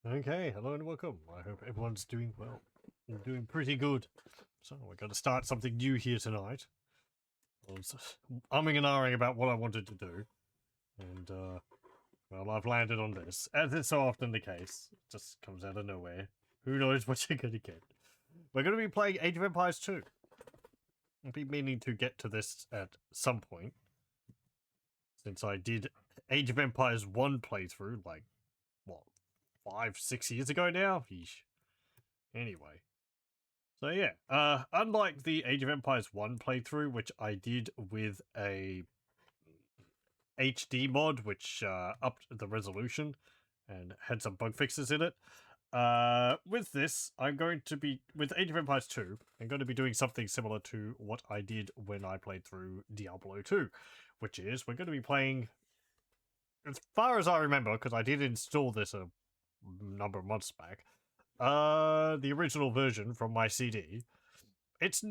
Okay, hello and welcome. I hope everyone's doing well. I'm doing pretty good. So we're going to start something new here tonight. I was umming and ahhing about what I wanted to do, and well, I've landed on this. As is so often the case, it just comes out of nowhere. Who knows what you're going to get? We're going to be playing Age of Empires 2. I've been meaning to get to this at some point, since I did Age of Empires 1 playthrough, like, what, 5-6 years ago now? Yeesh. Anyway. So yeah, unlike the Age of Empires 1 playthrough, which I did with a HD mod, which upped the resolution and had some bug fixes in it, with this, I'm going to be, with Age of Empires 2, I'm going to be doing something similar to what I did when I played through Diablo 2, which is, we're going to be playing, as far as I remember, because I did install this a number of months back, the original version from my CD. It's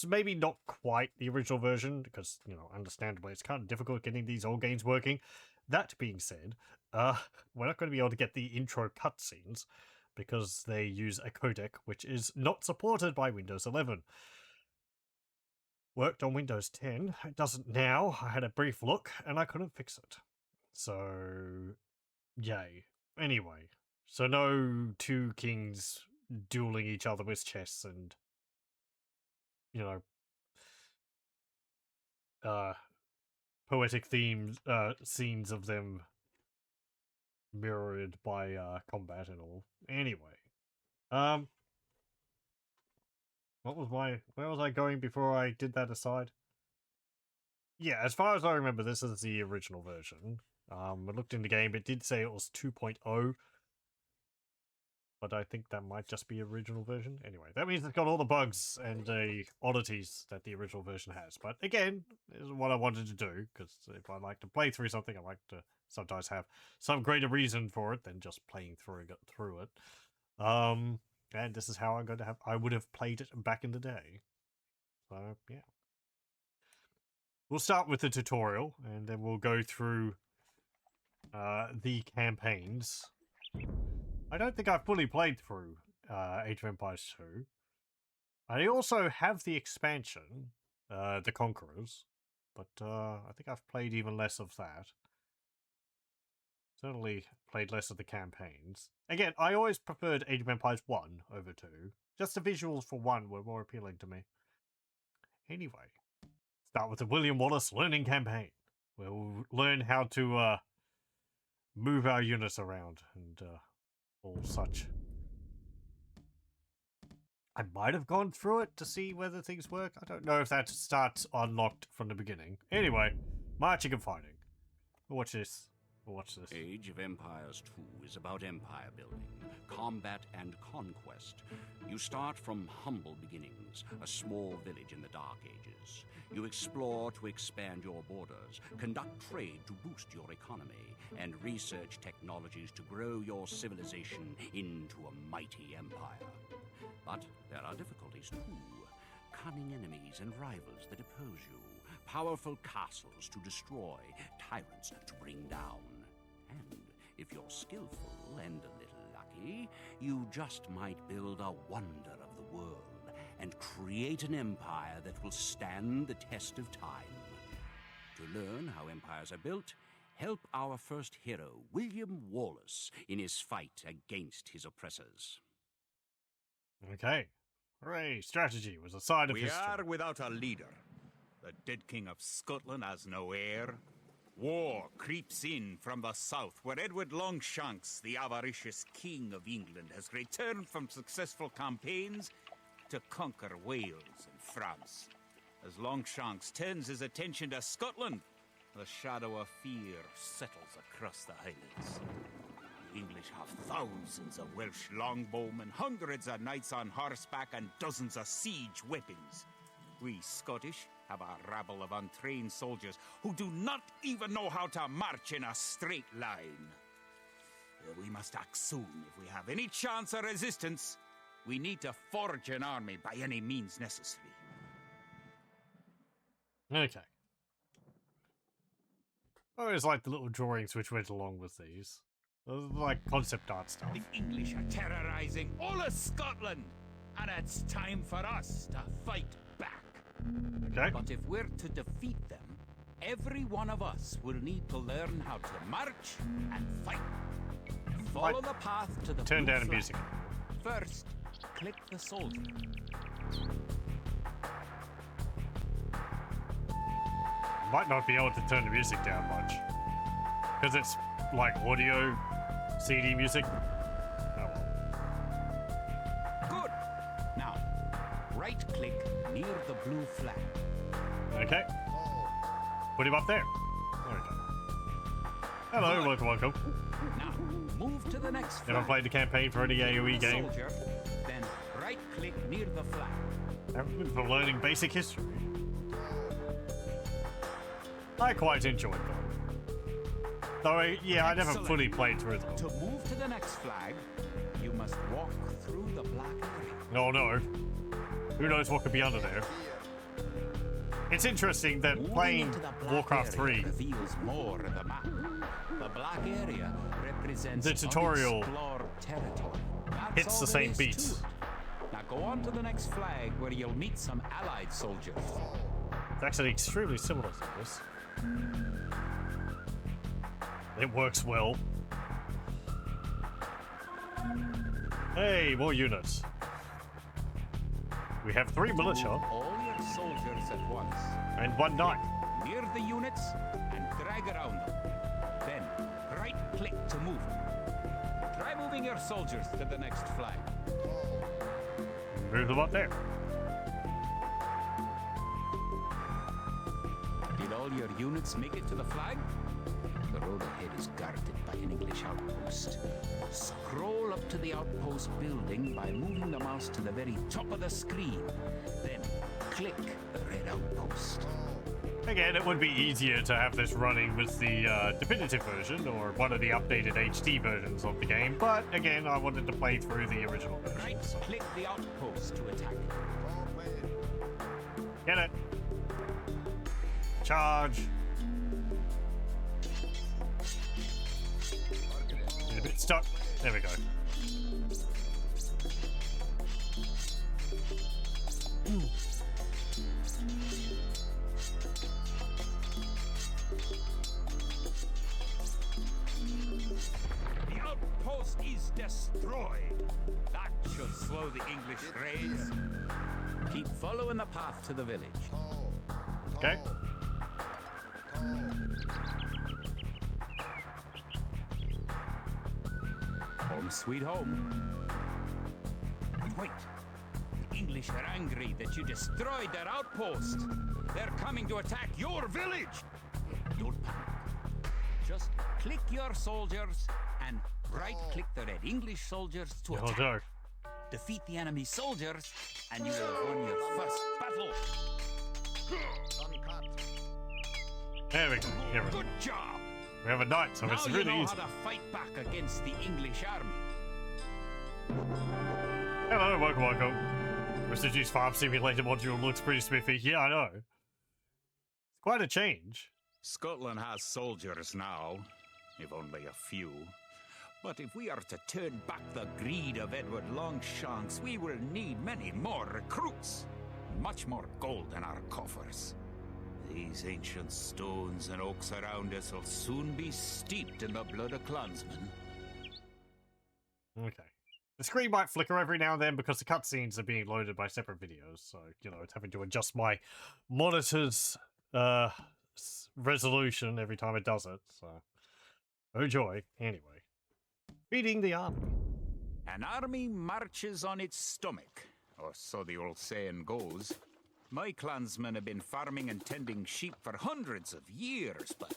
maybe not quite the original version because, understandably, it's kind of difficult getting these old games working. That being said, we're not going to be able to get the intro cutscenes because they use a codec which is not supported by Windows 11. Worked on Windows 10. It doesn't now. I had a brief look and I couldn't fix it. So, yay. Anyway, so no two kings dueling each other with chess and, you know, poetic themes, scenes of them mirrored by combat and all. Anyway, um, where was I going before I did that aside? Yeah, as far as I remember, this is the original version. I looked in the game; it did say it was 2.0, but I think that might just be original version. Anyway, that means it's got all the bugs and the oddities that the original version has. But again, this is what I wanted to do, because if I like to play through something, I like to sometimes have some greater reason for it than just playing through it. And this is how I would have played it back in the day. So yeah. We'll start with the tutorial, and then we'll go through the campaigns. I don't think I've fully played through Age of Empires 2. I also have the expansion, The Conquerors, but I think I've played even less of that. Certainly played less of the campaigns. Again, I always preferred Age of Empires 1 over 2. Just the visuals for 1 were more appealing to me. Anyway, start with the William Wallace learning campaign. We'll learn how to move our units around and all such. I might have gone through it to see whether things work. I don't know if that starts unlocked from the beginning. Anyway, marching and fighting. Watch this. Watch this. Age of Empires 2 is about empire building, combat, and conquest. You start from humble beginnings, a small village in the Dark Ages. You explore to expand your borders, conduct trade to boost your economy, and research technologies to grow your civilization into a mighty empire. But there are difficulties too. Cunning enemies and rivals that oppose you. Powerful castles to destroy, tyrants to bring down. And if you're skillful and a little lucky, you just might build a wonder of the world and create an empire that will stand the test of time. To learn how empires are built, help our first hero, William Wallace, in his fight against his oppressors. Okay. Hooray, strategy was a side of We history. are without a leader. The dead king of Scotland has no heir. War creeps in from the south, where Edward Longshanks, the avaricious king of England, has returned from successful campaigns to conquer Wales and France. As Longshanks turns his attention to Scotland, the shadow of fear settles across the Highlands. The English have thousands of Welsh longbowmen, hundreds of knights on horseback, and dozens of siege weapons. We Scottish have a rabble of untrained soldiers who do not even know how to march in a straight line. We must act soon if we have any chance of resistance. We need to forge an army by any means necessary. Okay. I always like the little drawings which went along with these. Like concept art stuff. The English are terrorizing all of Scotland, and it's time for us to fight back. Okay. But if we're to defeat them, every one of us will need to learn how to march and fight. Follow the path to the Turn blue down the flag. music. First, click the soldier. Might not be able to turn the music down much. Because it's like audio CD music. Oh well. Good. Now, right-click near the blue flag. Okay. Put him up there. There we go. Hello, welcome. Now, move to the next flag. Never played the campaign for any AoE game. Soldier, then right-click near the flag. For learning basic history. I quite enjoyed them. Though, yeah, I never Excellent. fully played through them. To move to the next flag, you must walk through the black area. No, no. Who knows what could be under there? It's interesting that Moving playing into the black Warcraft area 3, reveals more of the map. The black area represents The tutorial unexplored territory. That's hits all the there same is beats. to it. Now go on to the next flag where you'll meet some allied soldiers. It's actually extremely similar to this. It works well. Hey, more units. We have 3 militia All your soldiers at once. and 1 knight. Near the units and drag around them. Then right-click to move. Try moving your soldiers to the next flag. Move them up there. Did all your units make it to the flag? The road ahead is guarded by an English outpost. Scroll up to the outpost building by moving the mouse to the very top of the screen. Then click the red outpost. Again, it would be easier to have this running with the definitive version or one of the updated HD versions of the game, but again, I wanted to play through the original version. Right So. click the outpost to attack. Get it. Charge. Get a bit stuck. There we go. The outpost is destroyed. That should slow the English raids. Keep following the path to the village. Okay. Home sweet home. But wait. The English are angry that you destroyed their outpost. They're coming to attack your village. Don't panic. Just click your soldiers and right-click the red English soldiers to Oh attack. no. Defeat the enemy soldiers, and you will have won your first battle. There we go. Here we go. Good job. We have a knight, so Now it's you really know easy. how to fight back against the English army. Hello, welcome. Mr. G's Farm Simulator module looks pretty spiffy. Yeah, I know. It's quite a change. Scotland has soldiers now, if only a few. But if we are to turn back the greed of Edward Longshanks, we will need many more recruits. Much more gold in our coffers. These ancient stones and oaks around us will soon be steeped in the blood of clansmen. Okay. The screen might flicker every now and then because the cutscenes are being loaded by separate videos, so, you know, it's having to adjust my monitor's resolution every time it does it, so... Oh joy. Anyway. Feeding the army. An army marches on its stomach, or so the old saying goes. My clansmen have been farming and tending sheep for hundreds of years, but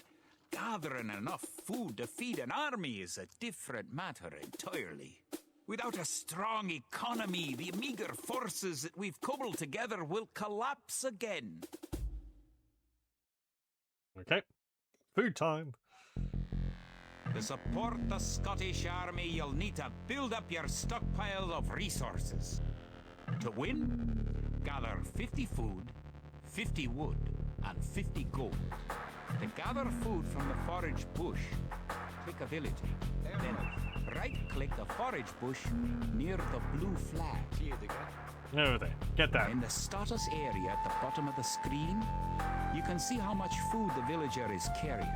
gathering enough food to feed an army is a different matter entirely. Without a strong economy, the meager forces that we've cobbled together will collapse again. Okay. Food time. To support the Scottish army, you'll need to build up your stockpile of resources. To win, gather 50 food, 50 wood, and 50 gold. To gather food from the forage bush, click a villager. Then right-click the forage bush near the blue flag. Over there. Get that. In the status area at the bottom of the screen, you can see how much food the villager is carrying.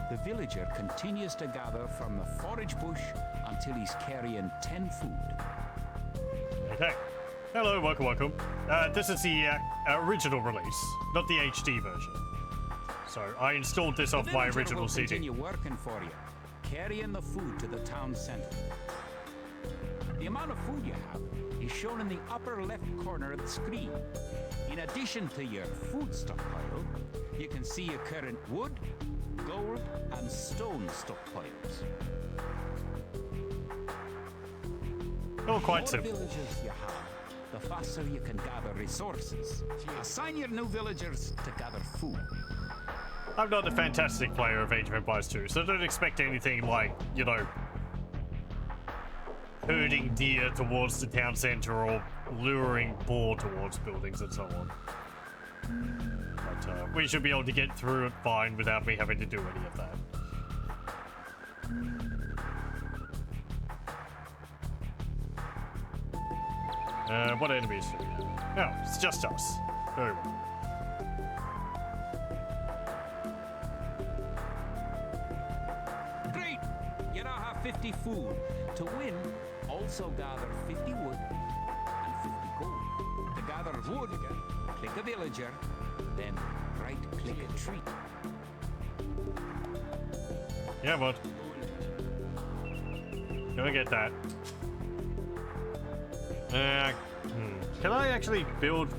The villager continues to gather from the forage bush until he's carrying 10 food. Okay. Hello, welcome. This is the original release, not the HD version. So I installed this off my original CD. Continue working for you, carrying the food to the town center. The amount of food you have is shown in the upper left corner of the screen. In addition to your food stockpile, you can see your current wood, gold, and stone stockpiles. All quite The more simple. villagers you have, the faster you can gather resources. Assign your new villagers to gather food. I'm not a fantastic player of Age of Empires 2, so don't expect anything like, you know, herding deer towards the town center or luring boar towards buildings and so on. But we should be able to get through it fine without me having to do any of that. What enemies do we have? No, it's just us. Very well. Great! You now have 50 food. To win, also gather 50 wood and 50 gold. To gather wood, click a villager, then right-click a tree. Yeah, bud. Gonna get that. Can I actually build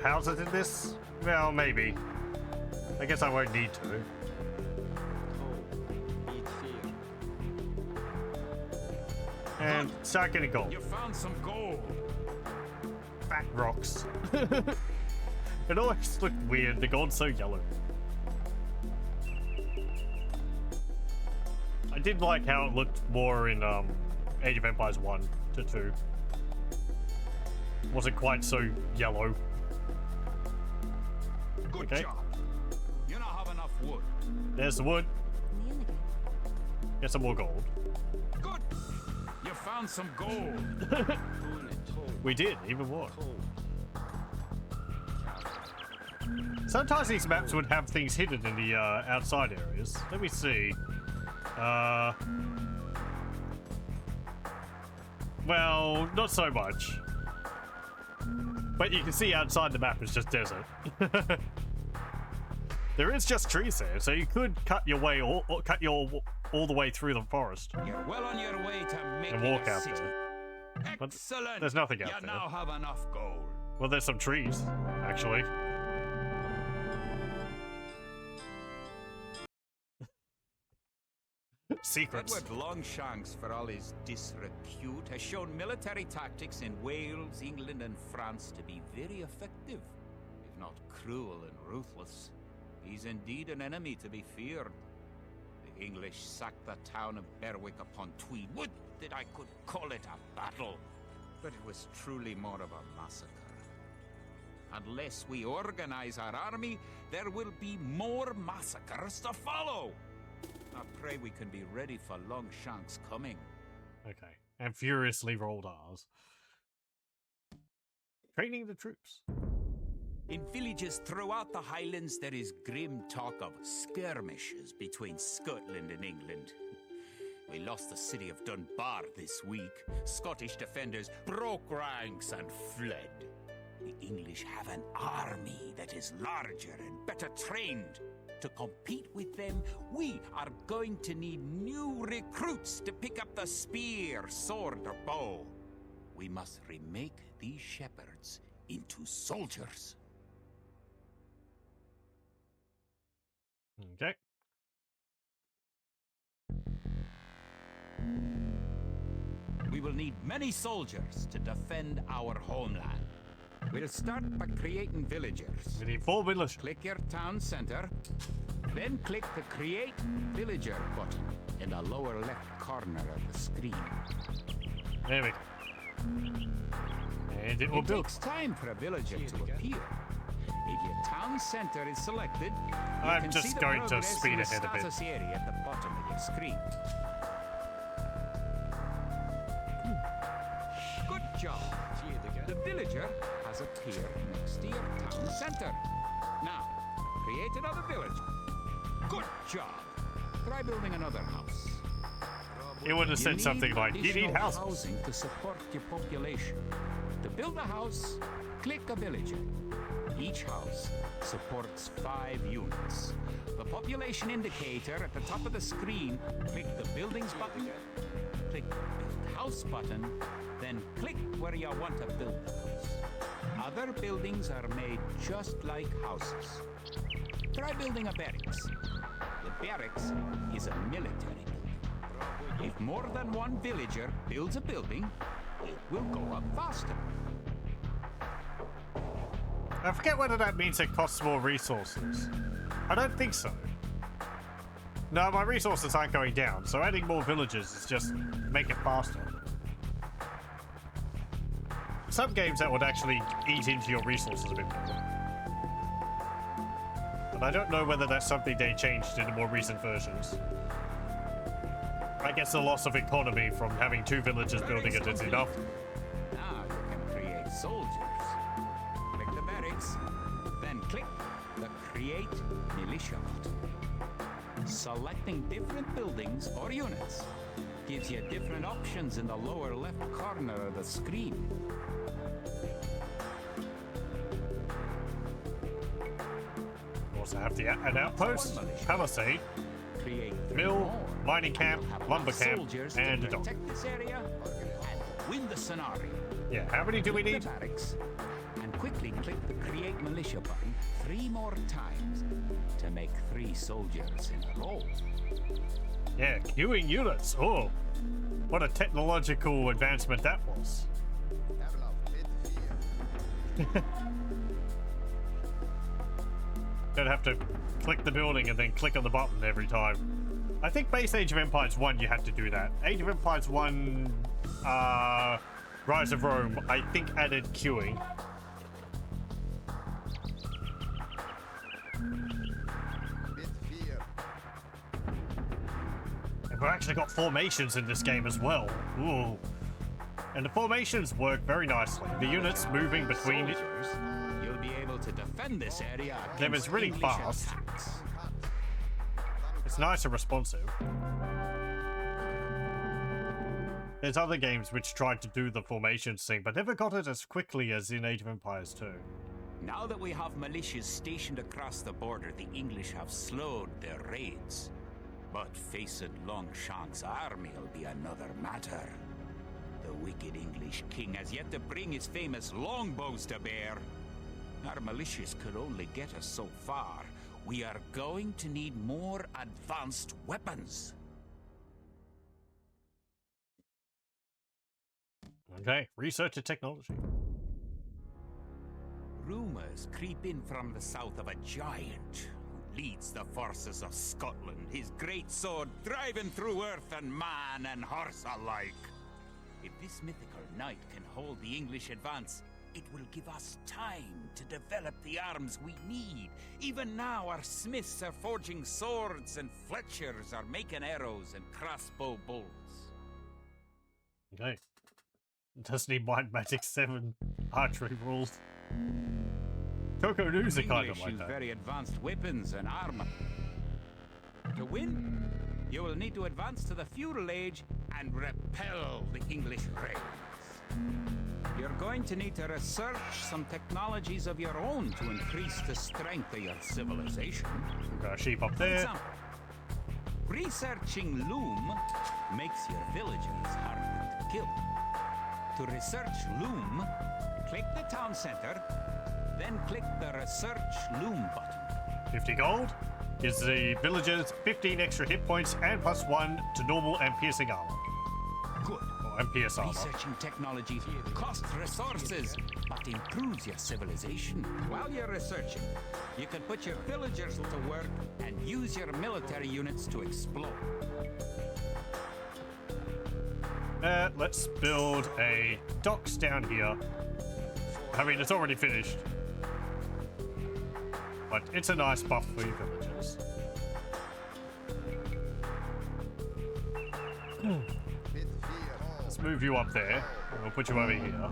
houses in this? Well, maybe. I guess I won't need to. And start getting gold. You found some gold. Fat rocks. It always looked weird. The gold's so yellow. I did like how it looked more in Age of Empires 1 to 2. Wasn't quite so yellow. Good Okay. job. You now have enough wood. There's the wood. Get some more gold. Good. You found some gold. We did, even more. Sometimes these maps would have things hidden in the outside areas. Let me see. Well, not so much. But you can see outside the map is just desert. There is just trees there, so you could cut your way all the way through the forest You're well on your way to making and walk a out city. there. But Excellent. there's nothing out you there. now have enough gold. Well, there's some trees, actually. Secrets. Edward Longshanks, for all his disrepute, has shown military tactics in Wales, England, and France to be very effective, if not cruel and ruthless. He's indeed an enemy to be feared. The English sacked the town of Berwick upon Tweed. Would that I could call it a battle, but it was truly more of a massacre. Unless we organize our army, there will be more massacres to follow. I pray we can be ready for Longshanks' coming. Okay. And furiously rolled R's. Training the troops. In villages throughout the Highlands, there is grim talk of skirmishes between Scotland and England. We lost the city of Dunbar this week. Scottish defenders broke ranks and fled. The English have an army that is larger and better trained. To compete with them, we are going to need new recruits to pick up the spear, sword, or bow. We must remake these shepherds into soldiers. Okay. We will need many soldiers to defend our homeland. We'll start by creating villagers. We need 4 villagers. Click your town center, then click the Create Villager button in the lower left corner of the screen. There we go. And it will It build. takes time for a villager to appear. If your town center is selected, you I'm can just see the going to progress speed in the ahead a bit. status area at the bottom of your screen. Good job. The villager has appeared next to your town center. Now, create another village. Good job. Try building another house. It would have said something like, you need additional houses. housing to support your population. To build a house, click a villager. Each house supports 5 units. The population indicator at the top of the screen, click the buildings button, click the build house button, then click where you want to build the house. Other buildings are made just like houses. Try building a barracks. The barracks is a military building. If more than one villager builds a building, it will go up faster. I forget whether that means it costs more resources. I don't think so. No, my resources aren't going down, so adding more villagers is just make it faster. Some games that would actually eat into your resources a bit more. But I don't know whether that's something they changed in the more recent versions. I guess the loss of economy from having 2 villagers building it is enough. Now you can create soldiers. Click the barracks, then click the Create Militia button. Selecting different buildings or units gives you different options in the lower left corner of the screen. Also have an outpost, palisade, Create mill, more. mining camp, You'll have lumber enough camp, soldiers and to a dock. protect this area and win the scenario. Yeah, how many do we Click need? the barracks and quickly click the Create Militia button 3 more times to make 3 soldiers in a row. Yeah, queuing units. Oh, what a technological advancement that was. Don't have to click the building and then click on the button every time. I think base Age of Empires 1 you had to do that. Age of Empires 1 Rise of Rome I think added queuing. And we've actually got formations in this game as well. Ooh. And the formations work very nicely. The units moving between it. Soldiers, you'll be able to defend this area Them is against really English fast. attacks. It's nice and responsive. There's other games which tried to do the formations thing, but never got it as quickly as in Age of Empires 2. Now that we have militias stationed across the border, the English have slowed their raids. But face it, Longshank's army will be another matter. The wicked English king has yet to bring his famous longbows to bear. Our militias could only get us so far. We are going to need more advanced weapons. Okay, research and technology. Rumors creep in from the south of a giant who leads the forces of Scotland, his great sword driving through earth and man and horse alike. If this mythical knight can hold the English advance, it will give us time to develop the arms we need. Even now, our smiths are forging swords and fletchers are making arrows and crossbow bolts. Okay. Doesn't need Mind Magic 7 archery rules. Coco News are kind of English like use that. very advanced weapons and armor. To win, you will need to advance to the feudal age and repel the English raids. You're going to need to research some technologies of your own to increase the strength of your civilization. We've got a sheep up For there. example, researching loom makes your villagers harder to kill. To research loom, click the town center, then click the Research Loom button. 50 gold gives the villagers 15 extra hit points and +1 to normal and piercing armor. Good. Or and pierce armor. Researching technology costs resources, but improves your civilization. While you're researching, you can put your villagers to work and use your military units to explore. Let's build a docks down here. I mean, it's already finished. But it's a nice buff for your villagers. Let's move you up there. And we'll put you over here.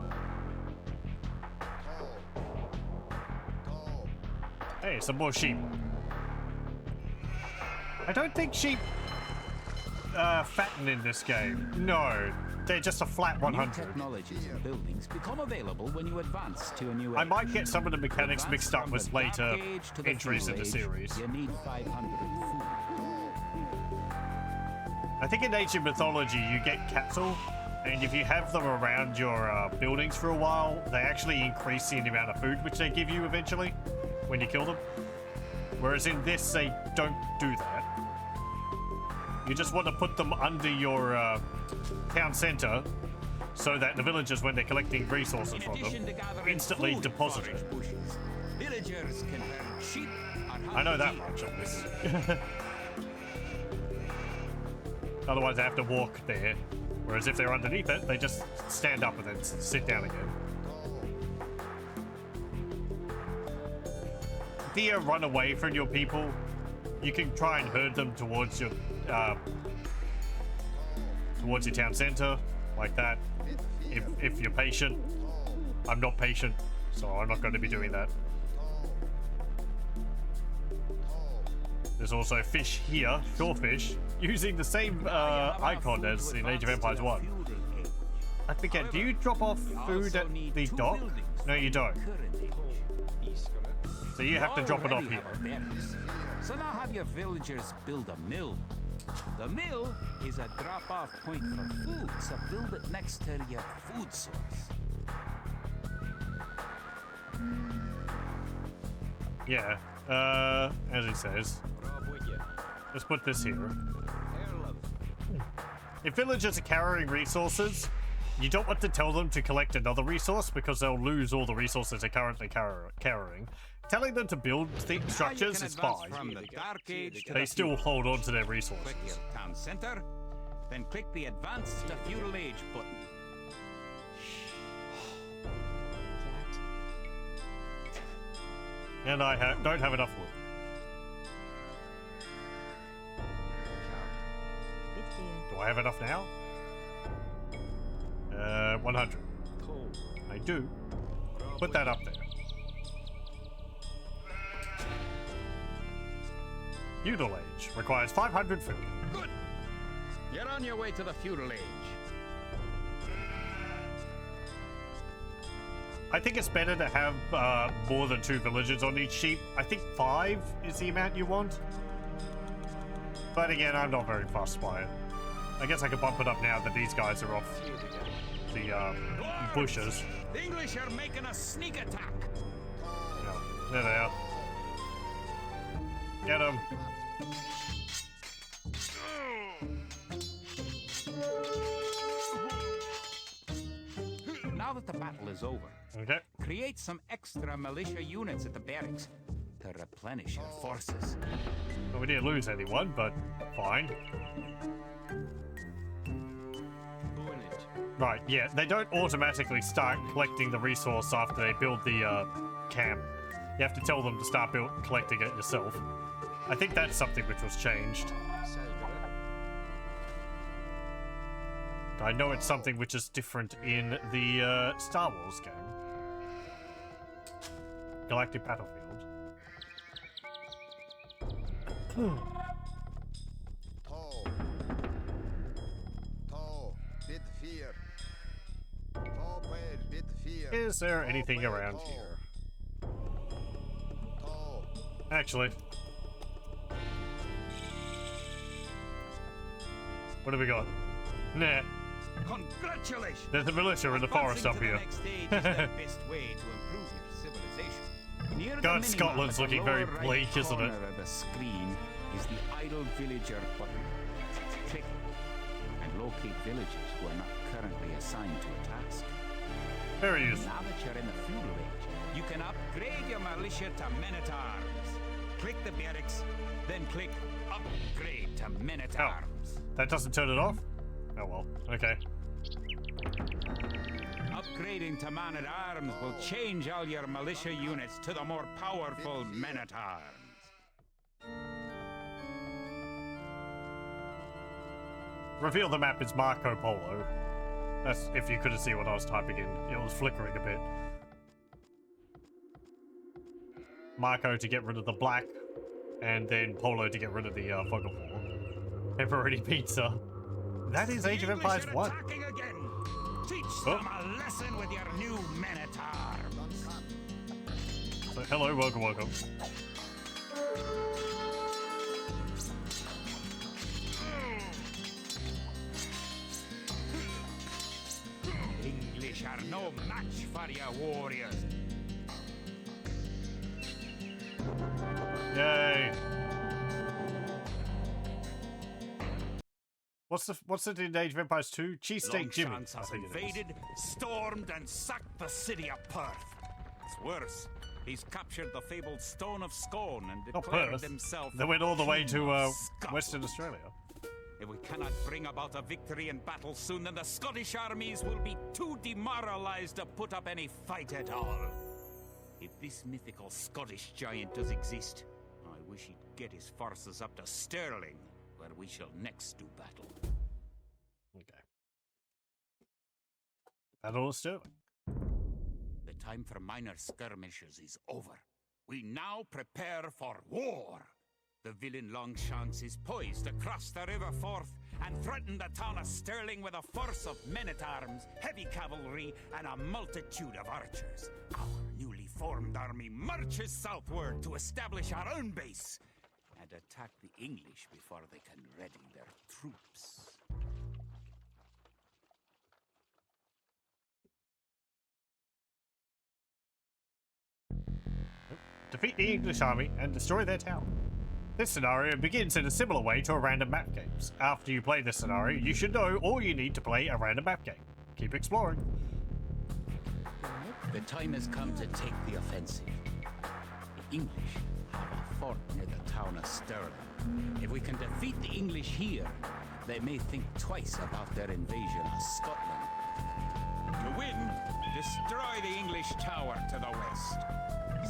Hey, some more sheep. I don't think sheep fatten in this game. No, they're just a flat 100. New technologies and buildings become available when you advance to a new I age. might get some of the To mechanics advance mixed up from with the later Dark Age to the entries in Feudal the Age, series. You need 500 food. I think in ancient mythology you get cattle, and if you have them around your buildings for a while, they actually increase the amount of food which they give you eventually when you kill them. Whereas in this, they don't do that. You just want to put them under your town center so that the villagers, when they're collecting resources from them, instantly deposit it. Villagers can herd sheep or I know that deer. much of this. Otherwise, they have to walk there. Whereas if they're underneath it, they just stand up and then sit down again. Deer run away from your people. You can try and herd them towards your town center, like that. If you're patient. I'm not patient, so I'm not going to be doing that. There's also fish here, shorefish, using the same icon as in Age of Empires 1. I forget, do you drop off food at the dock? No, you don't. So you have to drop it off here. So now have your villagers build a mill. The mill is a drop-off point for food, so build it next to your food source. Yeah, as it says. Let's put this here. If villagers are carrying resources, you don't want to tell them to collect another resource because they'll lose all the resources they're currently carrying. Telling them to build structures is fine. From the Dark Age to They the still Feudal hold on Age. to their Click resources. your town center, then click the Advance to Feudal Age button. And I don't have enough wood. Do I have enough now? 100. I do. Put that up there. Feudal Age requires 500 food. Good. You're on your way to the Feudal Age. I think it's better to have more than 2 villagers on each sheep. I think 5 is the amount you want. But again, I'm not very fussed by it. I guess I could bump it up now that these guys are off the bushes. The English are making a sneak attack. Yeah, there they are. Get them. Now that the battle is over, Okay. create some extra militia units at the barracks to replenish your forces. Well, we didn't lose anyone, but fine. Right, yeah, they don't automatically start collecting the resource after they build the camp. You have to tell them to start collecting it yourself. I think that's something which was changed. I know it's something which is different in the Star Wars game. Galactic Battlefield. Is there anything around here? Actually. What have we got? Nah. Congratulations. There's a militia in the forest up here. Advancing to the next stage is the best way to improve your civilization. Near the God, minimap Scotland's at the looking very lower bleak, right isn't it? corner of the screen is the idle villager button. Click it and locate villagers who are not currently assigned to a task. Very useful. Now that you're in the feudal age, You can upgrade your militia to men-at-arms. Click the barracks, then click Upgrade to men-at-arms. That doesn't turn it off? Oh well, okay. Upgrading to man-at-arms will change all your militia units to the more powerful men-at-arms. reveal the map is Marco Polo. That's if you couldn't see what I was typing in. It was flickering a bit. Marco to get rid of the black, and then Polo to get rid of the fog of war. Pepperoni pizza. That is Age of Empires 1. Attacking again. Teach Oh. them a lesson with your new men-at-arms. So, hello, welcome. English are no match for your warriors. Yay! What's it in Age of Empires 2? Cheesesteak Jimmy. Longshanks I has think it is. invaded, stormed, and sacked the city of Perth. It's worse. He's captured the fabled Stone of Scone and Not declared Perth. himself. They went all the way King to of Scotland. Western Australia. If we cannot bring about a victory in battle soon, then the Scottish armies will be too demoralized to put up any fight at all. If this mythical Scottish giant does exist, I wish he'd get his forces up to Stirling, where we shall next do battle. Okay. Battle of Stirling. The time for minor skirmishes is over. We now prepare for war. The villain Longshanks is poised to cross the River Forth and threaten the town of Stirling with a force of men-at-arms, heavy cavalry, and a multitude of archers. Our newly formed army marches southward to establish our own base and attack the English before they can ready their troops. Defeat the English army and destroy their town. This scenario begins in a similar way to a random map games. After you play this scenario, you should know all you need to play a random map game. Keep exploring. The time has come to take the offensive. The English have a fort near the town of Stirling. If we can defeat the English here, they may think twice about their invasion of Scotland. To win, destroy the English tower to the west.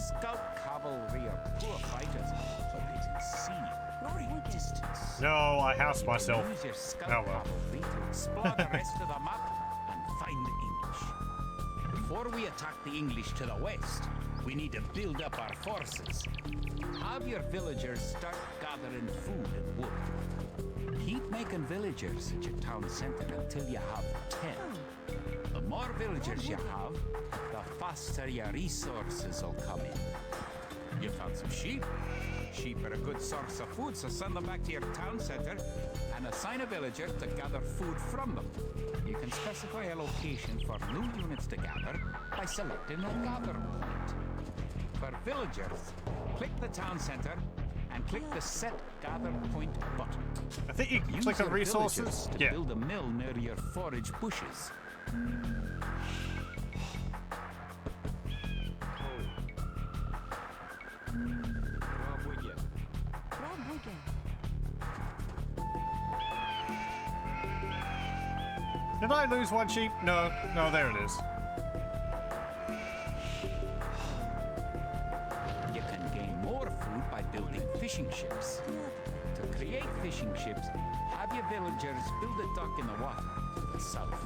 Scout cavalry are poor fighters, but they can see great distance. No, I housed myself. Use your scout Oh, well. cavalry to explore the rest of the map and find the English. Before we attack the English to the west, we need to build up our forces. Have your villagers start gathering food and wood. Keep making villagers at your town center until you have 10. The more villagers you have, the faster your resources will come in. You found some sheep? Sheep are a good source of food, so send them back to your town center And assign a villager to gather food from them. You can specify a location for new units to gather by selecting a gather point. For villagers, click the town center and click the Set Gather Point button. I think you can Use click on your resources. villagers to Yeah. build a mill near your forage bushes. Did I lose one sheep? No. No, there it is. You can gain more food by building fishing ships. To create fishing ships, have your villagers build a dock in the water to the south.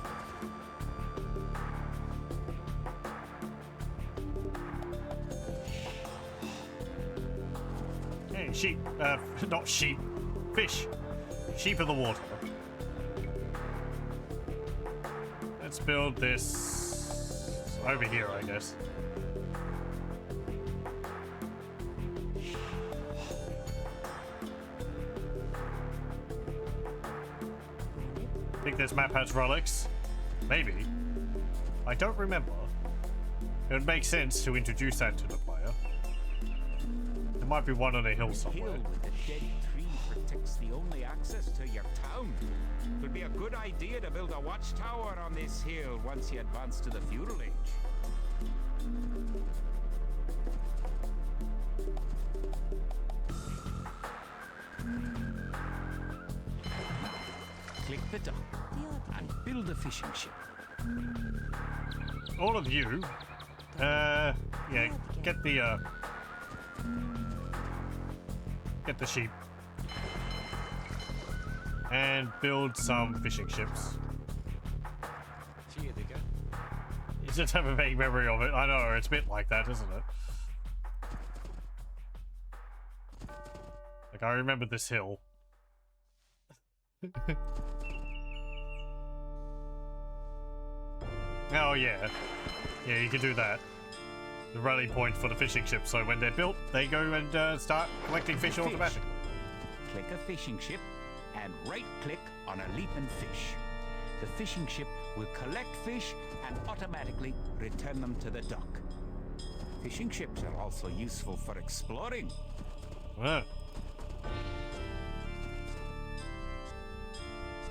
Hey, sheep. Not sheep. Fish. Sheep of the water. Let's build this over here, I guess. I think this map has relics. Maybe. I don't remember. It would make sense to introduce that to the player. There might be one on a hill hill somewhere. with the dead tree protects the only access to your town. It would be a good idea to build a watchtower on this hill once you advance to the feudal age. Click the dock and build a fishing ship. All of you, yeah, get the And build some fishing ships. You just have a vague memory of it. I know, it's a bit like that, isn't it? Like, I remember this hill. Oh, yeah. Yeah, you can do that. The rally point for the fishing ships, so when they're built, they go and start collecting fish automatically. Click a fishing ship and right-click on a leaping fish. The fishing ship will collect fish and automatically return them to the dock. Fishing ships are also useful for exploring. Ah.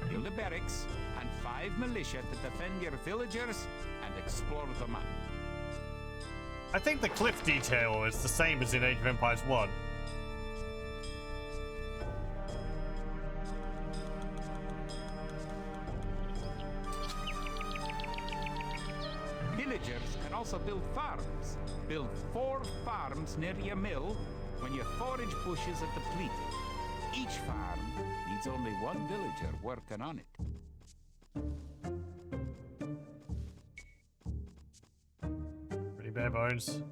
Build a barracks and 5 militia to defend your villagers and explore the map. I think the cliff detail is the same as in Age of Empires 1. Villagers can also build farms. Build 4 farms near your mill when your forage bushes are depleted. Each farm needs only 1 villager working on it. Pretty bare bones.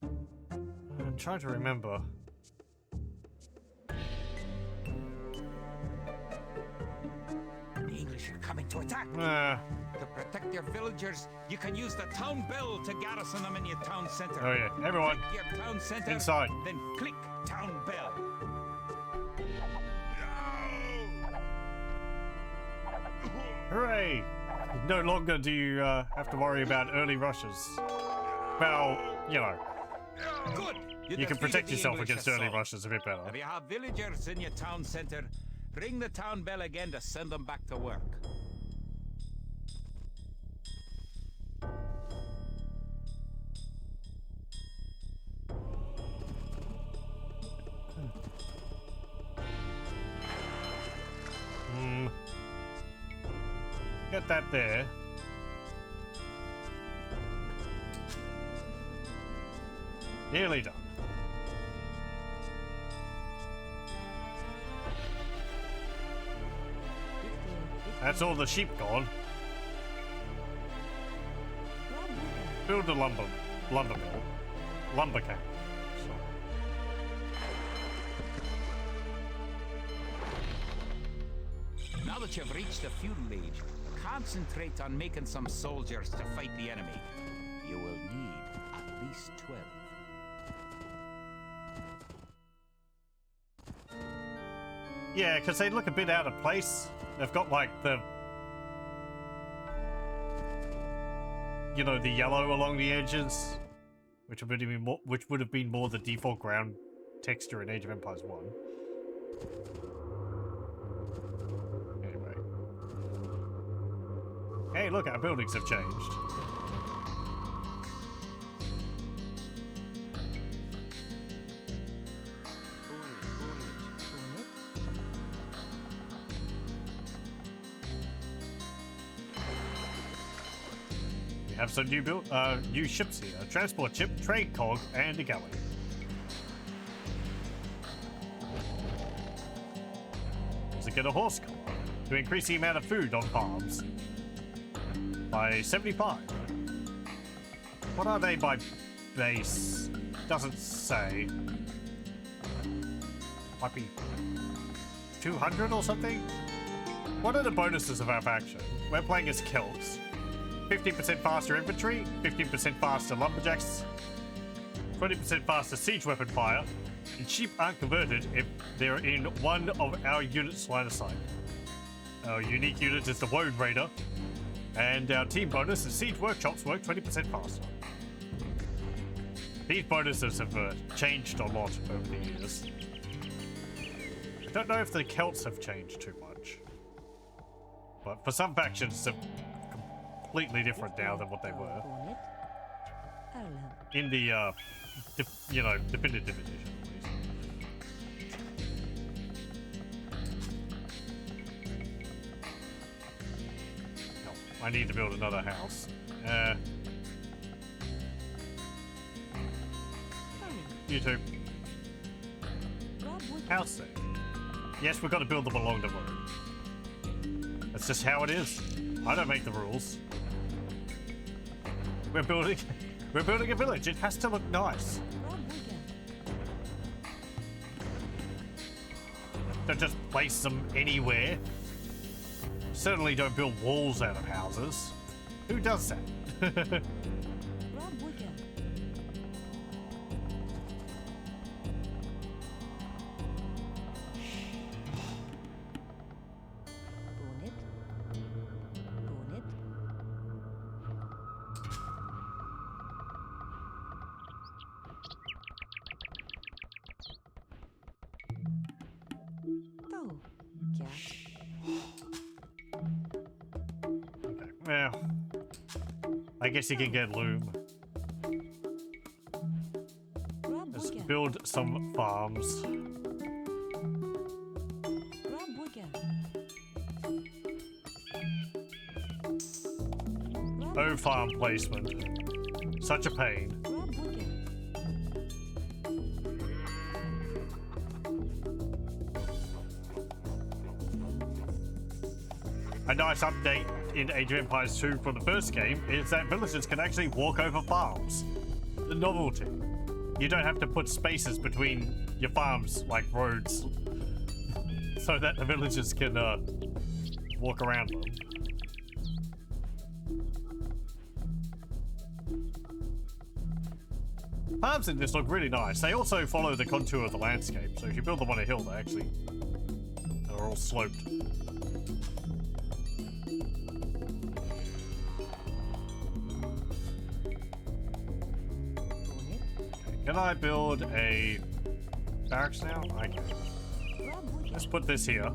I'm trying to remember. The English are coming to attack. To protect your villagers, you can use the town bell to garrison them in your town center. Oh yeah, everyone, Click your town center, inside. then click town bell. Hooray! No longer do you have to worry about early rushes. Well, you know, Good. you can protect defeated the yourself English against early assault. rushes a bit better. If you have villagers in your town center, ring the town bell again to send them back to work. Get that there. Nearly done. That's all the sheep gone. Build a lumber mill. Lumber camp. Now that you've reached the feudal age, concentrate on making some soldiers to fight the enemy. You will need at least 12. Yeah, because they look a bit out of place. They've got like the, you know, the yellow along the edges, which would have been more the default ground texture in Age of Empires 1. Anyway. Hey, look, our buildings have changed. We have some new ships here. A transport ship, trade cog, and a galley. Also get a horse collar to increase the amount of food on farms by 75. What are they by base? Doesn't say. Might be 200 or something? What are the bonuses of our faction? We're playing as Celts. 15% faster infantry, 15% faster lumberjacks, 20% faster siege weapon fire, and sheep aren't converted if they're in one of our units' line of sight. Our unique unit is the Woad Raider, and our team bonus is siege workshops work 20% faster. These bonuses have changed a lot over the years. I don't know if the Celts have changed too much, but for some factions they're completely different now than what they were in the definitive edition, at least. Oh, I need to build another house. You too. House there. Yes, we've got to build them along the road. That's just how it is. I don't make the rules. We're building a village. It has to look nice. Don't just place them anywhere. Certainly don't build walls out of houses. Who does that? Okay, well, I guess you can get loom. Let's build some farms. Oh, farm placement. Such a pain. A nice update in Age of Empires 2 from the first game is that villagers can actually walk over farms. The novelty. You don't have to put spaces between your farms like roads so that the villagers can walk around them. Farms in this look really nice. They also follow the contour of the landscape, so if you build them on a hill, they actually are all sloped. Can I build a barracks now? I can. Let's put this here.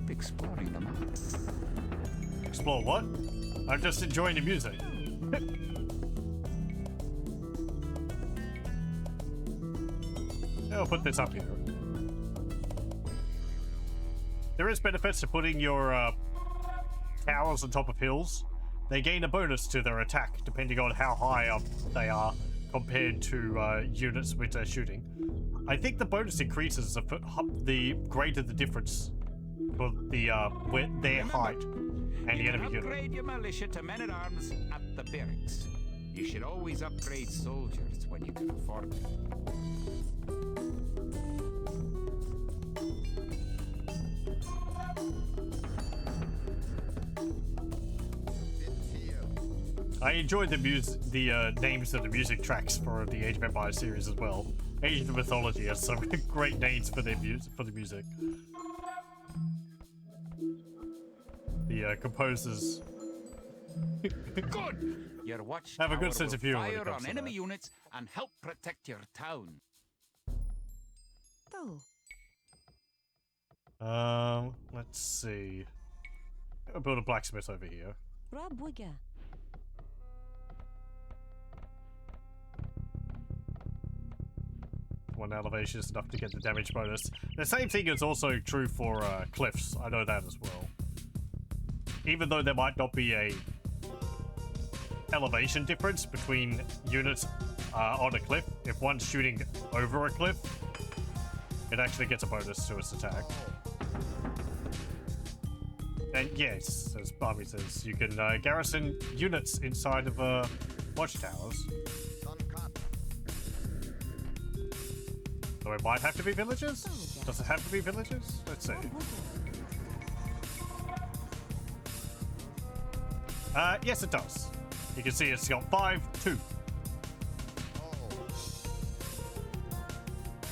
Exploring the map. Explore what? I'm just enjoying the music. I'll put this up here. There is benefits to putting your towers on top of hills. They gain a bonus to their attack depending on how high up they are compared to units which they're shooting. I think the bonus increases the greater the difference for the their height and the enemy unit. Upgrade your militia to men-at-arms at the barracks. You should always upgrade soldiers when you can afford it. I enjoyed the names of the music tracks for the Age of Empires series as well. Age of Mythology has some great names for their the music. The composers Good. Your watch have a good sense of humor when it fire comes on to enemy that. units and help protect your town. Let's see. I'll build a blacksmith over here. One elevation is enough to get the damage bonus. The same thing is also true for cliffs. I know that as well. Even though there might not be a elevation difference between units on a cliff, if one's shooting over a cliff, it actually gets a bonus to its attack. And yes, as Barbie says, you can garrison units inside of watchtowers. So it might have to be villages? Does it have to be villages? Let's see. Yes, it does. You can see it's got 5, 2.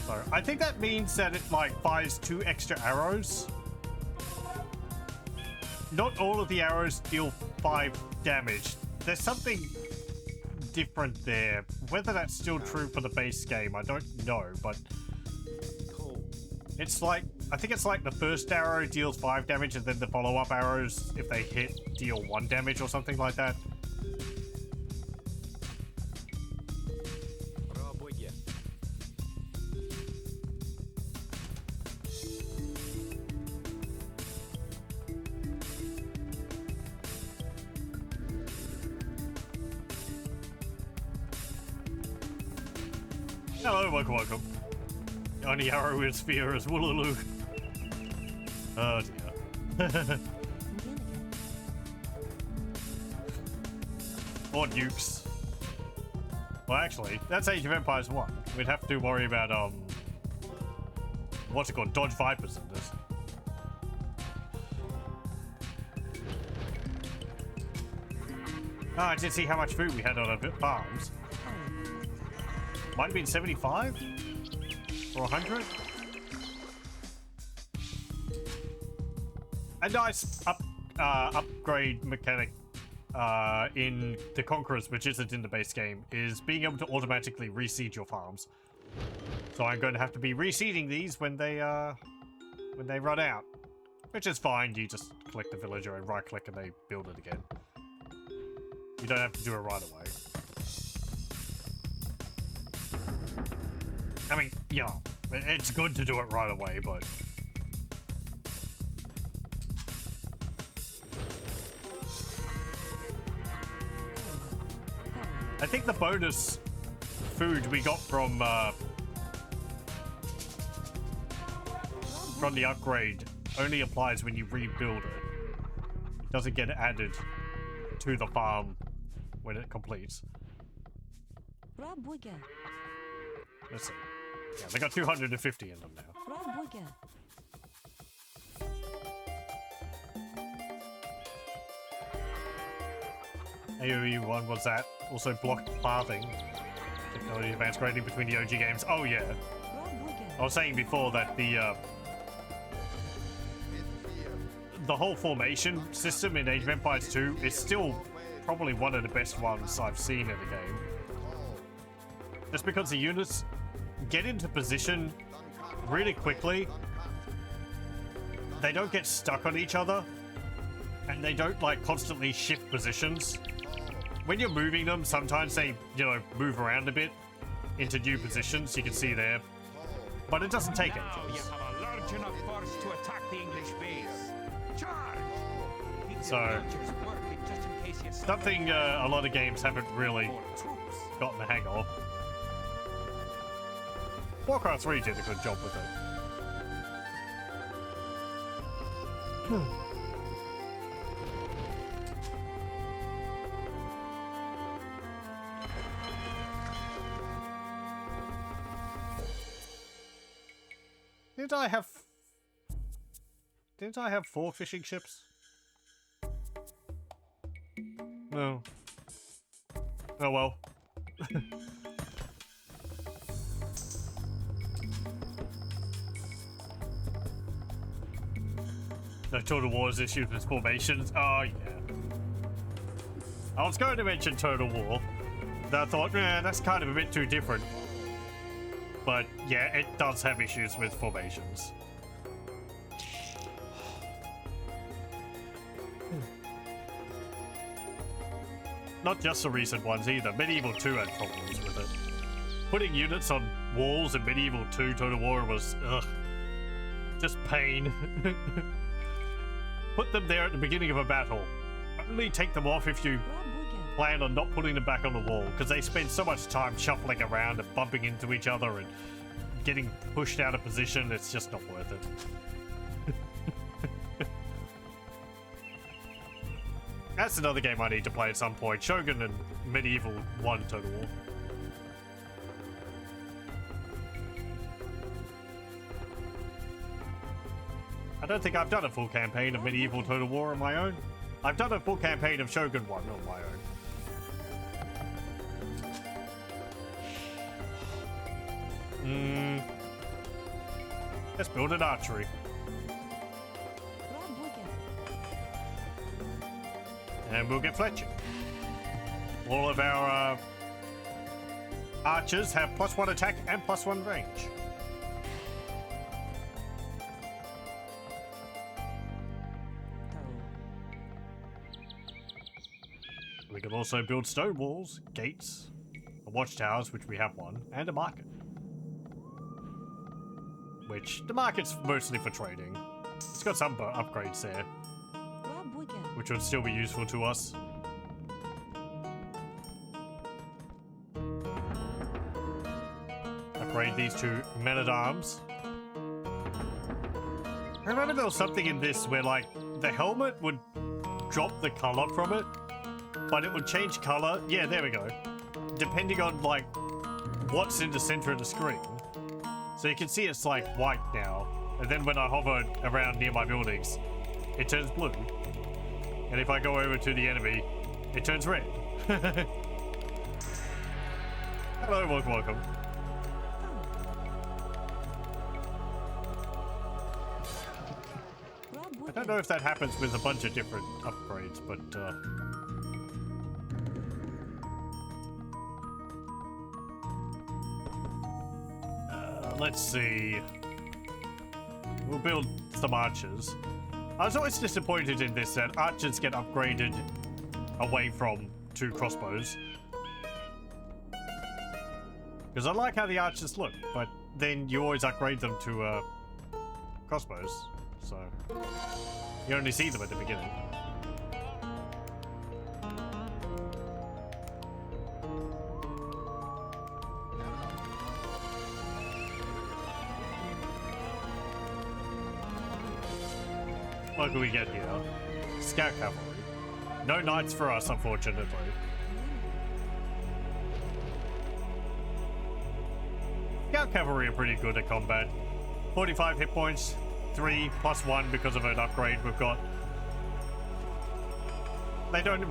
So I think that means that it like fires 2 extra arrows. Not all of the arrows deal 5 damage. There's something different there. Whether that's still true for the base game, I don't know, but It's like, I think it's like the first arrow deals 5 damage and then the follow-up arrows, if they hit, deal 1 damage or something like that. Hello, welcome. The only arrow with spear is Woolaloo. Oh dear. Or nukes. Well, actually, that's Age of Empires 1. We'd have to worry about, what's it called? Dodge Vipers in this. Ah, I did see how much food we had on our farms. Might have been 75? Or 100? A nice upgrade mechanic in the Conquerors, which isn't in the base game, is being able to automatically reseed your farms. So I'm going to have to be reseeding these when they run out. Which is fine, you just click the villager and right click and they build it again. You don't have to do it right away. I mean, yeah, it's good to do it right away, but... I think the bonus food we got from the upgrade only applies when you rebuild it. It doesn't get added to the farm when it completes. Let's see. Yeah, they got 250 in them now. AoE 1 was that. Also blocked pathing. Technology advanced grading between the OG games. Oh yeah. I was saying before that the whole formation system in Age of Empires 2 is still probably one of the best ones I've seen in the game. Just because the units get into position really quickly, they don't get stuck on each other, and they don't like constantly shift positions. When you're moving them, sometimes they, you know, move around a bit into new positions. You can see there, but it doesn't take Now you ages. have a large enough force to attack the English base. Charge! Keep So, the archers working just in case you Something a lot of games haven't really more troops. gotten the hang of. Warcraft 3 did a good job with it. Didn't I have 4 fishing ships? No. Oh well. No Total War's issues with formations. Oh yeah. I was going to mention Total War. I thought, that's kind of a bit too different. But yeah, it does have issues with formations. Not just the recent ones either. Medieval 2 had problems with it. Putting units on walls in Medieval 2 Total War was, ugh, just pain. Put them there at the beginning of a battle. Only take them off if you plan on not putting them back on the wall, because they spend so much time shuffling around and bumping into each other and getting pushed out of position. It's just not worth it. That's another game I need to play at some point. Shogun and Medieval 1 Total War. I don't think I've done a full campaign of Medieval Total War on my own. I've done a full campaign of Shogun 1 on my own. Let's build an archery. And we'll get Fletcher. All of our archers have +1 attack and +1 range. We can also build stone walls, gates, watchtowers, which we have one, and a market. Which, the market's mostly for trading. It's got some upgrades there, which would still be useful to us. Upgrade these two men-at-arms. I remember there was something in this where, like, the helmet would drop the color from it, but it would change color. Yeah, there we go. Depending on, like, what's in the center of the screen. So you can see it's, like, white now. And then when I hover around near my buildings, it turns blue. And if I go over to the enemy, it turns red. Hello, welcome. I don't know if that happens with a bunch of different upgrades, but let's see. We'll build some archers. I was always disappointed in this that archers get upgraded away from two crossbows. Because I like how the archers look, but then you always upgrade them to crossbows. So you only see them at the beginning. What can we get here? Scout cavalry. No knights for us, unfortunately. Scout cavalry are pretty good at combat. 45 hit points, 3 plus 1 because of an upgrade we've got. They don't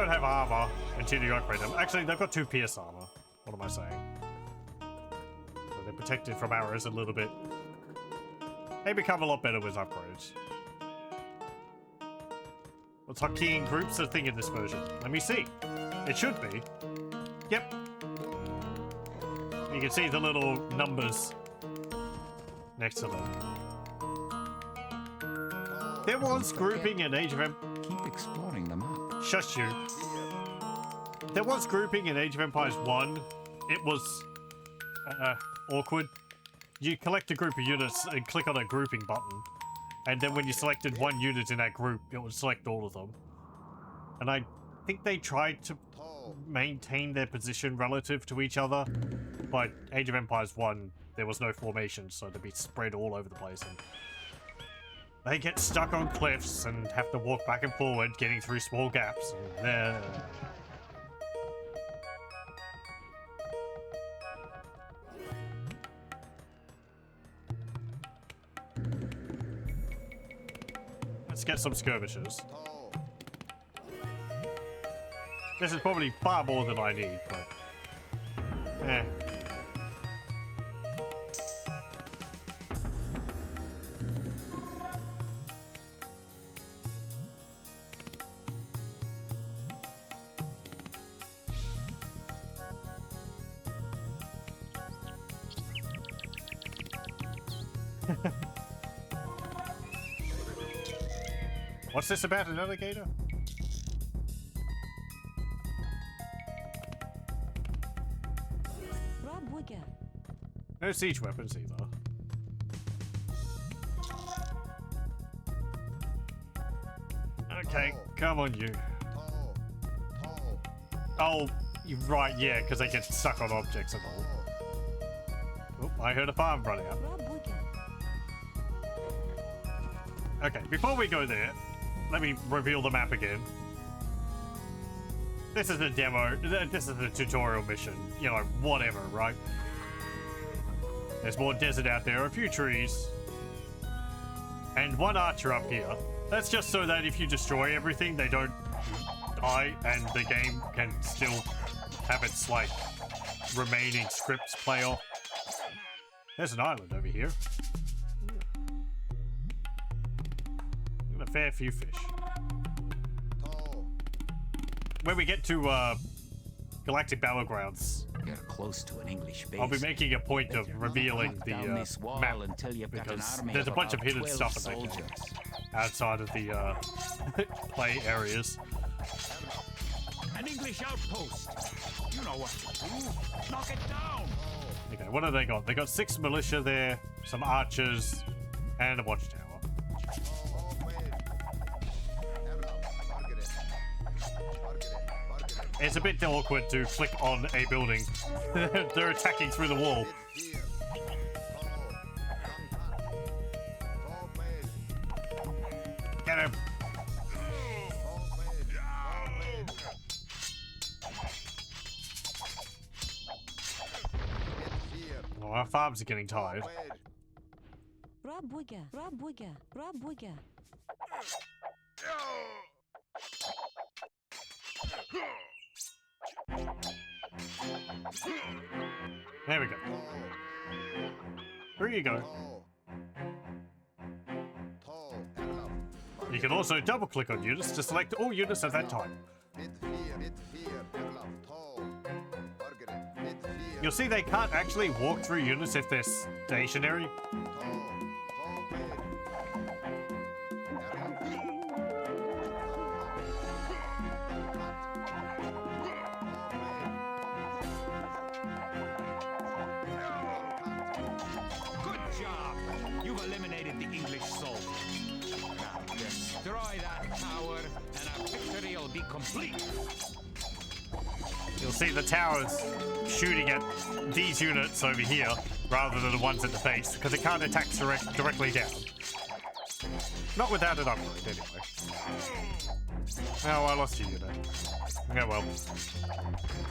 have armor until you upgrade them. Actually, they've got 2 pierce armor. What am I saying? So they're protected from arrows a little bit. They become a lot better with upgrades. What's hotkeying groups a thing in this version? Let me see. It should be. Yep. You can see the little numbers next to them. There was grouping in Age of Keep exploring the map. Shush you. There was grouping in Age of Empires 1. It was awkward. You collect a group of units and click on a grouping button. And then when you selected one unit in that group, it would select all of them. And I think they tried to maintain their position relative to each other. But Age of Empires 1, there was no formation, so they'd be spread all over the place. And they get stuck on cliffs and have to walk back and forward, getting through small gaps. And, let's get some skirmishers. This is probably far more than I need, but eh. What's this about, an alligator? No siege weapons either. Okay, come on you. Oh, you're right, yeah, because they get stuck on objects and all. Oh, I heard a farm running up. Okay, before we go there, let me reveal the map again. This is a demo, this is a tutorial mission, you know, whatever, right? There's more desert out there, a few trees, and one archer up here. That's just so that if you destroy everything, they don't die, and the game can still have its, like, remaining scripts play off. There's an island over here. A fair few fish. When we get to Galactic Battlegrounds, You're close to an English base. I'll be making a point of revealing the map, until you've got an because army there's a bunch of about hidden 12 stuff in that game soldiers. outside of the play areas. An English outpost. You know what to do. Knock it down. Okay, what have they got? They got 6 militia there, some archers, and a watchtower. It's a bit awkward to click on a building. They're attacking through the wall. Get him! Oh, our farms are getting tired. There we go. Here you go. You can also double click on units to select all units at that time. You'll see they can't actually walk through units if they're stationary. Good job. You've eliminated the English soldier. Now destroy that tower, and our victory will be complete. You'll see the towers shooting at these units over here rather than the ones at the base, because it can't attack directly down. Not without an upgrade, anyway. Oh, I lost a unit. Yeah, well.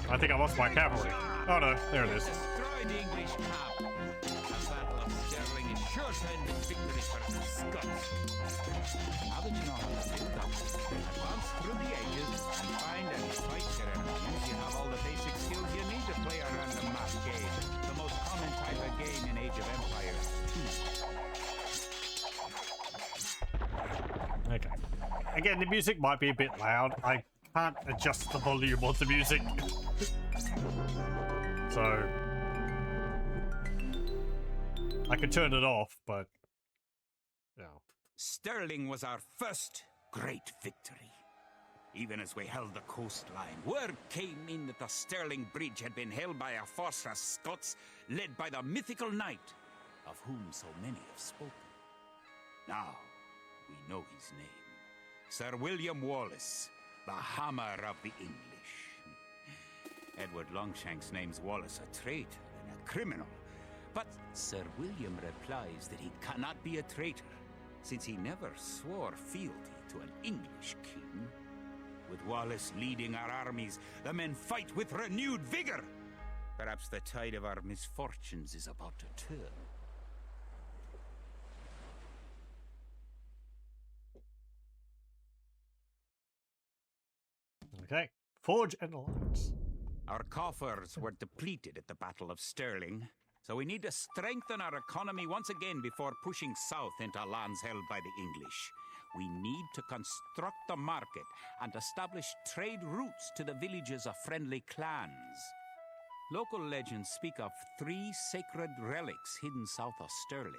I think I lost my cavalry. Oh no, there it is. Destroy the English camp. The Battle of Stirling is sure to end in victory for the Scots. Now that you know how to do that, advance through the ages and find and fight your enemies. You have all the basic skills you need to play a random map game. The most common type of game in Age of Empires 2. Okay. Again, the music might be a bit loud. I can't adjust the volume of the music. So I could turn it off, but you know. Stirling was our first great victory. Even as we held the coastline, word came in that the Stirling Bridge had been held by a force of Scots led by the mythical knight, of whom so many have spoken. Now we know his name. Sir William Wallace, the Hammer of the English. Edward Longshanks names Wallace a traitor and a criminal, but Sir William replies that he cannot be a traitor, since he never swore fealty to an English king. With Wallace leading our armies, the men fight with renewed vigor. Perhaps the tide of our misfortunes is about to turn. Okay. Forge an alliance. Our coffers were depleted at the Battle of Stirling, so we need to strengthen our economy once again before pushing south into lands held by the English. We need to construct a market and establish trade routes to the villages of friendly clans. Local legends speak of 3 sacred relics hidden south of Stirling.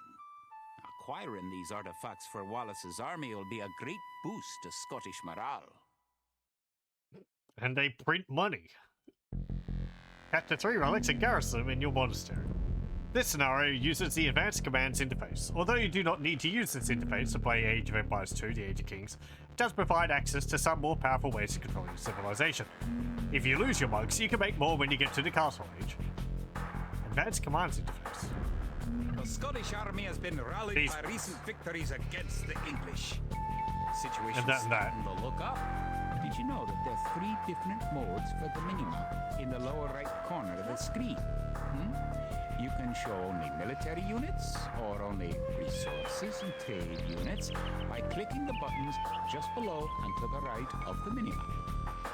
Acquiring these artifacts for Wallace's army will be a great boost to Scottish morale. And they print money. Capture 3 relics and garrison them in your monastery. This scenario uses the Advanced Commands interface. Although you do not need to use this interface to play Age of Empires 2, The Age of Kings, it does provide access to some more powerful ways to control your civilization. If you lose your monks, you can make more when you get to the Castle Age. Advanced Commands interface. The Scottish army has been rallied by recent victories against the English. Situation And that. on the look up. Did you know that there are 3 different modes for the minimap in the lower right corner of the screen? You can show only military units or only resources and trade units by clicking the buttons just below and to the right of the minimap.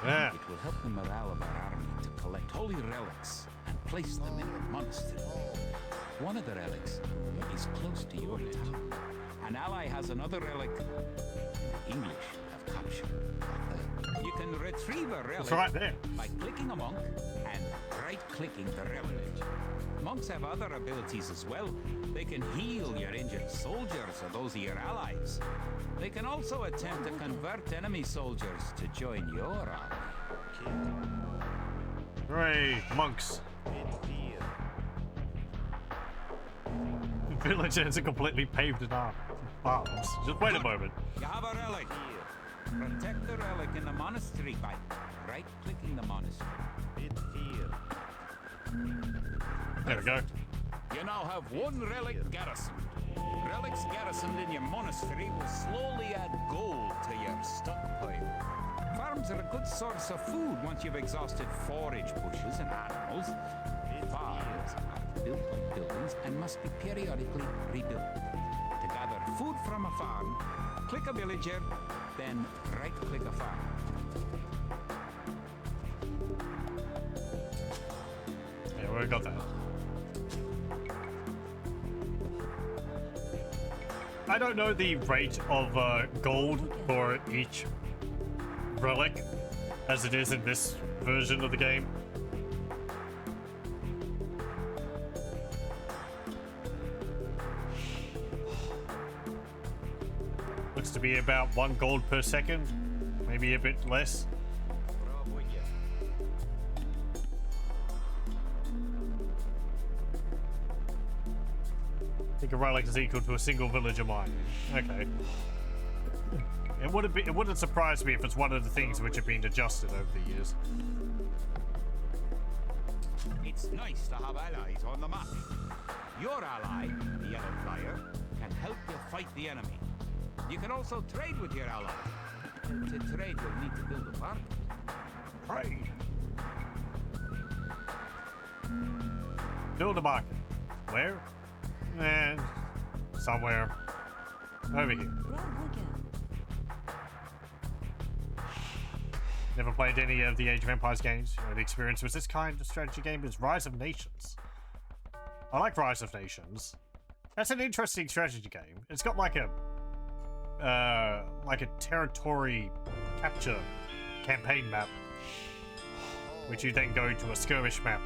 Yeah. It will help the morale of our army to collect holy relics and place them in the monastery. One of the relics is close to your town. An ally has another relic the English have captured. You can retrieve a relic It's right there. by clicking a monk and right-clicking the relic. Monks have other abilities as well. They can heal your injured soldiers or those of your allies. They can also attempt to convert enemy soldiers to join your army. Hooray, monks. The village ends are completely paved in arms. Just wait a moment. You have a relic. Protect the relic in the monastery by right-clicking the monastery. There we go. You now have one relic garrisoned. Relics garrisoned in your monastery will slowly add gold to your stockpile. Farms are a good source of food once you've exhausted forage bushes and animals. Farms are built like buildings and must be periodically rebuilt. To gather food from a farm, click a villager, then right-click a farm. Yeah, we got that. I don't know the rate of gold for each relic as it is in this version of the game. Looks to be about 1 gold per second, maybe a bit less. I think a relic is equal to a single villager mine. Okay. It wouldn't surprise me if it's one of the things which have been adjusted over the years. It's nice to have allies on the map. Your ally, the yellow flyer, can help you fight the enemy. You can also trade with your ally. To trade, you'll need to build a market. Trade. Build a market. Where? Somewhere over here. Never played any of the Age of Empires games. The only experience with this kind of strategy game is Rise of Nations. I like Rise of Nations. That's an interesting strategy game. It's got like a territory capture campaign map, which you then go to a skirmish map,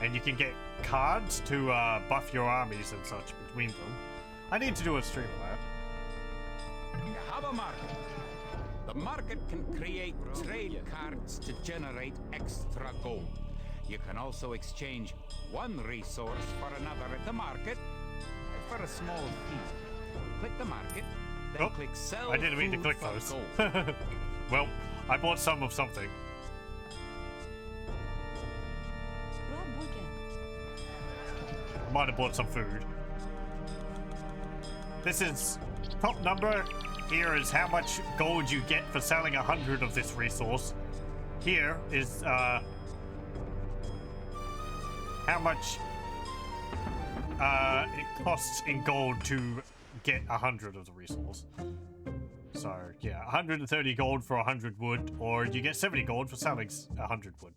and you can get cards to buff your armies and such between them. I need to do a stream of that. You have a market. The market can create trade cards to generate extra gold. You can also exchange one resource for another at the market for a small fee. Click the market, then click sell. I didn't mean to click those. Well, I bought some of something. I might have bought some food. This is top number. Here is how much gold you get for selling 100 of this resource. Here is how much it costs in gold to get 100 of the resource. So yeah, 130 gold for 100 wood, or you get 70 gold for selling 100 wood.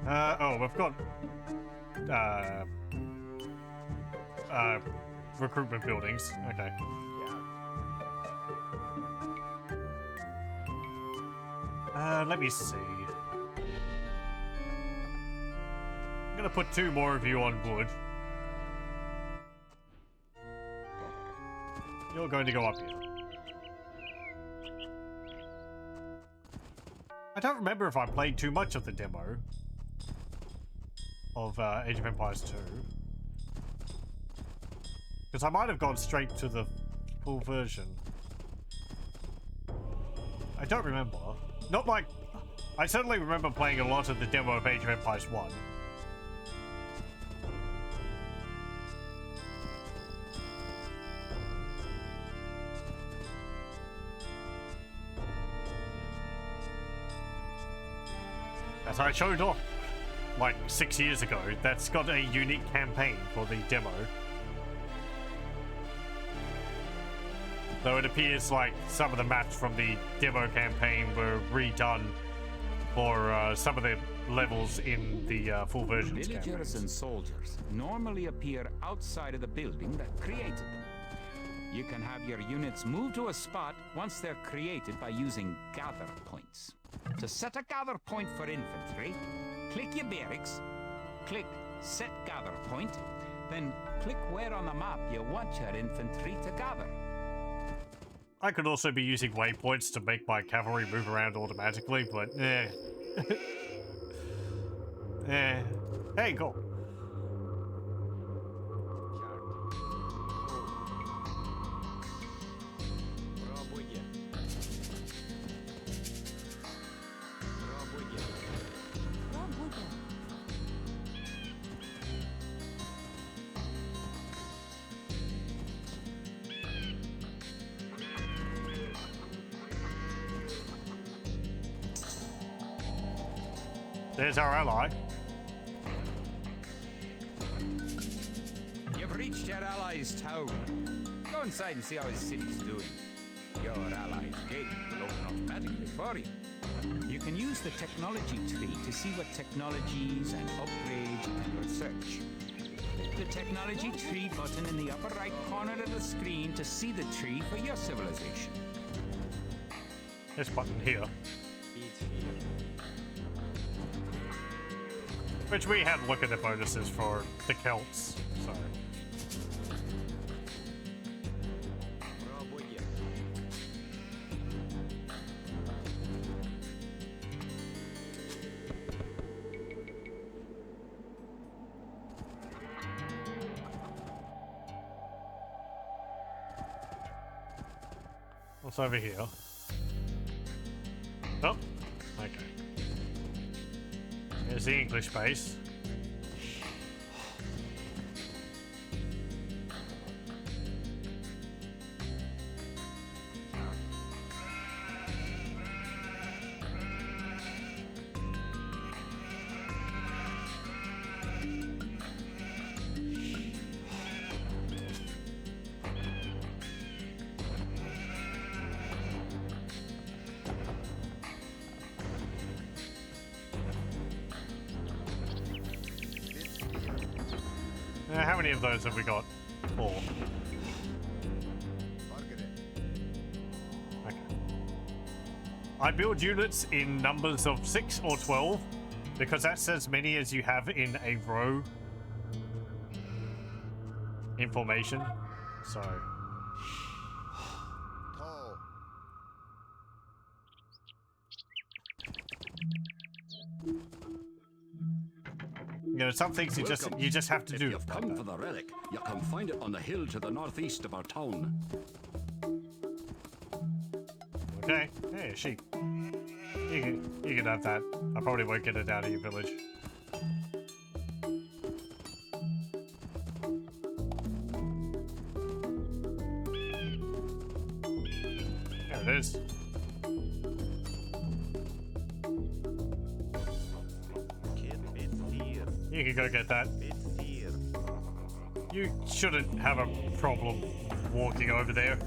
Oh, we've got recruitment buildings. Okay. Let me see. I'm gonna put 2 more of you on wood. You're going to go up here. I don't remember if I played too much of the demo of Age of Empires 2. Because I might have gone straight to the full version. I don't remember. Not like... I certainly remember playing a lot of the demo of Age of Empires 1. As I showed off like 6 years ago, that's got a unique campaign for the demo. Though it appears like some of the maps from the demo campaign were redone for some of the levels in the full version. Villagers and soldiers normally appear outside of the building that created them. You can have your units move to a spot once they're created by using gather points. To set a gather point for infantry, click your barracks, click Set Gather Point, then click where on the map you want your infantry to gather. I could also be using waypoints to make my cavalry move around automatically, but eh. Eh. Hey, go. There's our ally. You've reached your ally's town. Go inside and see how his city's doing. Your ally's gate will open automatically for you. You can use the technology tree to see what technologies and upgrades you can research. Click the technology tree button in the upper right corner of the screen to see the tree for your civilization. This button here. Which we had a look at the bonuses for the Celts, so. What's over here? Oh, okay. There's the English base. How many of those have we got? 4. Okay. I build units in numbers of 6 or 12 because that's as many as you have in a row in formation. So. You know, some things you just have to do. If you've come for the relic, you can find it on the hill to the northeast of our town. Okay. Hey, a sheep. You can have that. I probably won't get it out of your village. There it is. You can go get that. You shouldn't have a problem walking over there.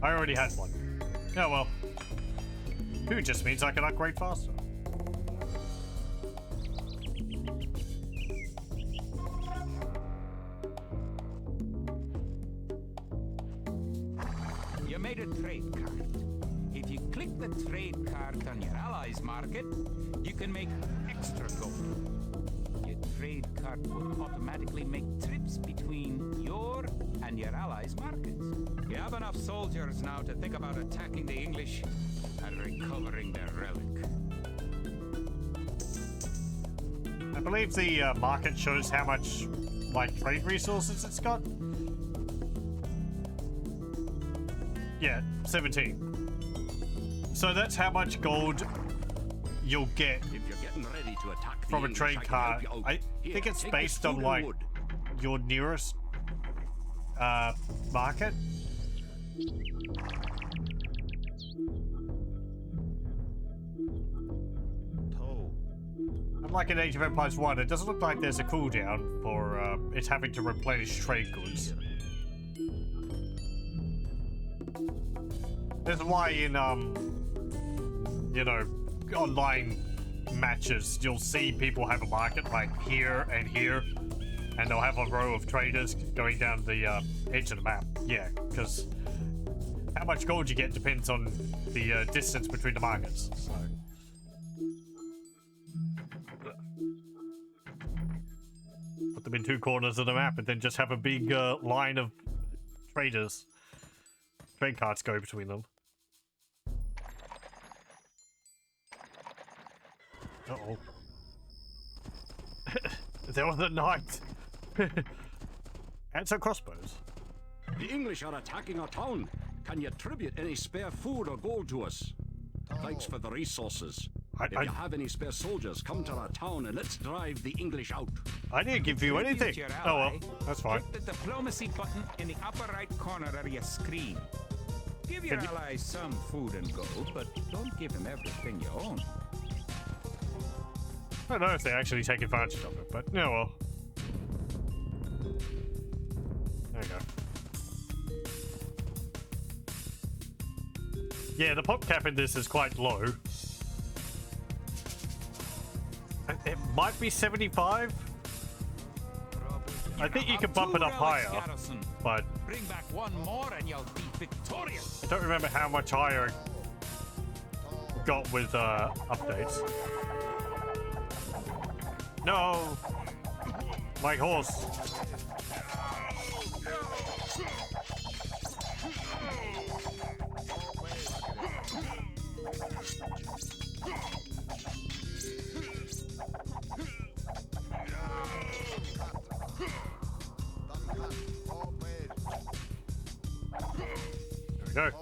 I already had one. Oh well. 2 just means I can upgrade faster. You made a trade card. If you click the trade card on your allies' market, you can make extra gold. Your trade card will automatically make trips between your and your allies' markets. You have enough soldiers now to think about attacking the English and recovering their relic. I believe the market shows how much, like, trade resources it's got. Yeah, 17. So that's how much gold you'll get If you're getting ready to attack from the a English, trade I can card. help you out. I Here, think it's take based this on, food like, and wood. your nearest market. Unlike in Age of Empires 1, it doesn't look like there's a cooldown for it's having to replenish trade goods. This is why in you know, online matches you'll see people have a market like here and here, and they'll have a row of traders going down the edge of the map. Yeah, because how much gold you get depends on the distance between the markets. So. Put them in two corners of the map and then just have a big line of traders. Trade carts go between them. Uh-oh. There was a knight. And some crossbows. The English are attacking our town. Can you tribute any spare food or gold to us? Thanks for the resources. If you have any spare soldiers, come to our town and let's drive the English out. I didn't give you anything. Your Oh well, ally. that's fine. Click the diplomacy button in the upper right corner of your screen. Give your ally some food and gold, but don't give him everything you own. I don't know if they actually take advantage of it, but no, well. There you go. Yeah, the pop cap in this is quite low. It might be 75. I think you can bump it up higher, but Bring back one more and you'll be victorious. I don't remember how much higher it got with updates. No! My horse! There we go.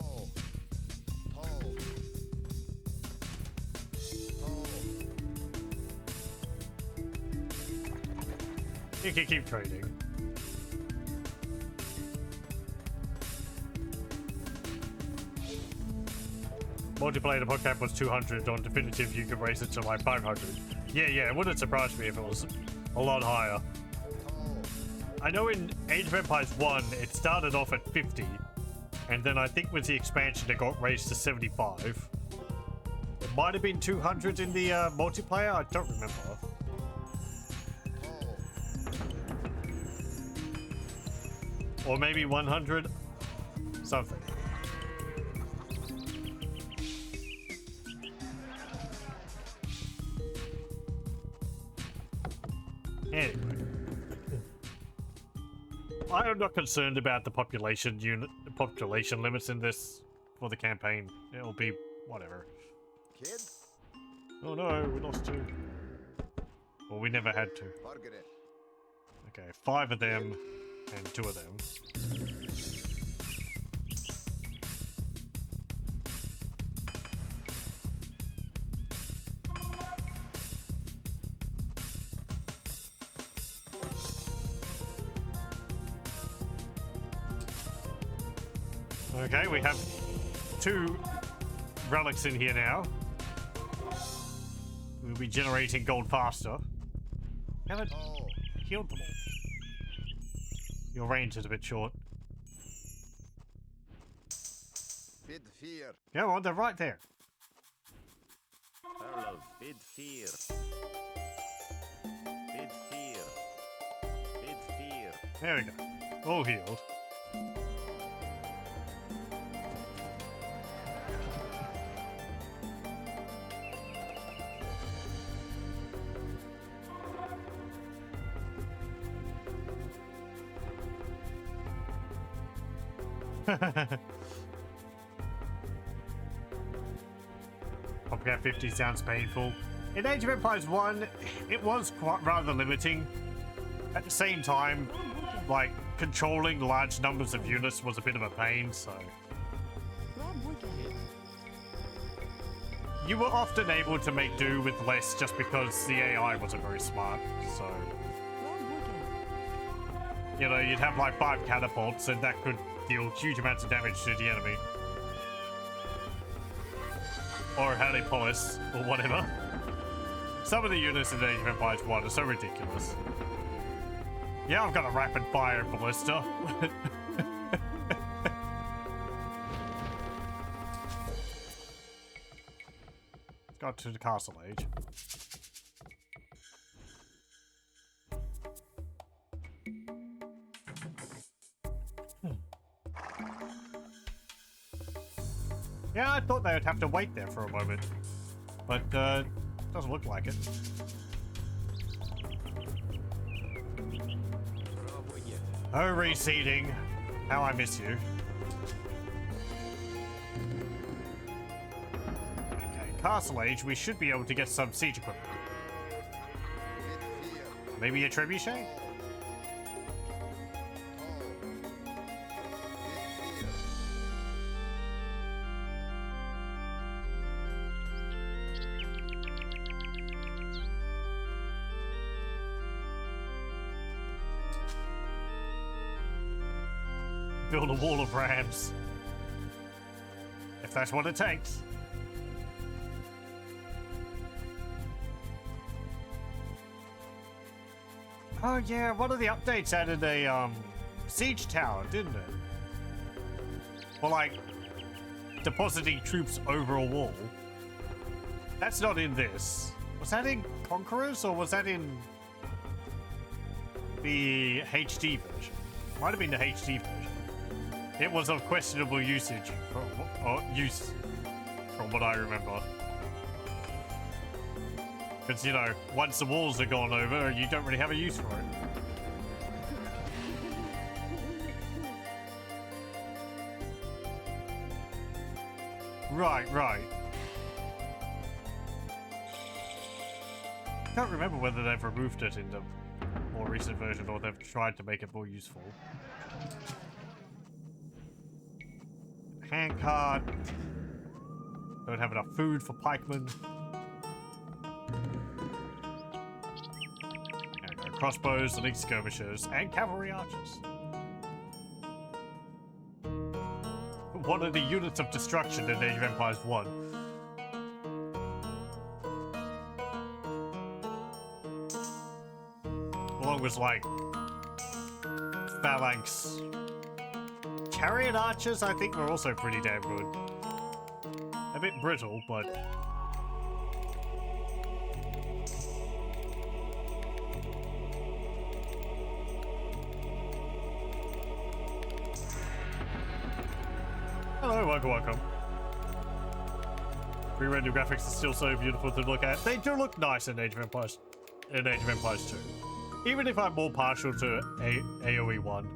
You can keep trading. Multiplayer, the podcast was 200. On definitive, you could raise it to like 500. Yeah, it wouldn't surprise me if it was a lot higher. I know in Age of Empires 1, it started off at 50. And then I think with the expansion, it got raised to 75. It might have been 200 in the multiplayer. I don't remember. Or maybe 100? Something. Anyway. I am not concerned about the population limits in this for the campaign. It'll be whatever. Kid? Oh no, we lost 2. Well, we never had to. Margaret. Okay, 5 of them and 2 of them. Okay, we have 2 relics in here now. We'll be generating gold faster. Haven't healed them all. Your range is a bit short. Bid fear. Go on, they're right there. Hello, bid fear. Bid fear. Bid fear. There we go. All healed. Copycat 50 sounds painful. In Age of Empires 1, it was quite rather limiting. At the same time, like, controlling large numbers of units was a bit of a pain, so... You were often able to make do with less just because the AI wasn't very smart, so... You know, you'd have like 5 catapults and that could deal huge amounts of damage to the enemy. Or Helipolis, or whatever. Some of the units in Age of Empires 1 are so ridiculous. Yeah, I've got a rapid fire ballista. got to the castle age. Yeah, I thought they would have to wait there for a moment, but doesn't look like it. Oh, reseeding. How I miss you. Okay, castle age, we should be able to get some siege equipment. Maybe a trebuchet? Build a wall of rams. If that's what it takes. Oh yeah, one of the updates added a siege tower, didn't it? For like depositing troops over a wall. That's not in this. Was that in Conquerors or was that in the HD version? Might have been the HD version. It was of questionable usage, use, from what I remember. Because, you know, once the walls are gone over, you don't really have a use for it. Right, right. I can't remember whether they've removed it in the more recent version or they've tried to make it more useful. Handcart. Don't have enough food for pikemen. There we go. Crossbows, elite skirmishers, and cavalry archers. One of the units of destruction in Age of Empires 1. Along with like phalanx. Chariot archers, I think, were also pretty damn good. A bit brittle, but... Hello, welcome. Re-rendered graphics are still so beautiful to look at. They do look nice in Age of Empires 2. Even if I'm more partial to AoE 1.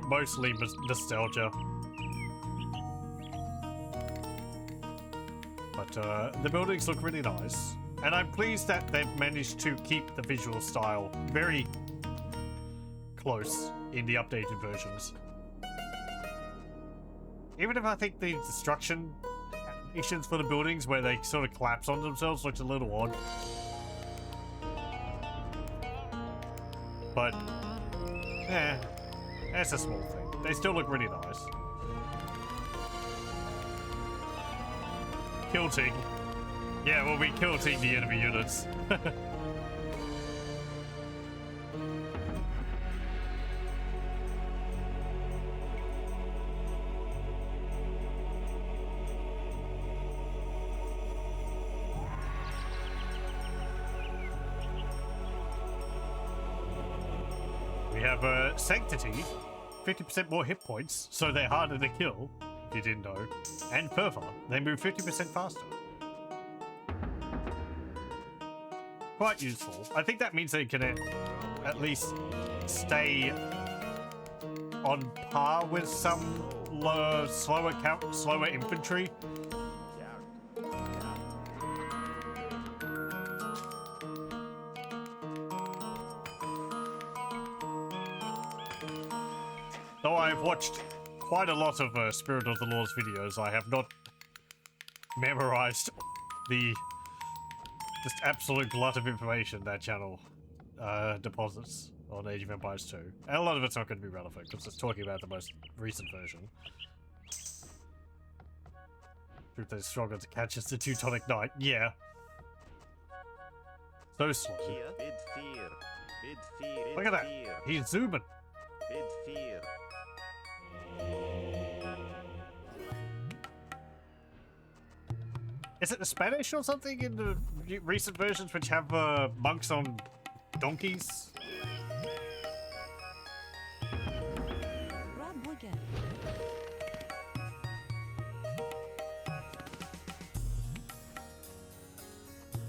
Mostly nostalgia. But the buildings look really nice. And I'm pleased that they've managed to keep the visual style very close in the updated versions. Even if I think the destruction animations for the buildings where they sort of collapse on themselves looks a little odd. But, that's a small thing. They still look really nice. Kilting. Yeah, we'll be kilting the enemy units. We have Sanctity, 50% more hit points, so they're harder to kill, if you didn't know. And Fervor, they move 50% faster. Quite useful. I think that means they can at least stay on par with some slower infantry. Though I've watched quite a lot of Spirit of the Lord's videos, I have not memorized the just absolute glut of information that channel deposits on Age of Empires 2. And a lot of it's not going to be relevant because it's talking about the most recent version. Truth is stronger to catch as the Teutonic Knight. Yeah. So slow. Bid fear. Bid fear. Look at that. He's zooming. Bid fear. Is it the Spanish or something in the recent versions which have monks on donkeys?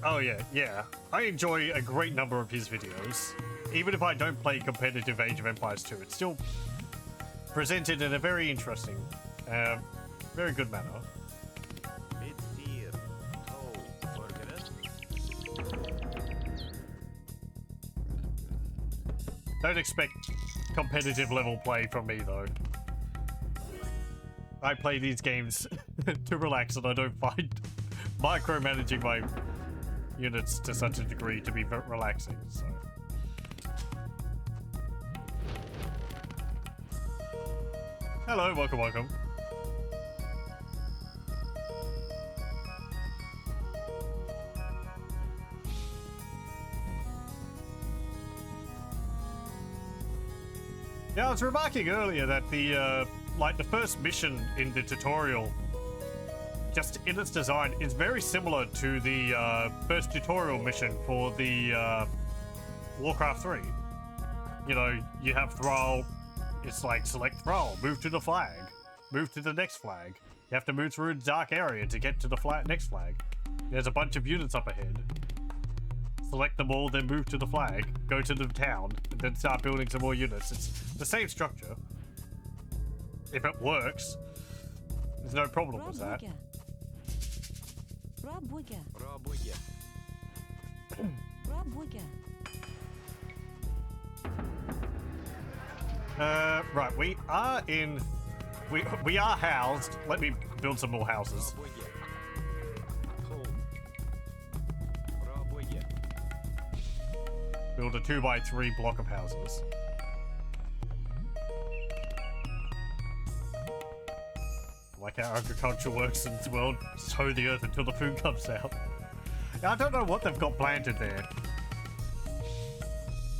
Oh yeah, yeah. I enjoy a great number of his videos. Even if I don't play competitive Age of Empires 2, it's still presented in a very interesting, very good manner. Mid fear. Oh, forget it. Don't expect competitive level play from me though. I play these games to relax, and I don't find micromanaging my units to such a degree to be relaxing, so. Hello, welcome, welcome. Yeah, I was remarking earlier that the, like the first mission in the tutorial, just in its design, is very similar to the first tutorial mission for the Warcraft 3. You know, you have Thrall, it's like select Thrall, move to the flag, move to the next flag. You have to move through a dark area to get to the next flag. There's a bunch of units up ahead. Select them all, then move to the flag, go to the town, and then start building some more units. It's the same structure. If it works, there's no problem with that. Right, we are in... We are housed. Let me build some more houses. Build a 2x3 block of houses. Like how agriculture works in this world, sow the earth until the food comes out. I don't know what they've got planted there.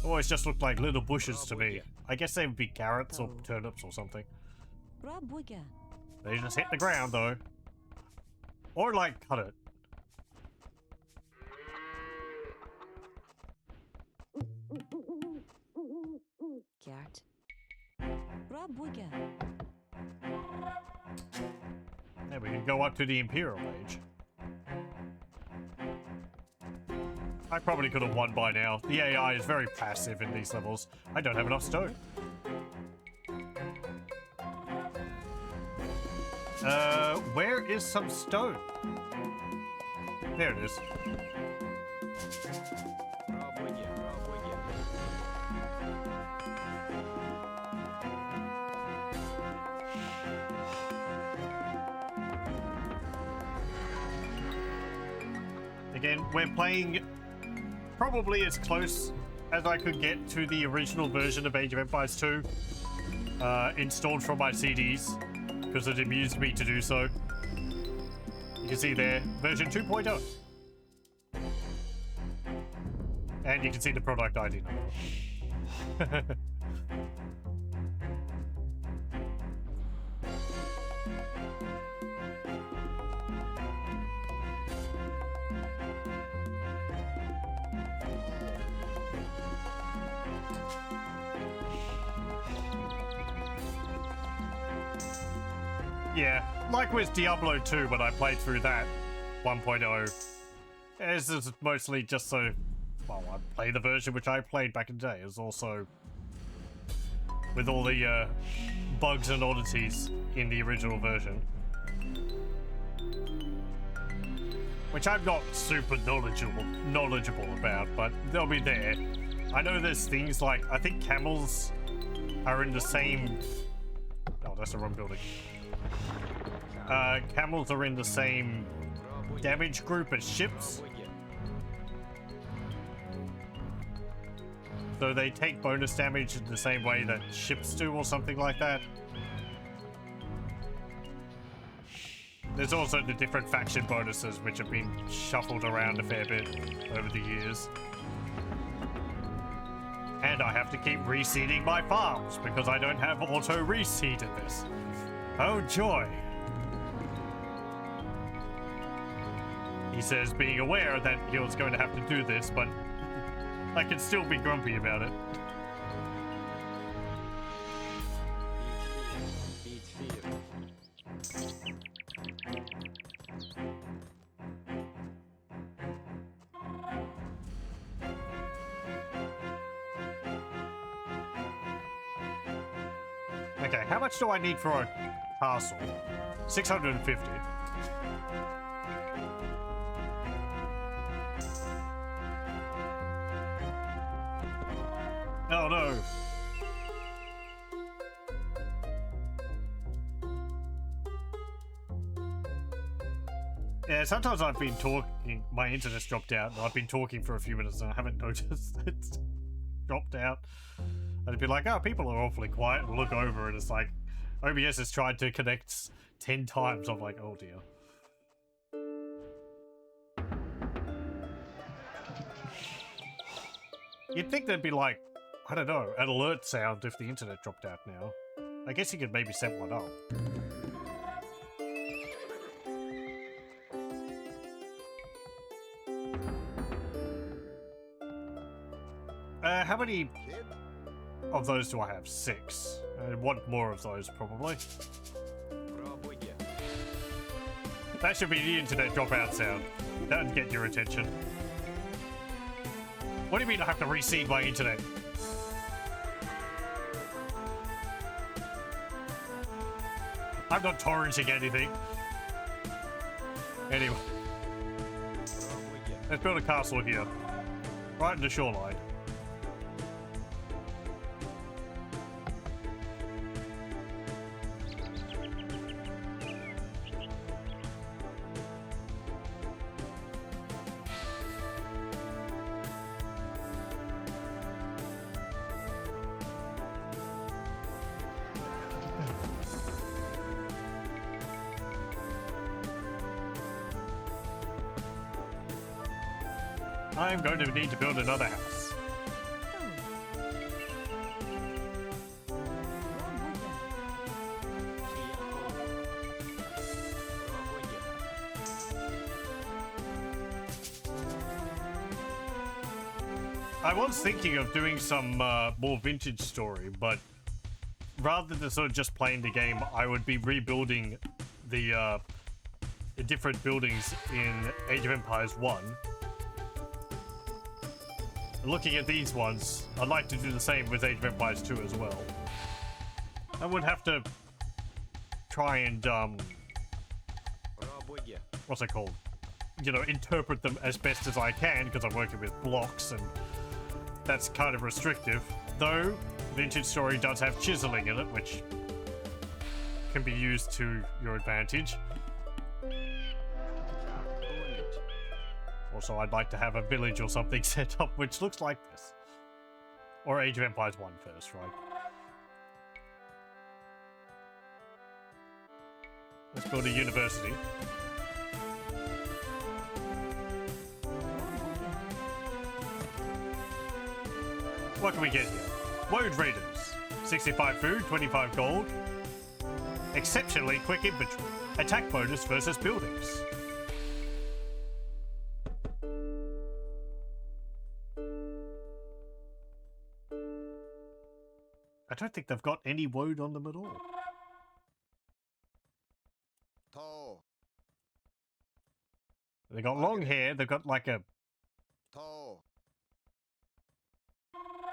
Always just looked like little bushes to me. I guess they would be carrots or turnips or something. They just hit the ground though. Or like cut it. Gert. Yeah, we can go up to the Imperial Age. I probably could have won by now. The AI is very passive in these levels. I don't have enough stone. Where is some stone? There it is. Again, we're playing probably as close as I could get to the original version of Age of Empires 2, installed from my CDs, because it amused me to do so. You can see there, version 2.0. And you can see the product ID number. Yeah, like with Diablo 2 when I played through that 1.0, this is mostly just so, well, I play the version which I played back in the day. It was also with all the bugs and oddities in the original version, which I'm not super knowledgeable about, but they'll be there. I know there's things like, I think camels are in the same... Oh, that's the wrong building. Camels are in the same damage group as ships. So they take bonus damage in the same way that ships do or something like that. There's also the different faction bonuses which have been shuffled around a fair bit over the years. And I have to keep reseeding my farms because I don't have auto reseed in this. Oh joy. he says, being aware that he was going to have to do this, but I can still be grumpy about it. Beat fear. Okay, how much do I need for a castle? 650. Oh no. Yeah, sometimes I've been talking, my internet's dropped out, and I've been talking for a few minutes and I haven't noticed it's dropped out. I'd be like, oh, people are awfully quiet, and look over and it's like, OBS has tried to connect 10 times. I'm like, oh dear. You'd think there'd be like, I don't know, an alert sound if the internet dropped out now. I guess you could maybe set one up. How many of those do I have? 6. I want more of those, probably. Пробуйте. That should be the internet dropout sound. That would get your attention. What do you mean I have to reseed my internet? I'm not torrenting anything. Anyway, Пробуйте. let's build a castle here. Right in the shoreline. I'm going to need to build another house. I was thinking of doing some more vintage story, but rather than sort of just playing the game, I would be rebuilding the different buildings in Age of Empires 1. Looking at these ones, I'd like to do the same with Age of Empires 2 as well. I would have to try and, Пробуйте. what's it called? You know, interpret them as best as I can, because I'm working with blocks, and that's kind of restrictive. Though, Vintage Story does have chiseling in it, which can be used to your advantage. Умничать. Also, I'd like to have a village or something set up which looks like this. Or Age of Empires 1 first, right? Let's build a university. What can we get here? Woad Raiders. 65 food, 25 gold. Exceptionally quick infantry. Attack bonus versus buildings. I don't think they've got any woad on them at all. Toe. They got long hair, they've got like a Toe.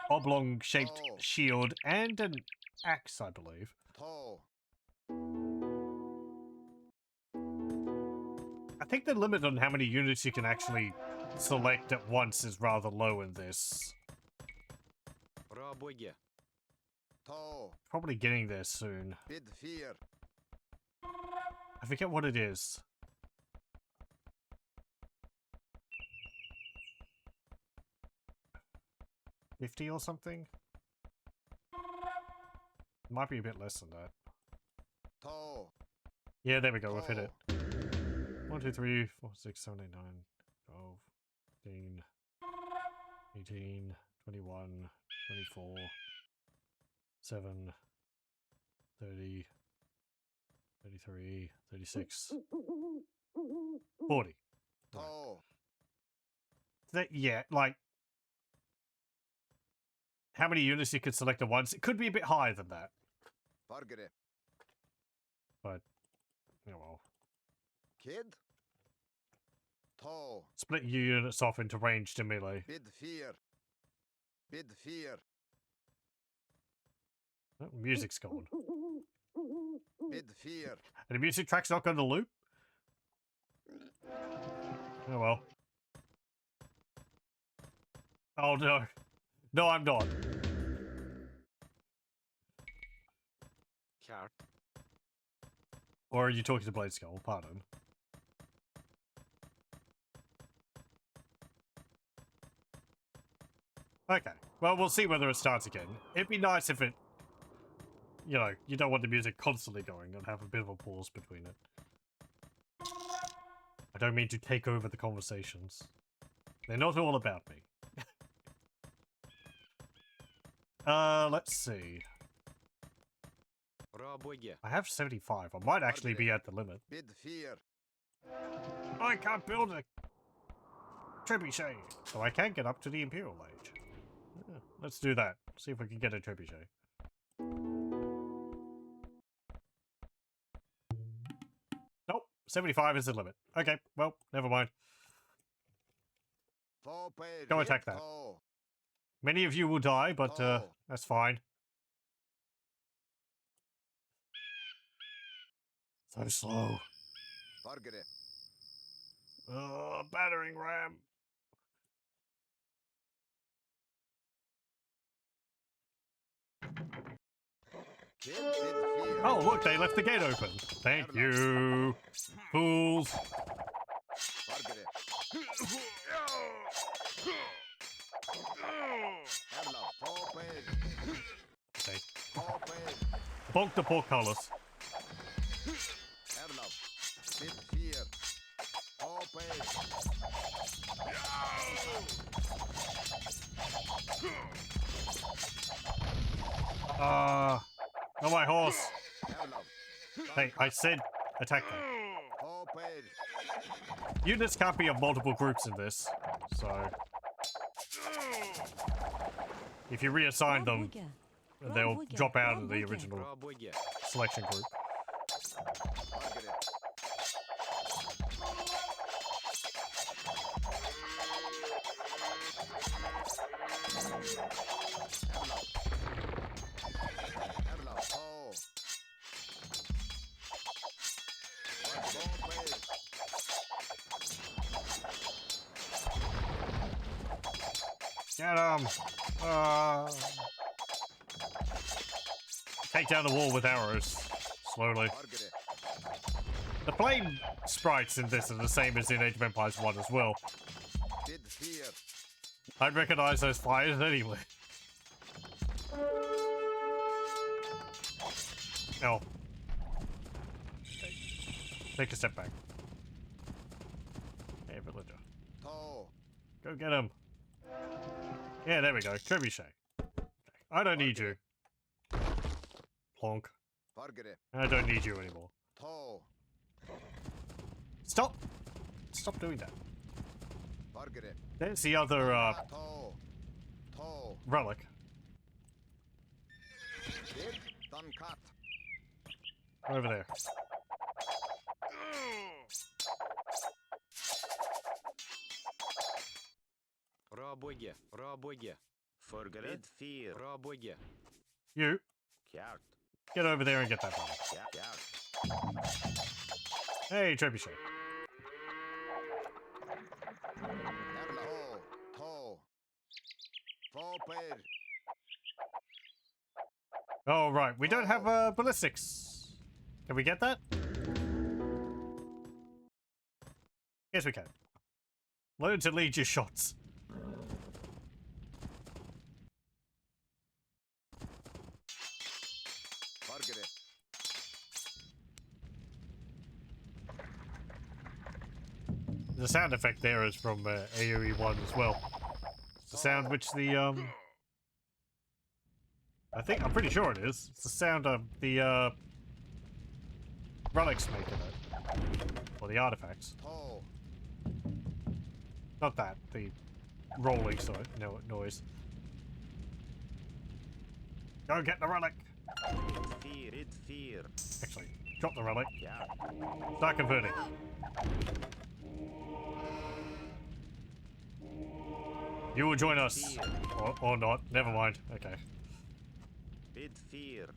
oblong shaped shield and an axe, I believe. Toe. I think the limit on how many units you can actually select at once is rather low in this. Пробуйте. Toe. Probably getting there soon. Bid fear. I forget what it is. $50 or something? It might be a bit less than that. Toe. Yeah, there we go, we've hit it. 1, 2, 3, 4, 6, 7, 8, 9, 12, 15, 18, 21, 24, 7, 30, 33, 36, 40. Toe. Yeah, like how many units you could select at once? It could be a bit higher than that, Fargere. but oh well. Kid. Toe. Split your units off into ranged and melee. Bid fear. Bid fear. Oh, music's gone. Bid fear. And the music track's not going to loop? Oh well. Oh no. No, I'm not. Cart. Or are you talking to Blade Skull? Pardon. Okay. Well, we'll see whether it starts again. It'd be nice if it... You know, you don't want the music constantly going and have a bit of a pause between it. I don't mean to take over the conversations. They're not all about me. Let's see. I have 75. I might actually be at the limit. Bid fear. I can't build a trebuchet, so I can get up to the Imperial Age. Yeah, let's do that. See if we can get a trebuchet. Nope, 75 is the limit. Okay, well, never mind. Toe paid. Go attack that. Toe. Many of you will die, but that's fine. So slow. Fargere. Battering ram. Kid. Bid fear. Oh, look, they left the gate open. Thank you, fools. Fargere. Erla. Toe paid. Okay. Toe paid. Bonk the portcullis. Erla. Bid fear. Toe paid. On my horse. Erla. Hey, I said attack them. Toe paid. Units can't be of multiple groups in this, so if you reassign them, they'll drop out of the original selection group. Fargere. Erla. Toe. Toe paid. Get 'em! Take down the wall with arrows. Slowly. Fargere. The flame sprites in this are the same as in Age of Empires 1 as well. Bid fear. I'd recognize those fires anyway. Oh. Take a step back. Hey, villager. Toe. Go get him. Yeah, there we go. Trebuchet. Okay. I don't need you. Plonk. Fargere. I don't need you anymore. Toe. Stop! Stop doing that. Fargere. There's the other, Toe. Toe. relic. Bid. Done cut. Over there. Bid fear. You, Cart. get over there and get that relic. Cart. Hey, trebuchet. Erla. Toe. Toe paid. Oh, right. We don't have, ballistics. Can we get that? Yes, we can. Learn to lead your shots. Fargere. The sound effect there is from AoE 1 as well. It's the sound which the, I'm pretty sure it is. It's the sound of the, relics make in it. Or the artifacts. Toe. Not that, the rolling noise. Go get the relic! Fear. Actually, drop the relic. Yeah. Start converting. You will join us. Or not. Never mind. Okay. Bid fear.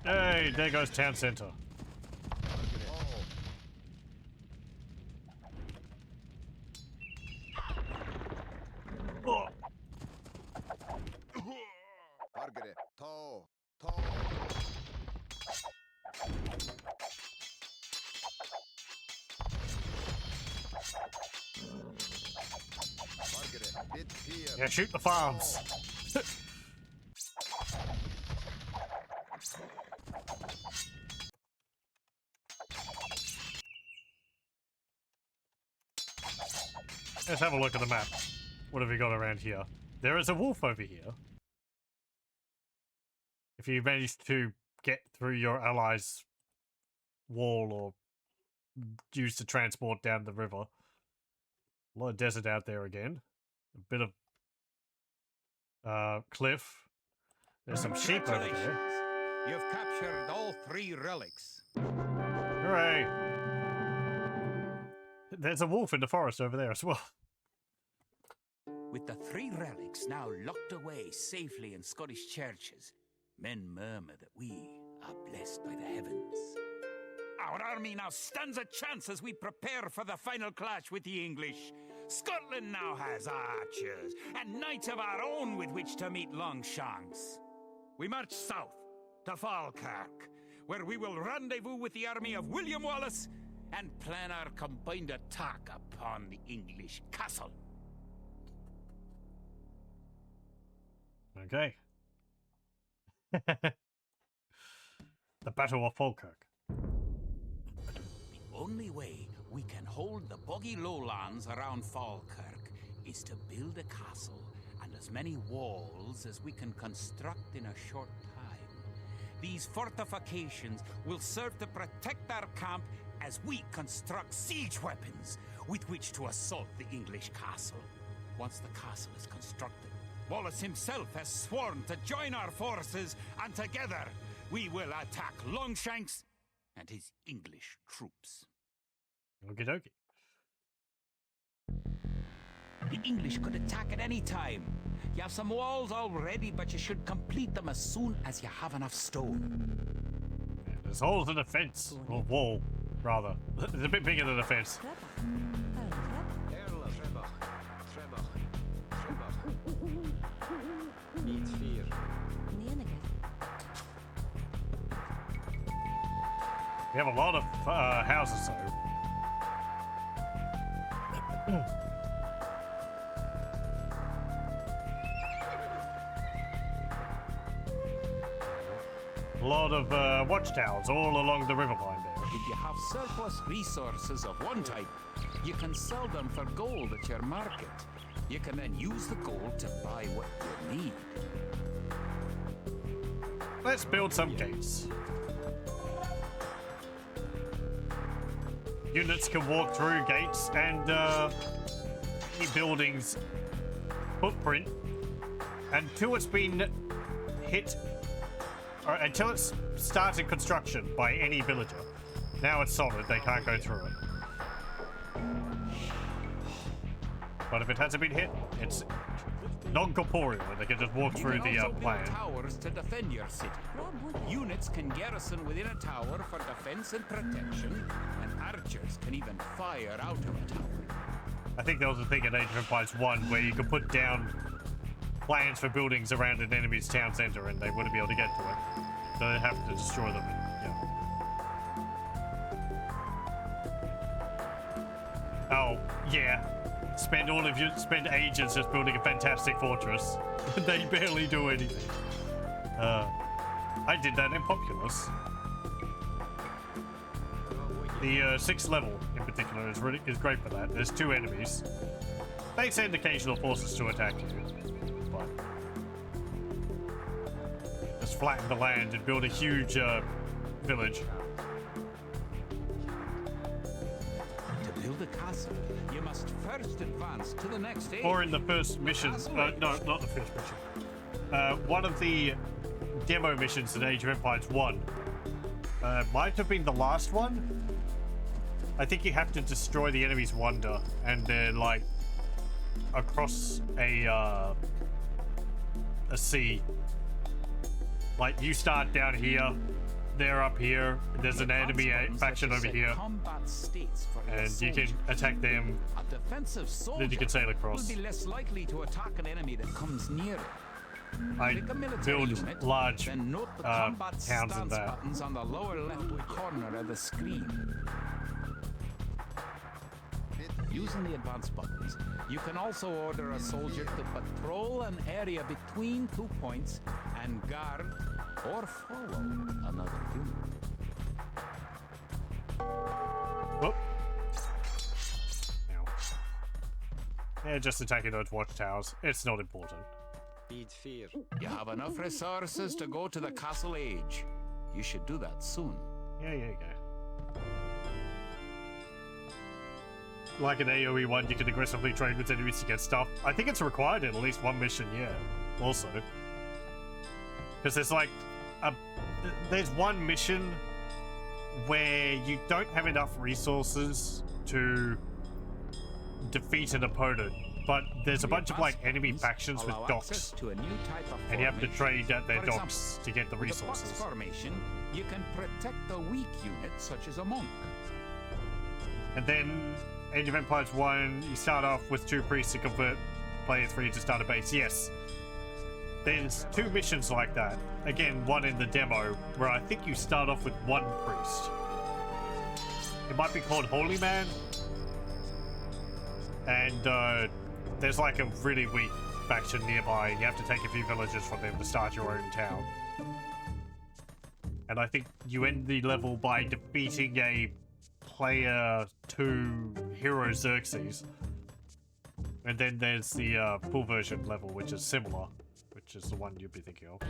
Hey, there goes town center. Oh. Margaret. To. Margaret. Bid fear. Yeah, shoot the farms. Let's have a look at the map. What have we got around here? There is a wolf over here. If you manage to get through your allies' wall or use to transport down the river. A lot of desert out there again. A bit of cliff. There's some sheep over there. You've captured all 3 relics. Hooray! There's a wolf in the forest over there as well. With the 3 relics now locked away safely in Scottish churches, men murmur that we are blessed by the heavens. Our army now stands a chance as we prepare for the final clash with the English. Scotland now has archers and knights of our own with which to meet Longshanks. We march south to Falkirk, where we will rendezvous with the army of William Wallace and plan our combined attack upon the English castle. Okay. The Battle of Falkirk. The only way we can hold the boggy lowlands around Falkirk is to build a castle and as many walls as we can construct in a short time. These fortifications will serve to protect our camp as we construct siege weapons with which to assault the English castle. Once the castle is constructed, Wallace himself has sworn to join our forces, and together we will attack Longshanks and his English troops. Okie dokie. The English could attack at any time. You have some walls already, but you should complete them as soon as you have enough stone. Yeah, there's holes in the fence. Or wall, rather. It's a bit bigger than a fence. Bid fear. We have a lot of houses, so. A lot of watchtowers all along the riverline there. If you have surplus resources of one type, you can sell them for gold at your market. You can then use the gold to buy what you need. Let's build some gates. Units can walk through gates and any building's footprint until it's been hit, or until it's started construction by any villager. Now it's solid, they can't go through it. But if it hasn't been hit, it's non-corporeal, and they can just walk through the plan. Towers to defend your city. Units can garrison within a tower for defense and protection, and archers can even fire out of a tower. I think there was a thing in Age of Empires 1 where you could put down plans for buildings around an enemy's town center and they wouldn't be able to get to it. So they'd have to destroy them. Yeah. Oh, yeah. Spend ages just building a fantastic fortress. They barely do anything. I did that in Populous. The 6th level in particular is great for that. There's 2 enemies. They send occasional forces to attack you, but just flatten the land and build a huge village. forces. You must first advance to the next stage. Or in the first mission. No, not the first mission. One of the demo missions in Age of Empires 1 might have been the last one. I think you have to destroy the enemy's wonder, and then like across a sea. Like you start down here, they're up here. There's an enemy faction over here, and you can attack them. A defensive soldier Then you can sail across. will be less likely to attack an enemy that comes near. I Pick a military build unit, large then note the combat towns in stance there. buttons on the lower left corner of the screen. Using the advanced buttons, you can also order a soldier to patrol an area between 2 points and guard or follow another unit. Whoop. Ow. Yeah, just attacking those watchtowers. It's not important. Feed fear. You have enough resources to go to the Castle Age. You should do that soon. Yeah, you go. Like an AoE one, you can aggressively trade with enemies to get stuff. I think it's required in at least one mission, yeah. Also. Because there's like there's one mission where you don't have enough resources to defeat an opponent, but there's a bunch of like enemy factions with Allow docks, access to a new type of and you have to formation. trade at their For docks to get the With a box resources. formation, you can protect the weak unit, such as a monk. And then Age of Empires 1, you start off with 2 priests to convert players free to start a base. Yes. There's 2 missions like that. Again, one in the demo, where I think you start off with 1 priest. It might be called Holy Man. And there's like a really weak faction nearby, and you have to take a few villagers from them to start your own town. And I think you end the level by defeating a player 2 hero Xerxes, and then there's the full version level, which is similar, which is the one you'd be thinking of.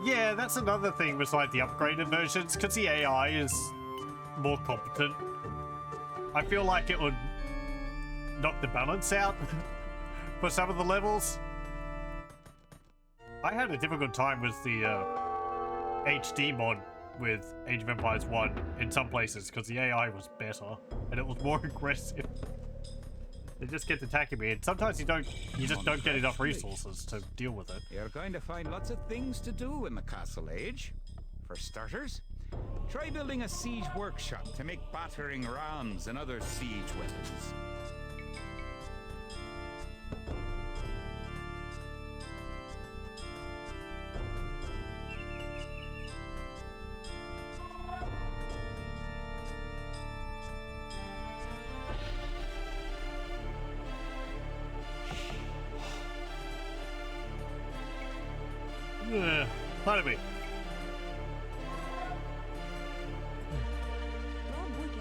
Yeah, that's another thing with like the upgraded versions, because the AI is more competent. I feel like it would knock the balance out for some of the levels. I had a difficult time with the HD mod with Age of Empires 1 in some places because the AI was better and it was more aggressive. They just kept attacking me, and sometimes you just don't get enough resources to deal with it. You're going to find lots of things to do in the Castle Age. For starters, try building a siege workshop to make battering rams and other siege weapons. Pardon me.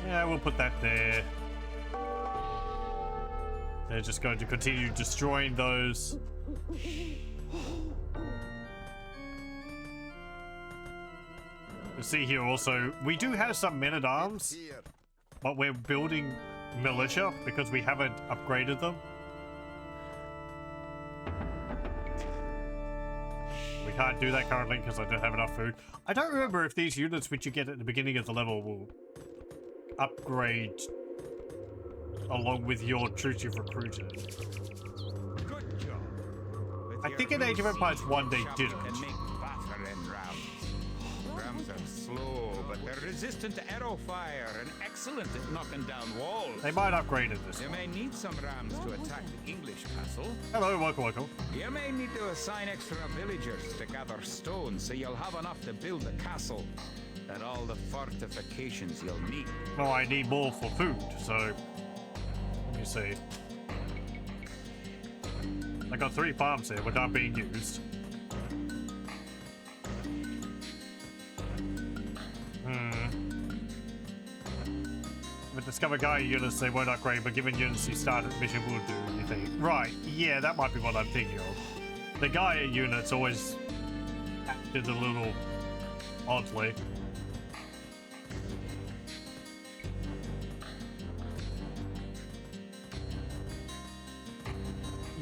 Yeah, we'll put that there. They're just going to continue destroying those. You see here also, we do have some men-at-arms, but we're building militia because we haven't upgraded them. We can't do that currently because I don't have enough food. I don't remember if these units which you get at the beginning of the level will upgrade along with your troops you've recruited. Good job. With I your think in new Age of Empires siege 1 they workshop, didn't. you can make battering rams. Rams are slow, but they're resistant to arrow fire and excellent at knocking down walls. They might upgrade it this You one. may need some rams to attack the English castle. Hello, welcome. You may need to assign extra villagers to gather stones so you'll have enough to build the castle and all the fortifications you'll need. Well, I need more for food, so let me see. I got 3 farms here, but not being used. With Discover Gaia units, they won't upgrade, but given units you start at mission will do, you think. Right, yeah, that might be what I'm thinking of. The Gaia units always did a little oddly.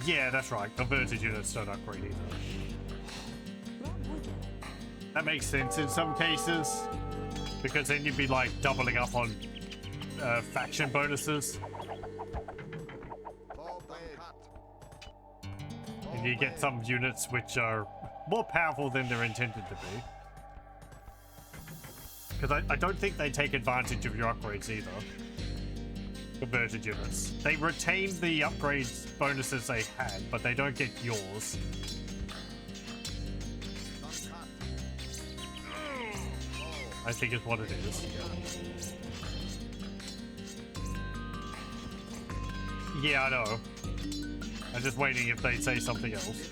Yeah, that's right. Converted units don't upgrade either. That makes sense in some cases, because then you'd be like doubling up on faction bonuses, and you get some units which are more powerful than they're intended to be. Because I don't think they take advantage of your upgrades either. Converted units. They retain the upgrades bonuses they had, but they don't get yours. I think is what it is. Yeah, I know. I'm just waiting if they say something else.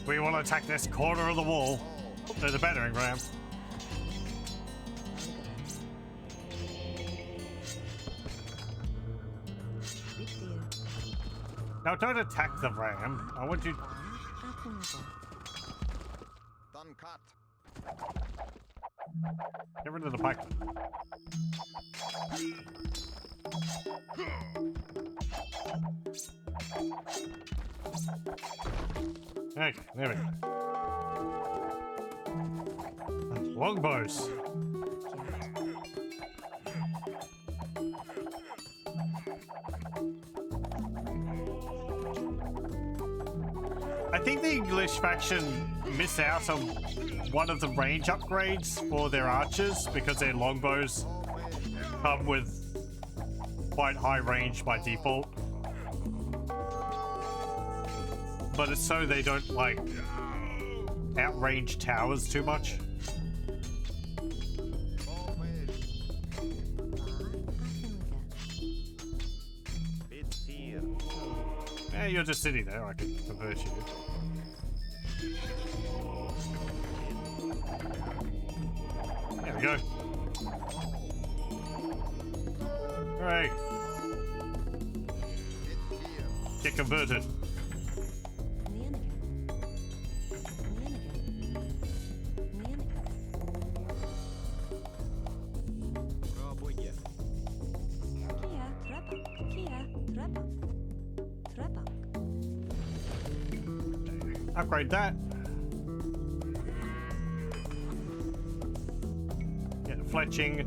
We want to attack this corner of the wall. There's a battering ram. Now don't attack the ram. I want you... Done cut. Get rid of the pike. Okay, there we go. Longbows. I think the English faction miss out on one of the range upgrades for their archers because their longbows come with quite high range by default. But it's so they don't, like, outrange towers too much. Yeah, you're just sitting there. I can convert you. There we go. Alright. Get converted. Upgrade that. Get fletching.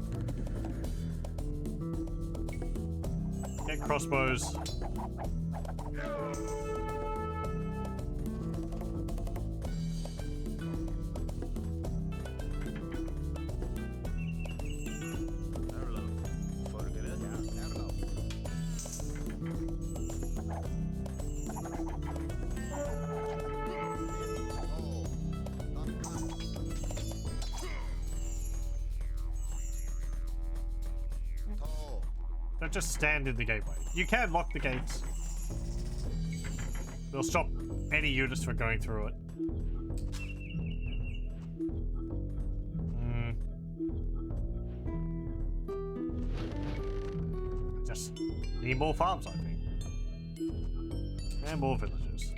Get crossbows. Don't just stand in the gateway. You can lock the gates. They'll stop any units from going through it. Just need more farms, I think. And more villages.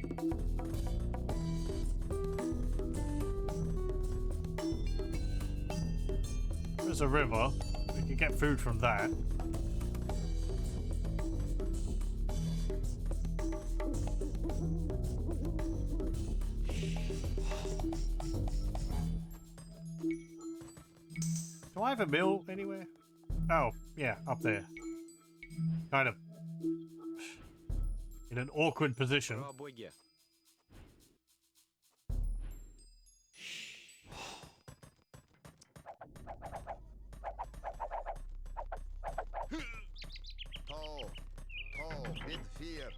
There's a river. We can get food from that. Do I have a mill anywhere? Oh, yeah, up there. Kind of in an awkward position. Bit fear.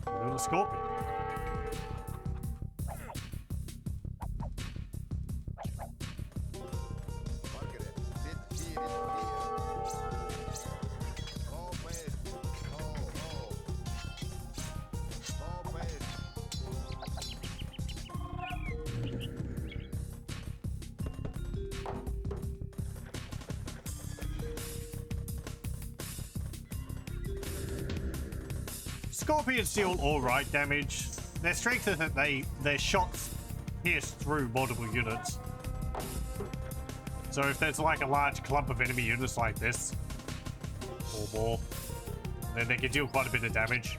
A little scorpion. Scorpions deal alright damage. Their strength is that their shots pierce through multiple units. So if there's like a large clump of enemy units like this, or more, then they can deal quite a bit of damage.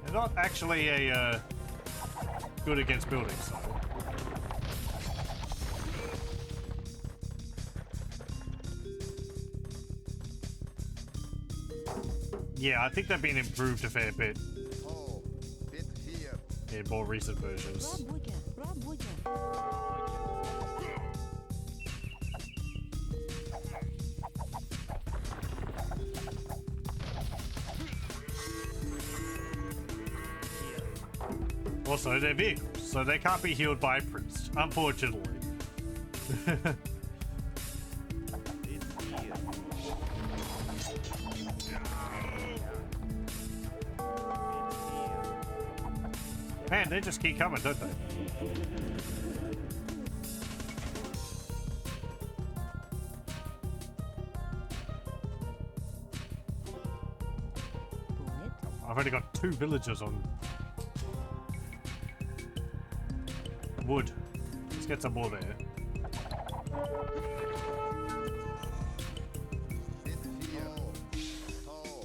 They're not actually a good against buildings, though. Yeah, I think they've been improved a fair bit Oh, bit here. in more recent versions. Also, they're vehicles, so they can't be healed by a priest, unfortunately. Man, they just keep coming, don't they? I've only got 2 villagers on wood. Let's get some more there. Bit here. Oh,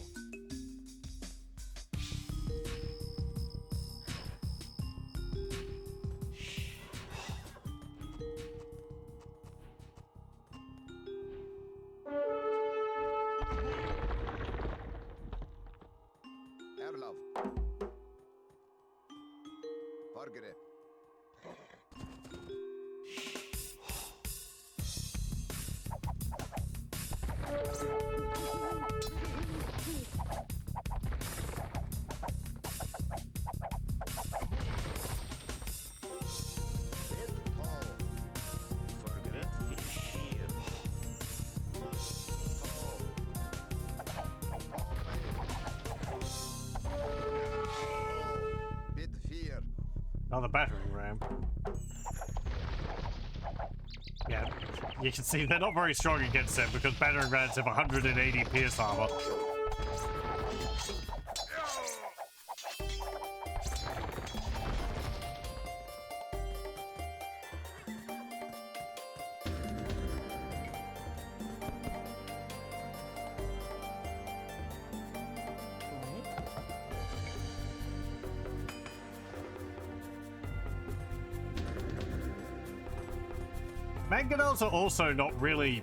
Erlov. Fargere. Bit fear. Another battering ram. Yeah, you can see they're not very strong against them because battering rams have 180 pierce armor. Mangonels are also not really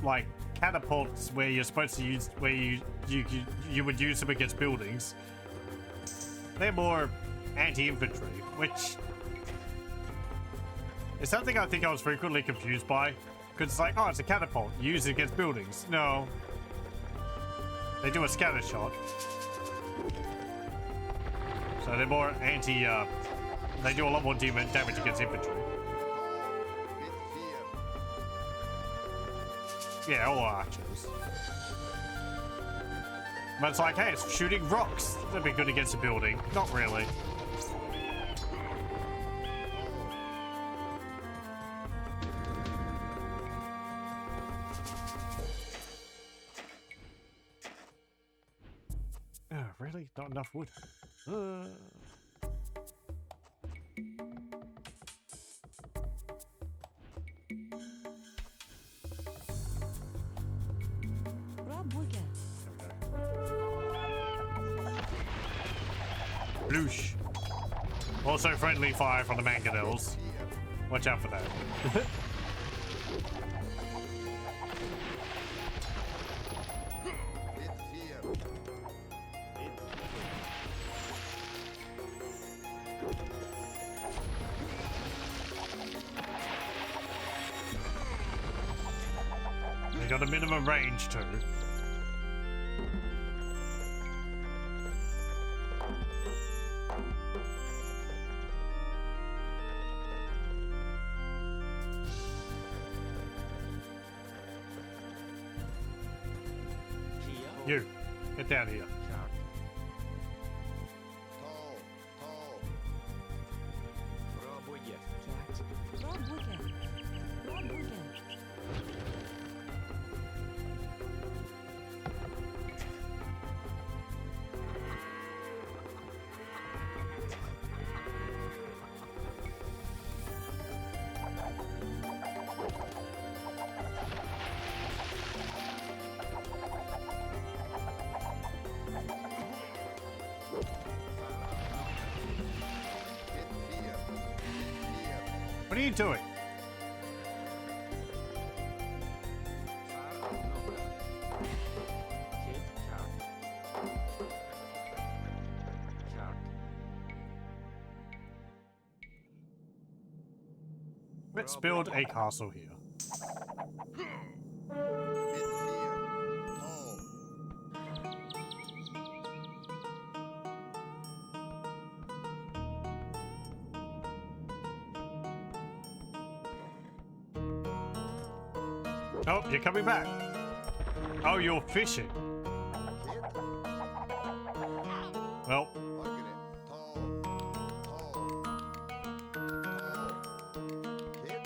like catapults where you're supposed to use where you would use them against buildings. They're more anti-infantry, which is something I think I was frequently confused by. Because it's like, oh, it's a catapult, you use it against buildings. No. They do a scatter shot. So they're more anti, they do a lot more damage against infantry. Bit fear. Yeah, all archers. But it's like, hey, it's shooting rocks. That'd be good against a building. Not really. Oh, really? Not enough wood. Bloosh. Also friendly fire from the mangonels. Watch out for that. Bit fear. They got a minimum range too. You, get down here. Tall. Tall. are you doing? Let's build a castle here. Bit here. Tall. Oh, you're coming back. Oh, you're fishing. Kid. Well, Look at it. Tall. Tall. Tall. Kid.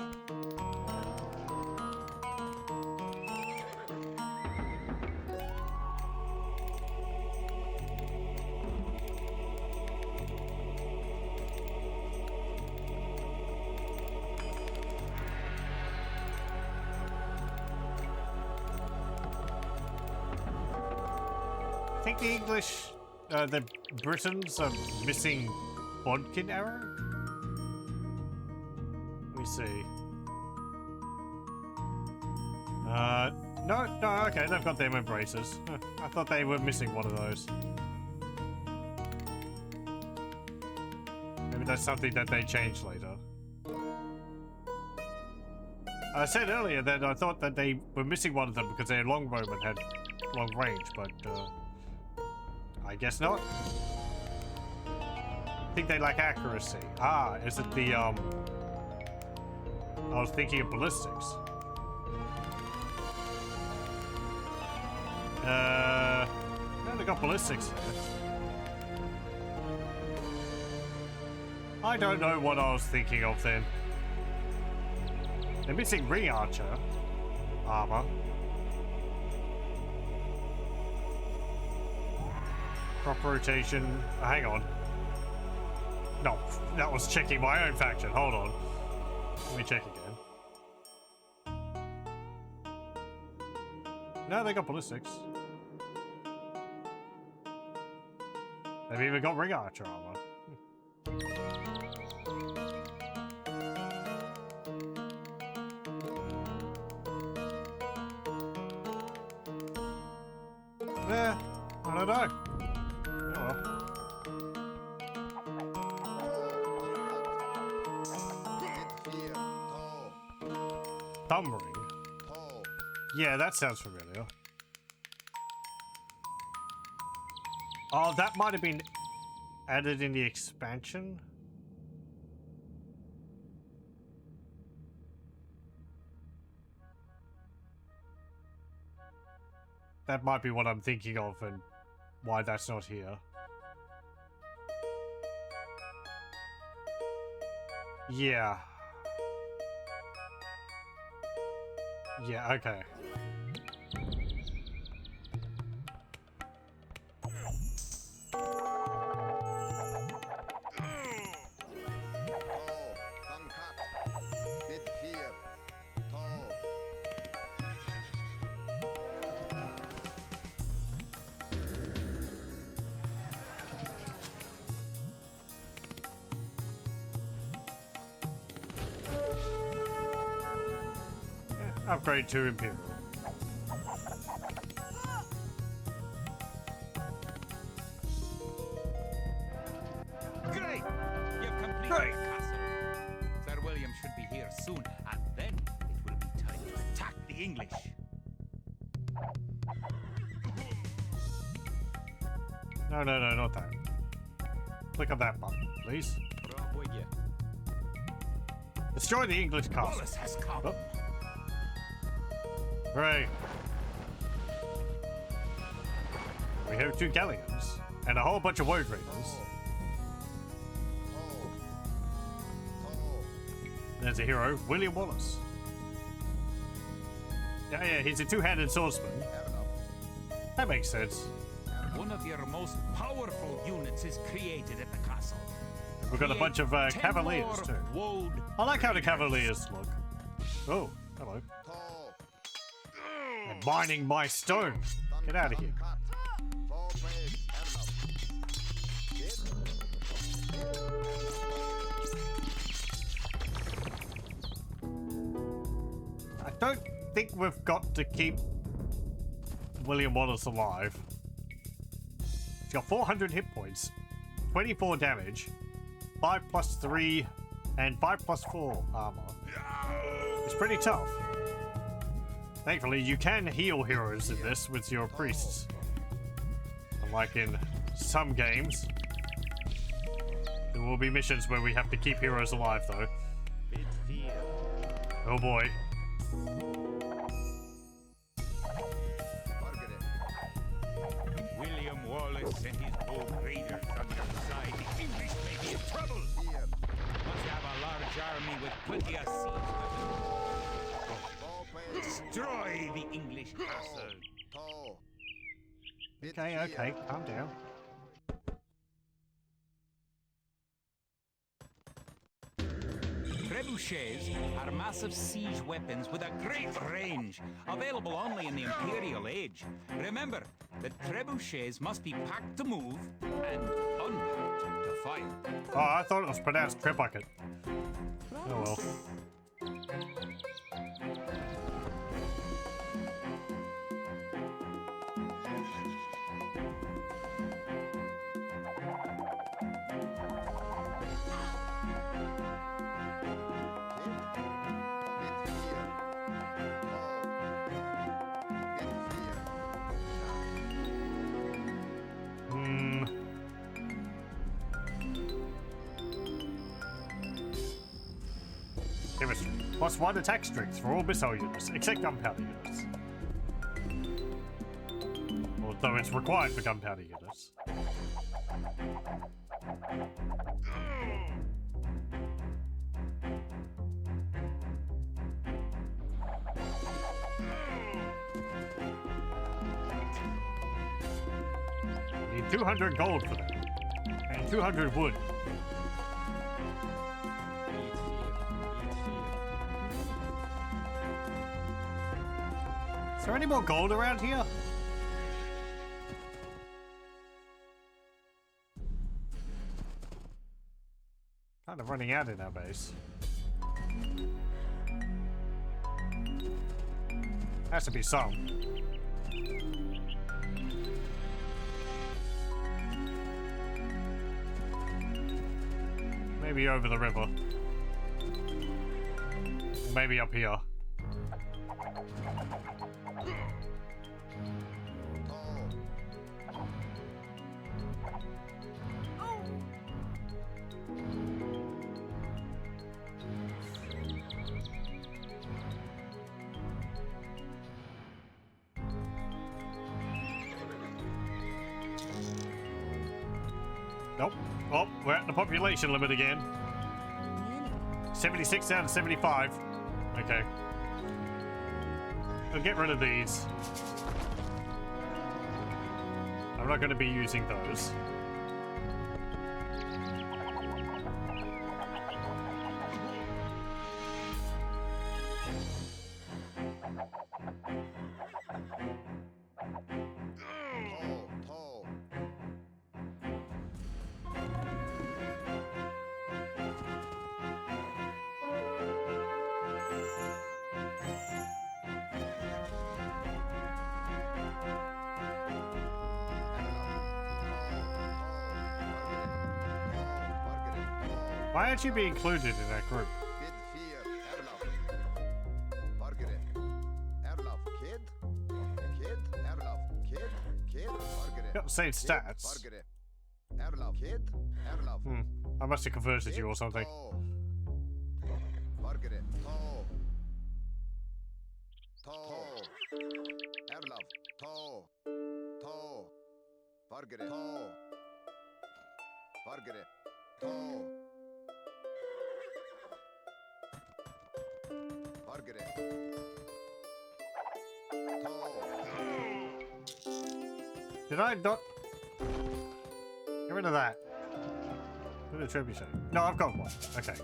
I think the English, the Britons are missing bodkin arrow? Let me see. No, okay, they've got them embraces. Huh, I thought they were missing one of those. Maybe that's something that they change later. I said earlier that I thought that they were missing one of them because their longbowmen had long range, but I guess not. I think they lack accuracy. Ah, is it the I was thinking of ballistics. No, they got ballistics there. I don't know what I was thinking of then. They're missing ring archer armor. Crop rotation. Hang on. No, that was checking my own faction. Hold on. Let me check again. No, they got ballistics. They've even got ring archer armor. Yeah, I don't know. Oh well. Bit here. Tall. Thumb ring. Tall. Yeah, that sounds familiar. Oh, that might have been added in the expansion. That might be what I'm thinking of and why that's not here. Yeah. Yeah, okay. Tall. Thumb cut. Bit here. Tall. Yeah, upgrade to Imperial. Great! You've completed Great. the castle. Sir William should be here soon, and then it will be time to attack the English. No, not that. Click on that button, please. Rob with you. Destroy the English castle. Wallace has come. Oh. Hooray. We have 2 galleons and a whole bunch of woad raiders. Tall. Tall. There's a hero, William Wallace. Yeah, he's a 2-handed swordsman. Have enough. That makes sense. One of your most powerful units is created at the castle. We've got a bunch of 10 cavaliers more too. woad I like how the raiders. cavaliers look. Oh, hello. Tall. They're mining my stone. Get out of here. Thumb cut. Tall blade. Have enough. Bit. don't think we've got to keep William Wallace alive. He's got 400 hit points, 24 damage, 5 plus 3, and 5 plus 4 armor. It's pretty tough. Thankfully, you can heal heroes in this with your priests. Unlike in some games. There will be missions where we have to keep heroes alive, though. Oh boy. William Wallace and his bold raiders on your side. The English may be in trouble. Must have a large army with plenty of siege weapons. Destroy the English castle. Okay, calm down. Trebuchets are massive siege weapons with a great range, available only in the Imperial Age. Remember that trebuchets must be packed to move and unpacked to fire. Oh, I thought it was pronounced trebuchet. Oh well. Chemistry. +1 attack strength for all missile units, except gunpowder units. Although it's required for gunpowder units. Need 200 gold for that. And 200 wood. Is there any more gold around here? Kind of running out in our base. Has to be some. Maybe over the river. Maybe up here. Nope. Oh, we're at the population limit again. 76 down to 75. Okay. We'll get rid of these. I'm not going to be using those. Why aren't you being included in that group? Got the same stats. I must have converted you or something. Did I not? Get rid of that. Put a trebuchet. No, I've got one. Okay.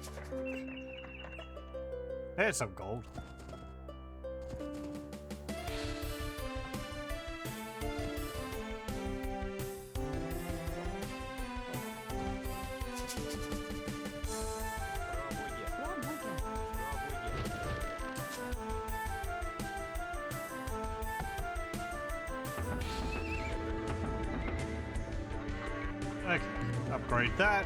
There's some gold. Okay, upgrade that.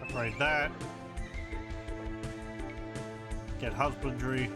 Upgrade that. Get husbandry.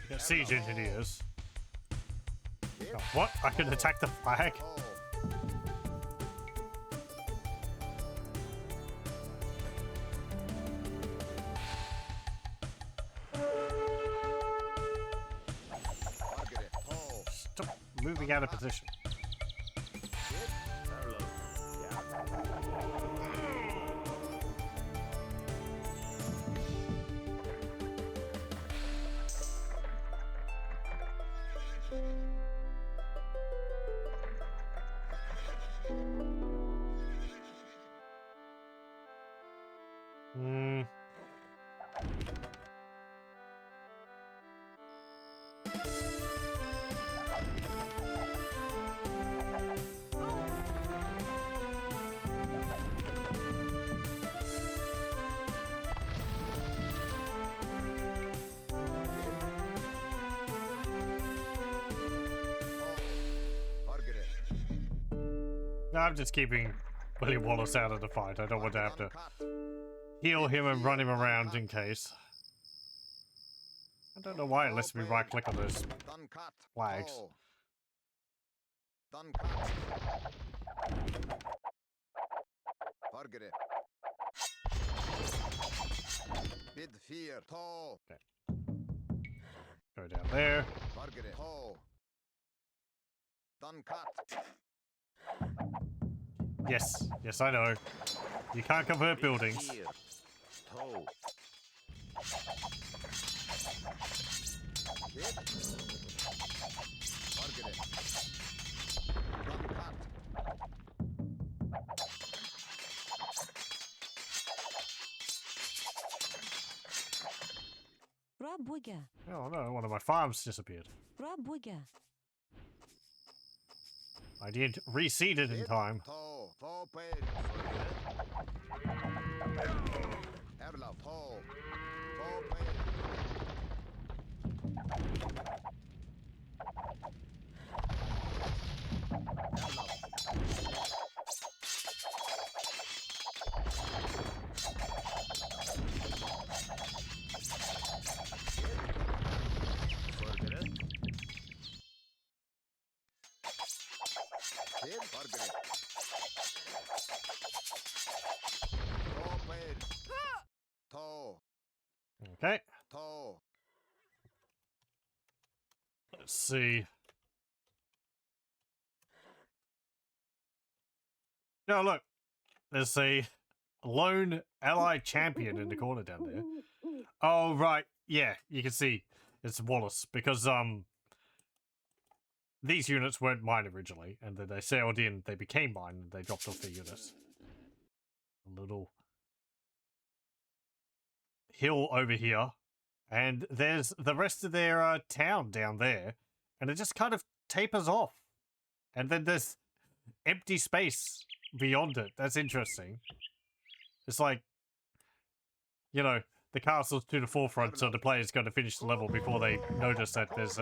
Get siege engineers. Oh, what? I can attack the flag? Stop moving out of position. Hmm. No, I'm just keeping William Wallace out of the fight. I don't want to have to heal him and run him around in case. I don't know why it lets me right click on those flags. Okay. Go down there. Yes, yes, I know. You can't convert buildings. Oh no, one of my farms disappeared. I did reseed it in time. Okay. Let's see. No, look. There's a lone allied champion in the corner down there. Oh, right. Yeah, you can see it's Wallace because these units weren't mine originally, and then they sailed in, they became mine, and they dropped off their units. A little hill over here, and there's the rest of their town down there, and it just kind of tapers off. And then there's empty space beyond it. That's interesting. It's like, you know, the castle's to the forefront, so the player's going to finish the level before they notice that there's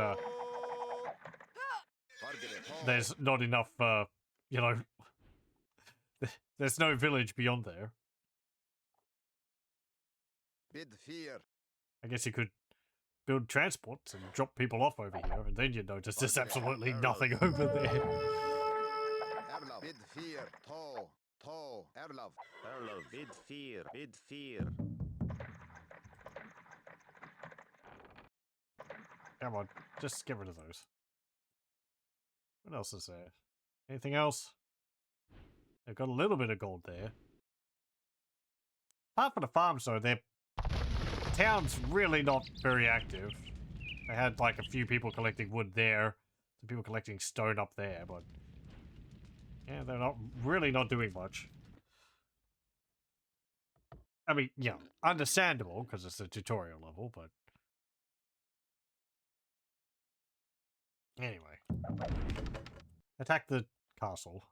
not enough, you know, there's no village beyond there. I guess you could build transports and drop people off over here, and then you'd notice there's absolutely nothing over there. Come on, just get rid of those. What else is there? Anything else? They've got a little bit of gold there. Apart from the farms, though, their town's really not very active. They had like a few people collecting wood there, some people collecting stone up there, but yeah, they're not really not doing much. I mean, yeah, understandable because it's a tutorial level, but anyway, attack the castle.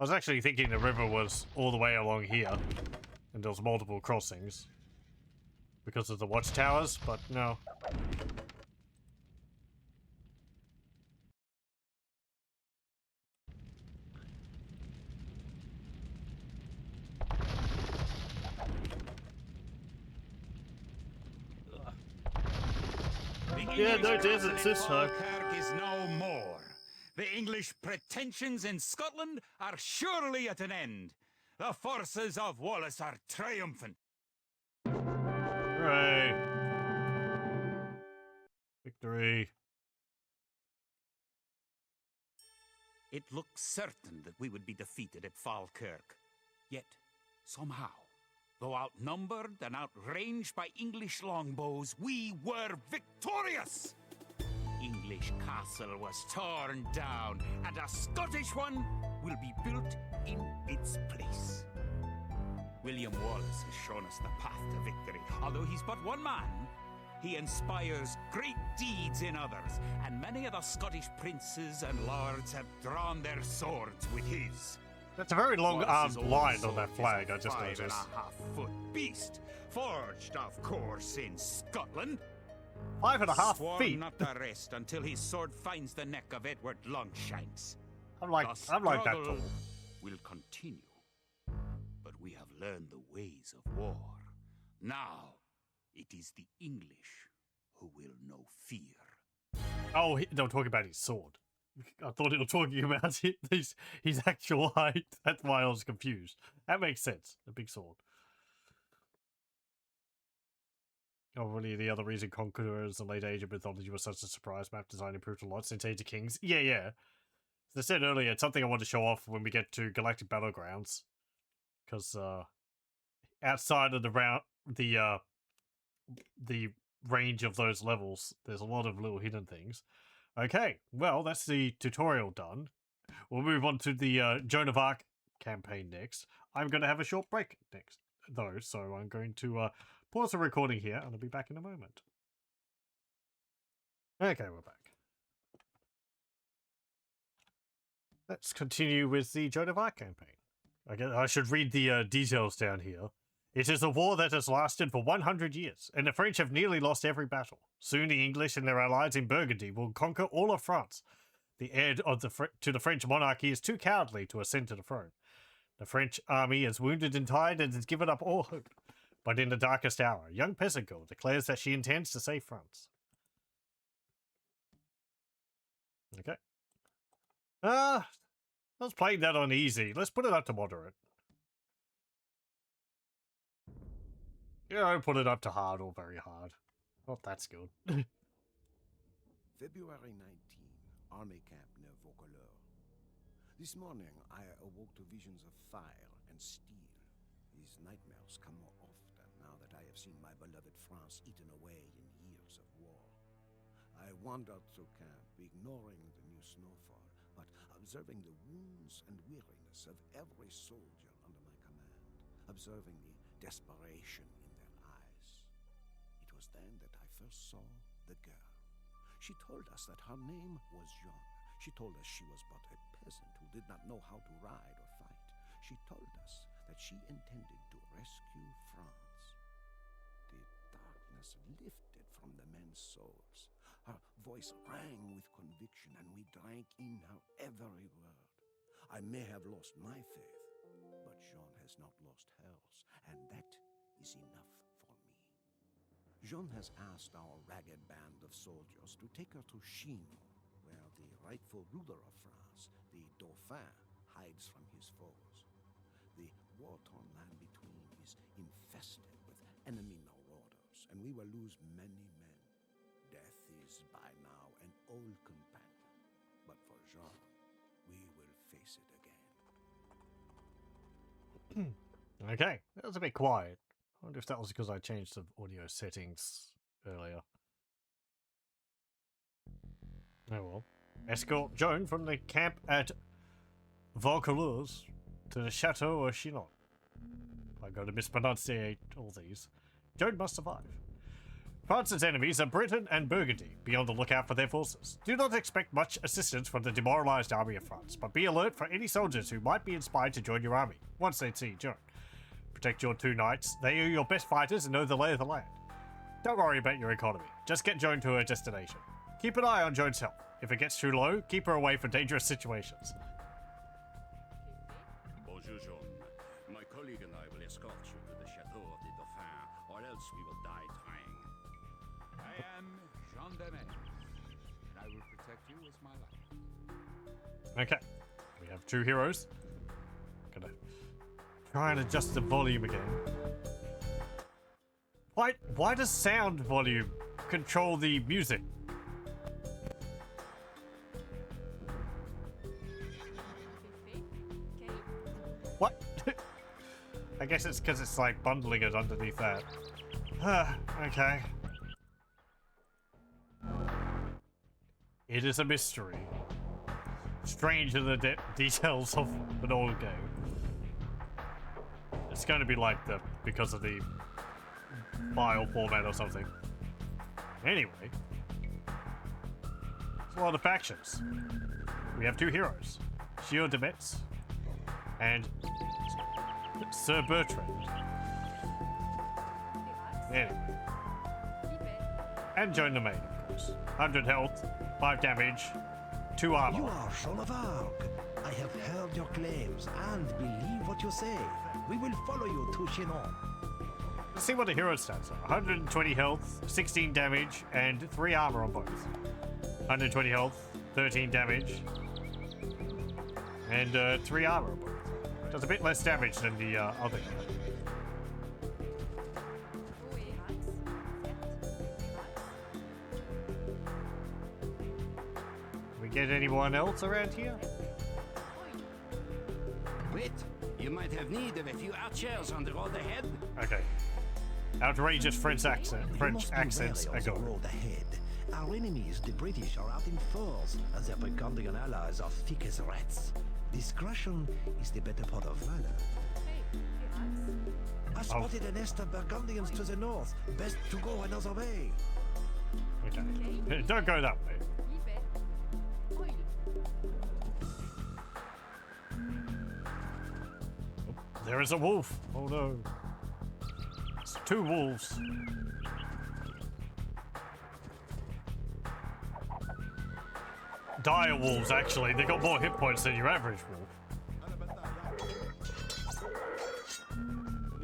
I was actually thinking the river was all the way along here, and there was multiple crossings because of the watchtowers, but no. Yeah, no deserts this time. Falkirk is no more. The English pretensions in Scotland are surely at an end. The forces of Wallace are triumphant. Hooray! Victory! It looked certain that we would be defeated at Falkirk. Yet, somehow, though outnumbered and outranged by English longbows, we were victorious! English castle was torn down, and a Scottish one will be built in its place. William Wallace has shown us the path to victory. Although he's but one man, he inspires great deeds in others, and many of the Scottish princes and lords have drawn their swords with his. That's a very long Wallace's armed line old on that sword flag, is I a just 5 noticed. 5.5 foot beast, forged, of course, in Scotland. 5.5 Sworn feet. not to rest until his sword finds the neck of Edward Longshanks. I'm like that struggle tall. will continue, but we have learned the ways of war. Now, it is the English who will know fear. Oh, they were talking about his sword. I thought they were talking about his actual height. That's why I was confused. That makes sense. A big sword. Oh, really, the other reason Conquerors and late age of mythology was such a surprise map design improved a lot since Age of Kings. Yeah, yeah. As I said earlier, it's something I want to show off when we get to Galactic Battlegrounds. Because, outside of the range of those levels, there's a lot of little hidden things. Okay, well, that's the tutorial done. We'll move on to the Joan of Arc campaign next. I'm going to have a short break next, though, so I'm going to pause the recording here, and I'll be back in a moment. Okay, we're back. Let's continue with the Joan of Arc campaign. I should read the details down here. It is a war that has lasted for 100 years, and the French have nearly lost every battle. Soon the English and their allies in Burgundy will conquer all of France. The heir of to the French monarchy is too cowardly to ascend to the throne. The French army is wounded and tired and has given up all hope. But in the darkest hour, a young peasant girl declares that she intends to save France. Okay. I was playing that on easy. Let's put it up to moderate. Yeah, I put it up to hard or very hard. Oh, that's good. February 19, Army Camp near Vaucouleurs. This morning, I awoke to visions of fire and steel. These nightmares come more often now that I have seen my beloved France eaten away in years of war. I wandered through camp, ignoring the new snowfall, but observing the wounds and weariness of every soldier under my command, observing the desperation in their eyes. It was then that I first saw the girl. She told us that her name was Jeanne. She told us she was but a peasant who did not know how to ride or fight. She told us that she intended to rescue France. The darkness lifted from the men's souls. Her voice rang with conviction, and we drank in her every word. I may have lost my faith, but Jeanne has not lost hers, and that is enough for me. Jeanne has asked our ragged band of soldiers to take her to Chinon, where the rightful ruler of France, the Dauphin, hides from his foes. The war-torn land between is infested with enemy marauders, and we will lose many men. Death is by now an old companion Jean, we will face it again. Okay, that was a bit quiet. I wonder if that was because I changed the audio settings earlier. Oh well. Escort Joan from the camp at Vaucouleurs to the Chateau of Chinon. I'm going to mispronunciate all these. Joan must survive. France's enemies are Britain and Burgundy. Be on the lookout for their forces. Do not expect much assistance from the demoralized army of France, but be alert for any soldiers who might be inspired to join your army, once they see Joan. Protect your 2 knights. They are your best fighters and know the lay of the land. Don't worry about your economy. Just get Joan to her destination. Keep an eye on Joan's health. If it gets too low, keep her away from dangerous situations. Bonjour, Jean. My colleague and I will escort you to the Chateau of the Dauphin, or else we will die trying. I am Jean de Metz, and I will protect you with my life. Okay. We have 2 heroes. Gonna try and adjust the volume again. Why does sound volume control the music? What? I guess it's because it's like bundling it underneath that. Okay. It is a mystery. Strange in the details of an old game. It's going to be like the because of the file format or something. Anyway, it's a lot of factions. We have 2 heroes, Gilles de Metz and Sir Bertrand. Anyway. And Joan the Maid, of course. 100 health, 5 damage, 2 armor. You are Jean of Arc. I have heard your claims and believe what you say. We will follow you to Chinon. Let's see what the hero stats are. 120 health, 16 damage, and 3 armor on both. 120 health, 13 damage, and 3 armor on both. Does a bit less damage than the other guy. We get anyone else around here? Wait, you might have need of a few archers on the road ahead. Okay. Outrageous French You must be accents wary are of the going. road ahead. Our enemies, the British, are out in force, and their Burgundian allies are thick as rats. Discretion is the better part of valor. I spotted a nest of Burgundians to the north. Best to go another way. Okay. Don't go that way. There is a wolf. Oh no. It's 2 wolves. Dire wolves, actually. They got more hit points than your average wolf.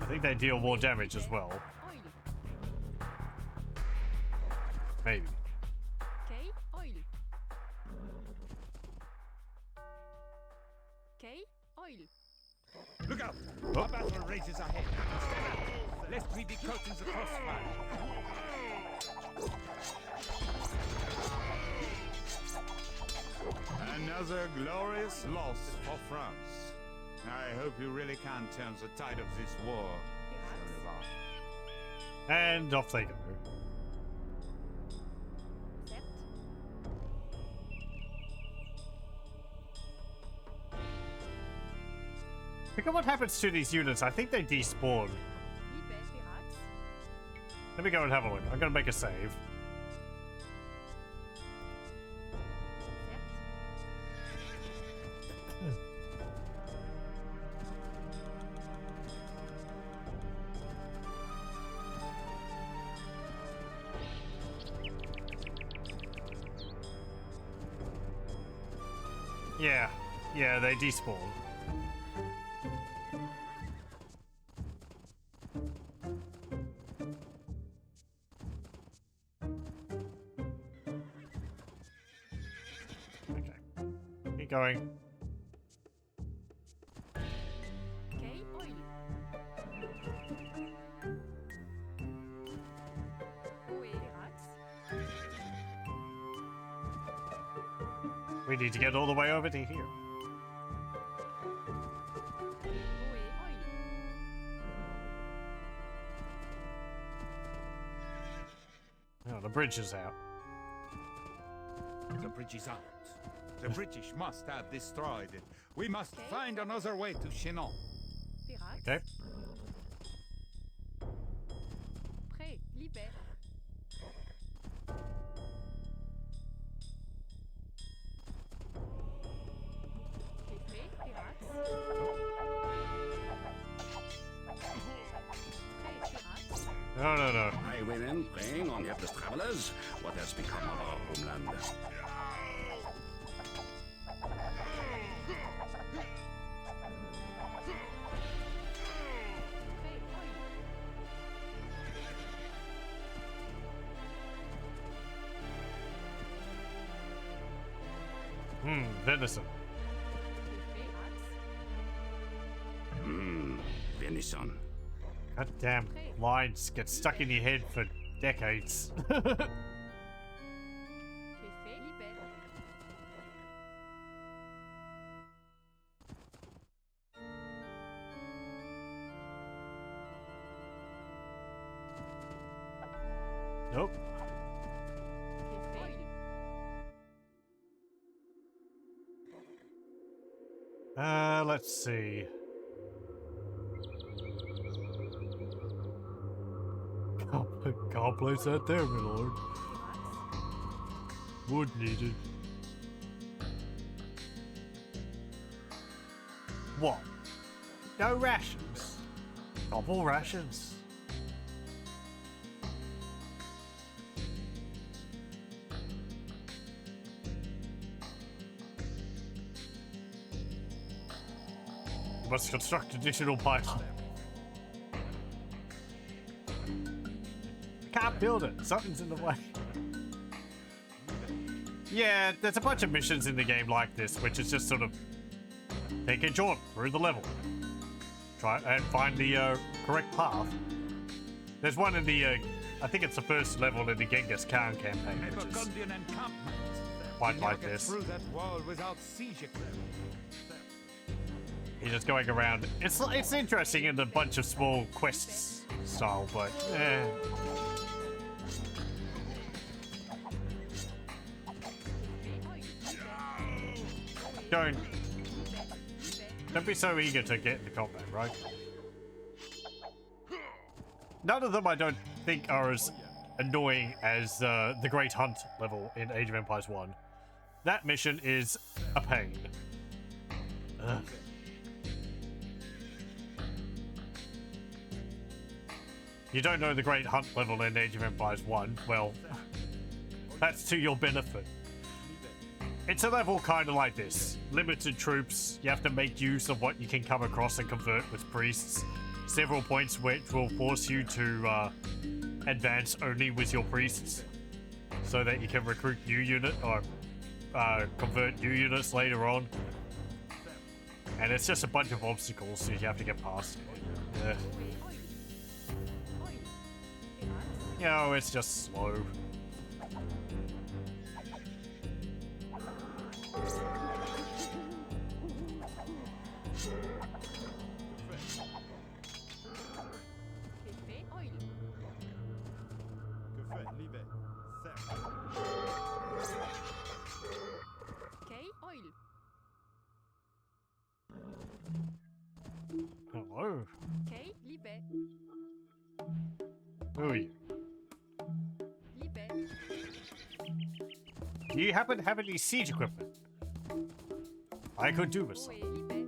I think they deal more damage as well. Maybe. Look out! Oh. A battle rages ahead. Lest we be caught in the crossfire. Another glorious loss for France. I hope you really can turn the tide of this war, Jean of Arc. And off they go. Look at what happens to these units. I think they despawn. Let me go and have a look. I'm going to make a save. Yeah, they despawn. Okay. Keep going. We need to get all the way over to here. Oh, the bridge is out. The bridge is out. The British must have destroyed it. We must find another way to Chinon. Okay. Prêt, libère. Prêt, pirates. Prêt, pirates. No, no, no. Highwaymen preying on helpless travelers. What has become of our homeland? Prêt, oil. Venison. Prêt, axe. Venison. Goddamn lines get stuck in your head for decades. Préfet, libère. Nope. Préfet, oil. Let's see. Can't place that there, my lord. Pirates. Wood needed. What? No rations? Double rations? You must construct additional pipes. Can't build it. Something's in the way. Yeah, there's a bunch of missions in the game like this, which is just sort of take a jaunt through the level. Try and find the correct path. There's one in the, I think it's the first level in the Genghis Khan campaign, A which is Burgundian encampment. quite We like never get this. through that wall without siege equipment. You're just going around. It's interesting in a bunch of small quests style, but don't be so eager to get into combat, right? None of them I don't think are as annoying as the Great Hunt level in Age of Empires 1. That mission is a pain. Ugh. You don't know the Great Hunt level in Age of Empires 1? Well, that's to your benefit. It's a level kind of like this. Limited troops, you have to make use of what you can come across and convert with priests. Several points which will force you to advance only with your priests, so that you can recruit new unit or convert new units later on. And it's just a bunch of obstacles so you have to get past. Yeah. You know, it's just slow. Préfet, oil. Okay, oil. Hello. Okay, libère. Who are you? Libère. Do you happen to have any siege equipment? I could do with some. Oe, libère.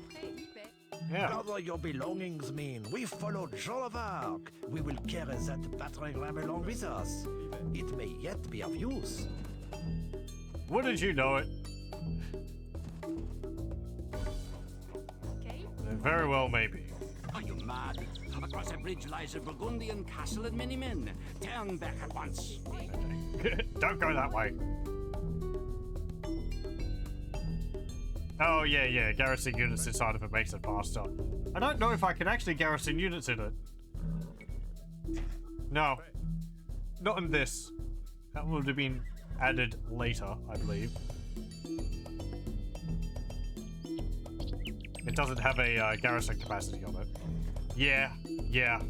Prêt, libère. Yeah. Gather your belongings, men. We follow Joan of Arc. We will carry that battering ram along with us. It may yet be of use. Wouldn't you know it? Okay, Very well, maybe. Are you mad? Across a bridge lies a Burgundian castle and many men. Turn back at once. Don't go that way. Oh, yeah. Garrison units inside of it makes it faster. I don't know if I can actually garrison units in it. No. Not in this. That would have been added later, I believe. It doesn't have a garrison capacity on it. Yeah, yeah.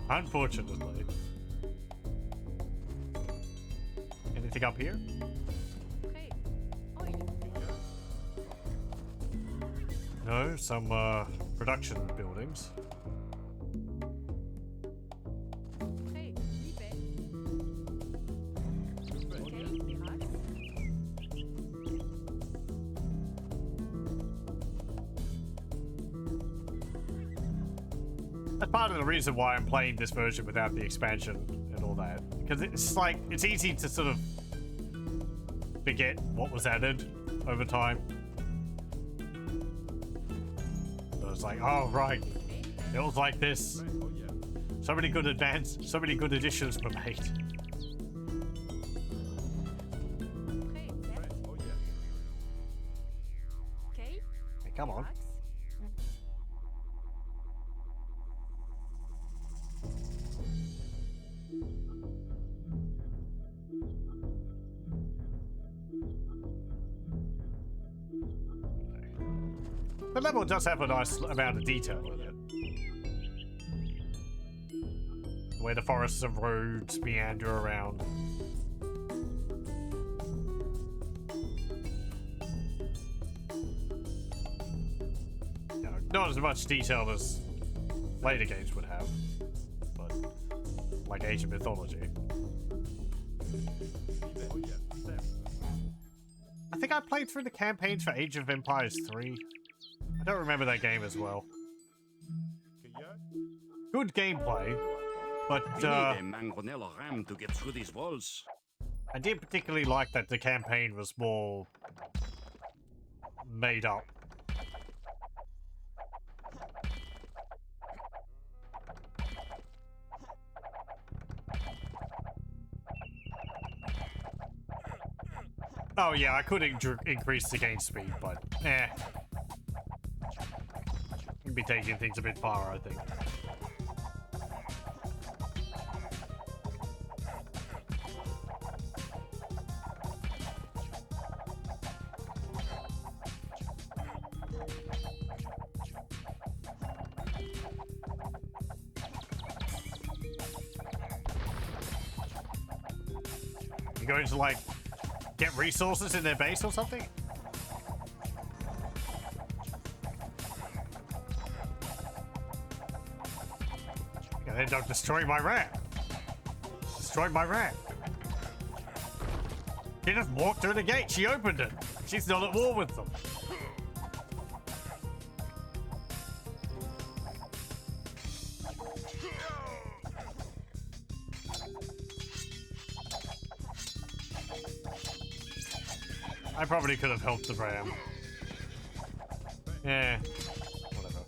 Unfortunately. Anything up here? Prêt. Oil. No, some production buildings. Prêt. Libet. Okay. Relax. That's part of the reason why I'm playing this version without the expansion and all that. Because it's like, it's easy to sort of forget what was added over time. So it's like, oh right, it was like this. So many good so many good additions were made. Prêt. Set. Okay. Hey, come on. Relax. The level does have a nice amount of detail in it. The way the forests and roads meander around. You know, not as much detail as later games would have, but like Age of Mythology. I think I played through the campaigns for Age of Empires 3. I don't remember that game as well. Good gameplay, but We need a mangonel ram to get through these walls. I did particularly like that the campaign was more made up. Oh yeah, I could increase the game speed, but I'd be taking things a bit far, I think. You going to like get resources in their base or something? And then don't destroy my rat. Destroy my rat. She just walked through the gate. She opened it. She's not at war with them. I probably could have helped the ram. Yeah. Whatever.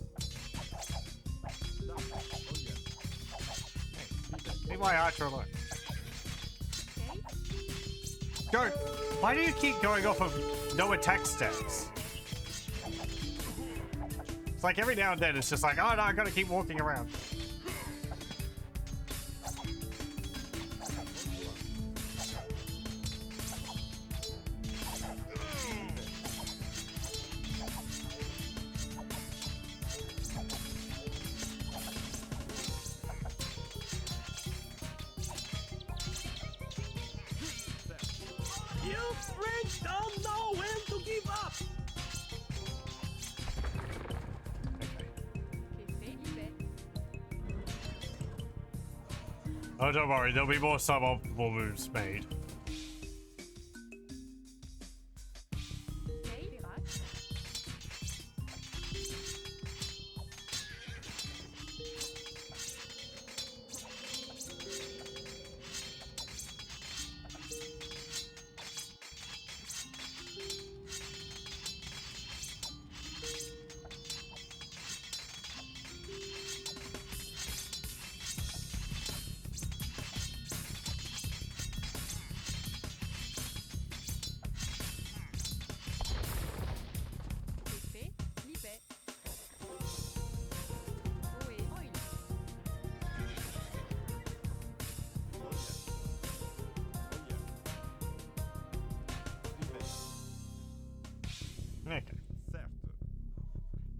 Leave my archer alone. Okay. Go! Why do you keep going off of no attack stats? It's like every now and then it's just like, oh no, I gotta keep walking around. You French don't know when to give up! Okay. Fait. Libet. Oh, don't worry, there'll be more suboptimal moves made. Okay. Relax.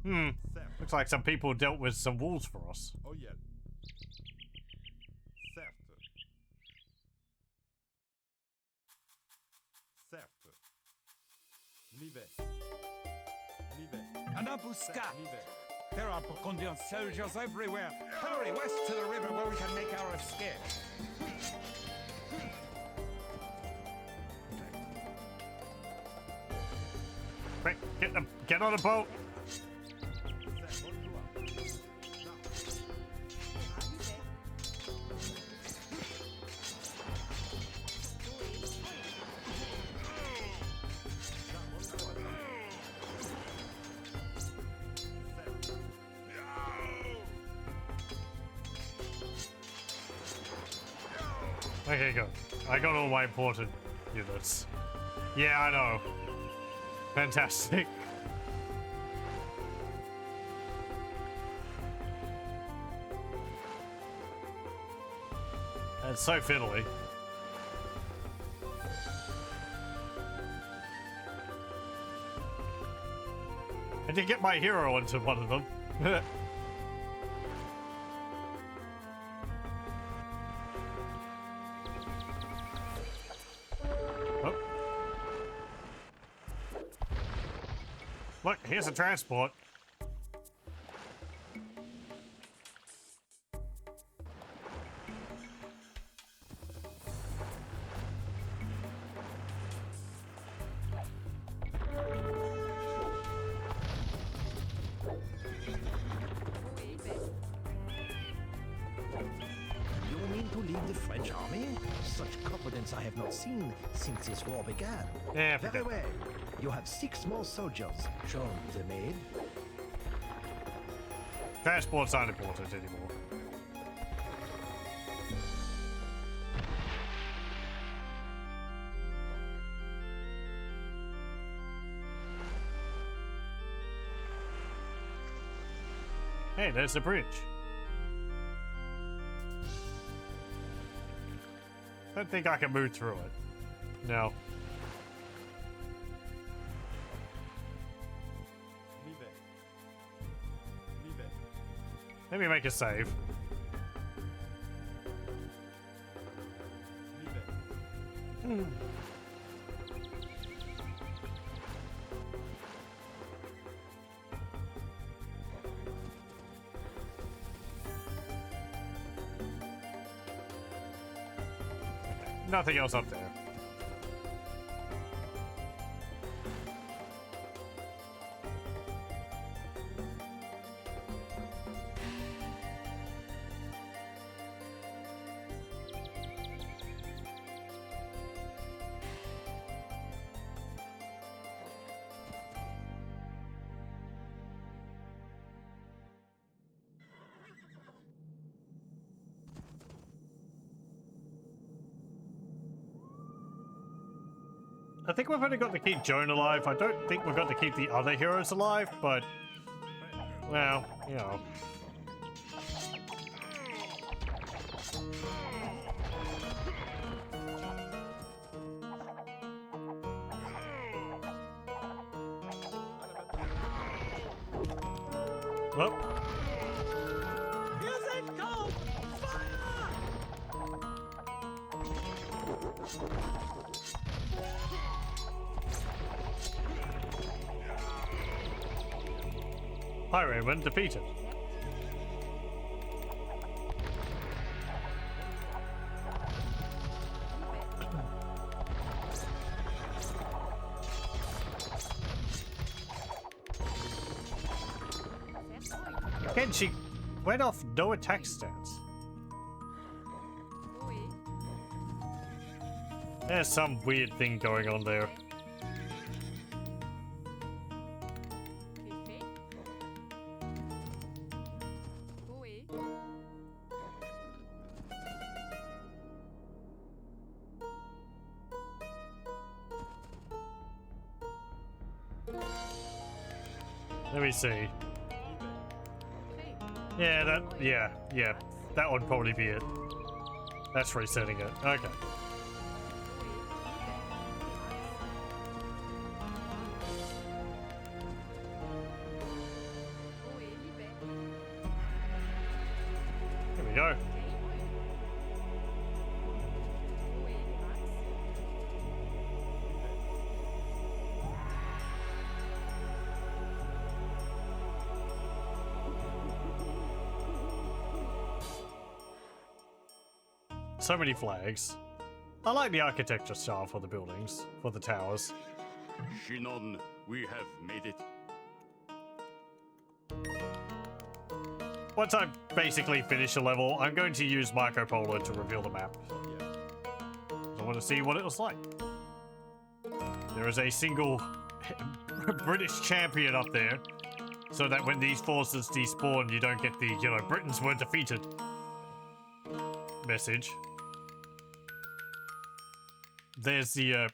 Hmm. Looks like some people dealt with some wolves for us. Oh yeah. Certes. Certes. M'y vais. M'y vais. An embuscade! M'y vais. There are Burgundian soldiers everywhere. Hurry west to the river where we can make our escape. Quick, get on a boat. Okay, go. I got all my important units. Yeah, I know. Fantastic. That's so fiddly. I did get my hero into one of them. Oh. Look, here's a transport. You mean to lead the French army? Such confidence I have not seen since this war began. Yeah, Very forget- well. You have 6 more soldiers. Show the maid. Transport's not important anymore. Hey, there's the bridge. Don't think I can move through it. No. M'y vais. M'y vais. Let me make a save. M'y vais. Nothing else up there. I think we've only got to keep Joan alive. I don't think we've got to keep the other heroes alive, but... Well, you know. Well. Highwayman defeated. Again, she went off no attack stance. Oui. There's some weird thing going on there. Fait. Oui. Let me see. Fait. Yeah, yeah. That would probably be it. That's resetting it. Okay. so many flags. I like the architecture style for the buildings, for the towers. Shinon, we have made it. Once I basically finish a level, I'm going to use Marco Polo to reveal the map. I want to see what it was like. There is a single British champion up there, so that when these forces despawn, you don't get the, you know, Britons were defeated message. There's the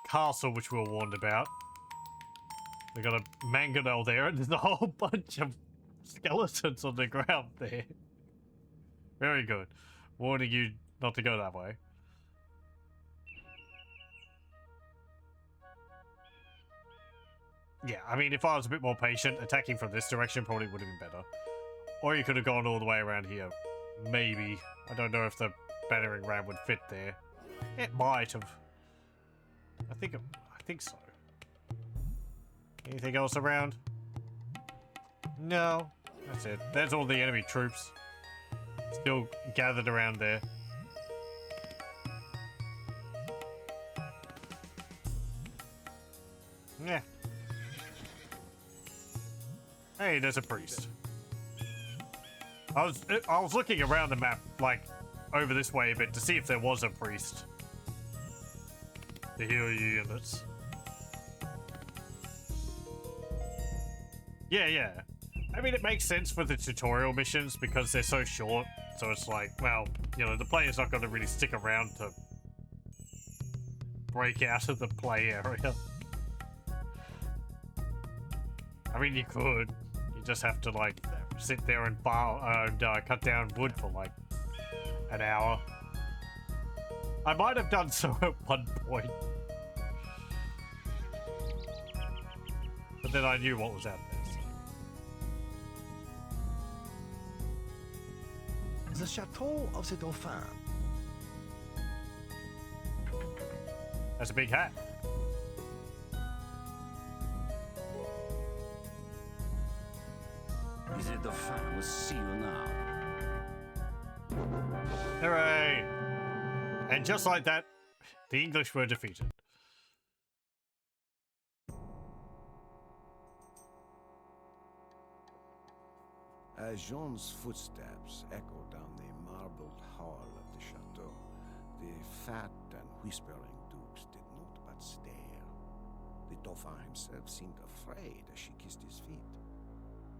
castle which we were warned about. They got a mangonel there, and there's a whole bunch of skeletons on the ground there. Very good. Warning you not to go that way. Yeah, I mean, if I was a bit more patient, attacking from this direction probably would have been better. Or you could have gone all the way around here. Maybe. I don't know if the battering ram would fit there. It might have. I think so. Anything else around? No. That's it. There's all the enemy troops. Still gathered around there. Yeah. Hey, there's a priest. I was looking around the map, like, over this way a bit to see if there was a priest to heal you units. Yeah. I mean, it makes sense for the tutorial missions because they're so short. So it's like, well, you know, the player's not going to really stick around to break out of the play area. I mean, you could. You just have to, like, sit there and cut down wood for, like, an hour. I might have done so at one point. But then I knew what was out there. So. The Chateau of the Dauphin. That's a big hat. The Dauphin will see you now. Hooray! And just like that, the English were defeated. As Jean's footsteps echoed down the marbled hall of the chateau, the fat and whispering dukes did not but stare. The Dauphin himself seemed afraid as she kissed his feet.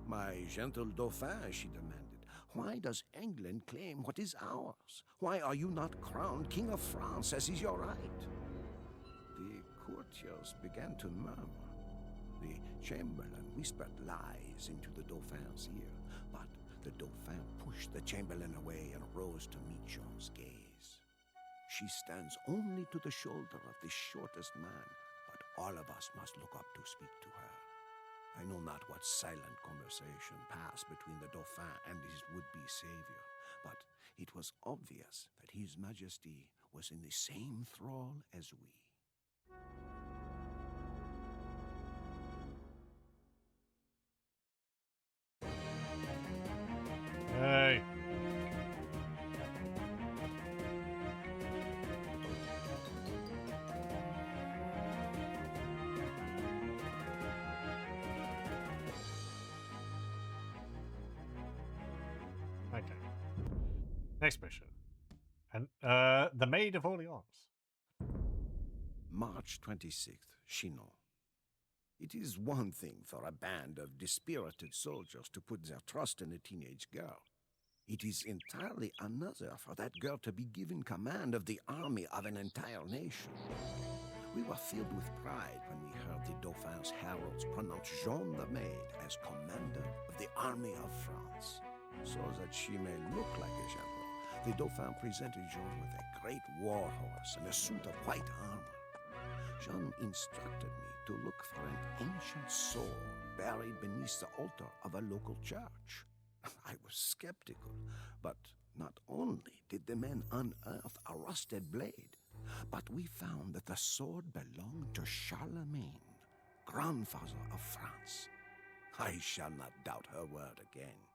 "My gentle Dauphin," she demanded, "why does England claim what is ours? Why are you not crowned King of France, as is your right?" The courtiers began to murmur. The chamberlain whispered lies into the Dauphin's ear, but the Dauphin pushed the chamberlain away and rose to meet Jean's gaze. "She stands only to the shoulder of the shortest man, but all of us must look up to speak to her." I know not what silent conversation passed between the Dauphin and his would-be savior, but it was obvious that His Majesty was in the same thrall as we. Hey. Okay. Next mission. And the Maid of Orleans. March 26th, Chinon. It is one thing for a band of dispirited soldiers to put their trust in a teenage girl. It is entirely another for that girl to be given command of the army of an entire nation. We were filled with pride when we heard the Dauphin's heralds pronounce Jean the Maid as commander of the army of France. So that she may look like a general, the Dauphin presented Jean with a great war horse and a suit of white armor. Jean instructed me to look for an ancient sword buried beneath the altar of a local church. I was skeptical, but not only did the men unearth a rusted blade, but we found that the sword belonged to Charlemagne, grandfather of France. I shall not doubt her word again.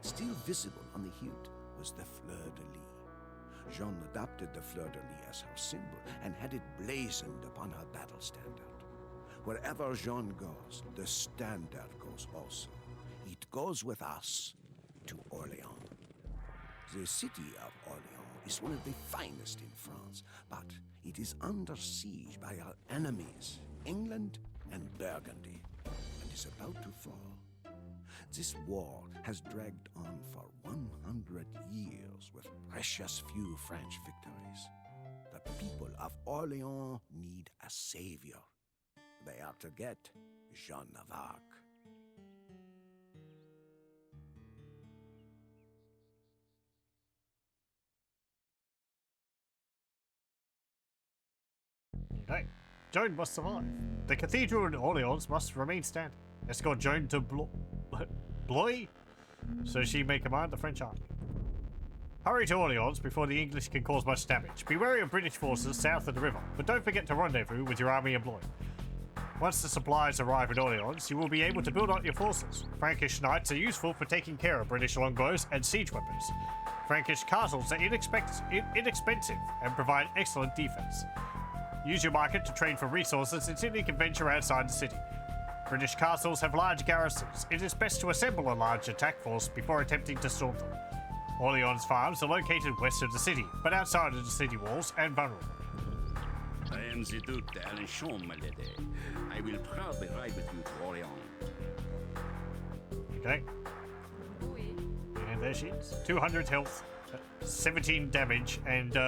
Still visible on the hilt was the fleur-de-lis. Jeanne adopted the fleur-de-lis as her symbol and had it blazoned upon her battle standard. Wherever Jeanne goes, the standard goes also. It goes with us to Orléans. The city of Orléans is one of the finest in France, but it is under siege by our enemies, England and Burgundy, and is about to fall. This war has dragged on for 100 years with precious few French victories. The people of Orléans need a savior. They are to get Jeanne of Arc. Okay. Joan must survive. The cathedral in Orleans must remain standing. Escort Joan to Blois, so she may command the French army. Hurry to Orleans before the English can cause much damage. Be wary of British forces south of the river, but don't forget to rendezvous with your army in Blois. Once the supplies arrive in Orleans, you will be able to build up your forces. Frankish knights are useful for taking care of British longbows and siege weapons. Frankish castles are inexpensive and provide excellent defense. Use your market to trade for resources until you can venture outside the city. British castles have large garrisons. It is best to assemble a large attack force before attempting to storm them. Orleans farms are located west of the city, but outside of the city walls and vulnerable. I am the Duke d'Alençon, my lady. I will proudly ride with you to Orléans. Okay. Oui. And there she is. 200 health, 17 damage, and 2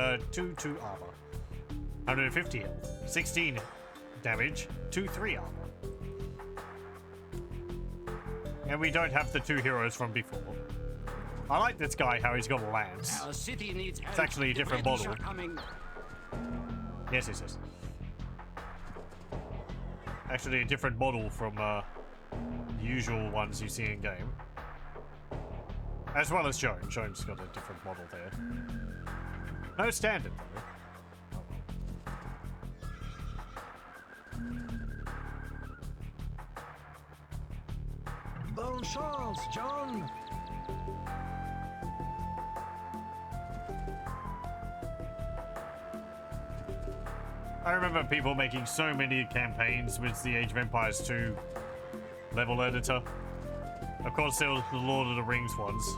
armor. 150 health, 16 damage, 3 armor. And we don't have the 2 heroes from before. I like this guy, how he's got a lance. Our city needs help. It's actually a different The British model. are coming. Yes, yes, yes. Actually a different model from the usual ones you see in game. As well as Joan. Joan's got a different model there. No standard though. Bonne chance, John! I remember people making so many campaigns with the Age of Empires 2 level editor. Of course, there was the Lord of the Rings ones.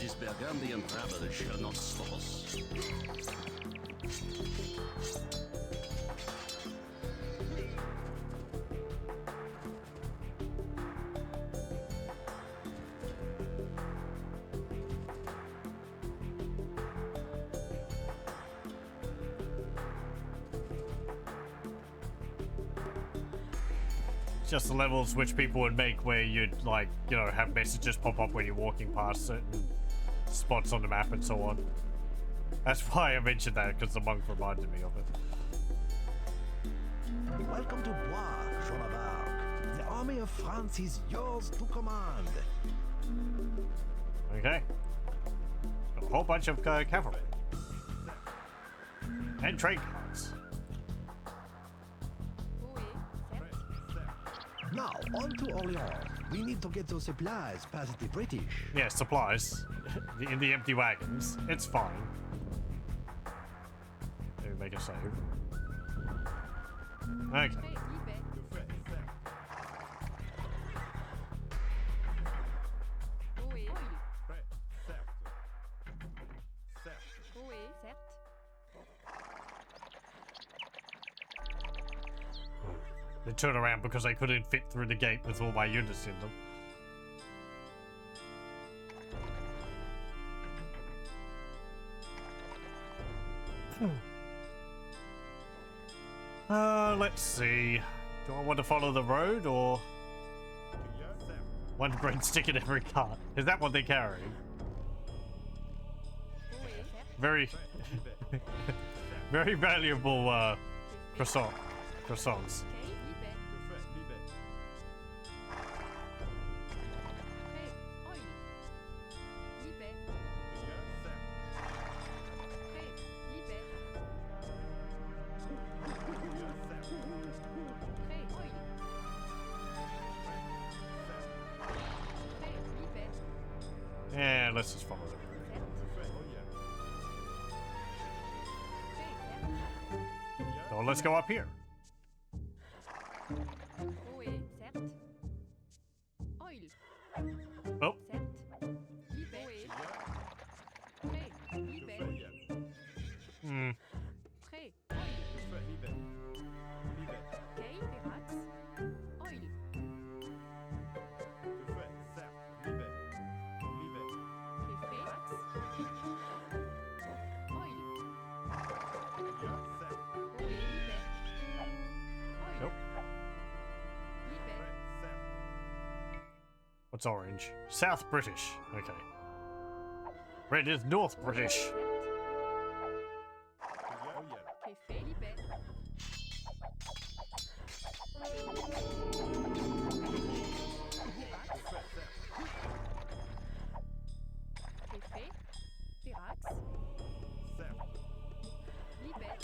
This Burgundian travel shall not stop us. Just the levels which people would make where you'd, like, you know, have messages pop up when you're walking past certain spots on the map and so on. That's why I mentioned that, because the monk reminded me of it. Welcome to Blois, Jean of Arc. The army of France is yours to command. Okay. Got a whole bunch of cavalry. And trade cards. Oui, certes. Now, on to Orléans. We need to get those supplies past the British. Yeah, supplies. In the empty wagons. It's fine. Let me make a save. Okay. Prêt, libère. Oui. Oui, certes. They turn around because I couldn't fit through the gate with all my units in them. Let's see. Do I want to follow the road or one breadstick in every cart? Is that what they're carrying? Oui, certes. Very, very valuable croissants. Ok, libère. Prêt, oil. Libère. Prêt, libère. Prêt, oil. And let's just follow them. So let's go up here. Ohé, certes. Oil, Oh, certes. Libet. Ohé. Prêt, libet. hmm. Prêt, oil. Kei, pirax. Oil. Préfet. Oil. Ohé, libet. Oil. Nope. Libet. What's orange? South British. Okay. Red is North British. Préfet, libet. Préfet. Pirax. Libet.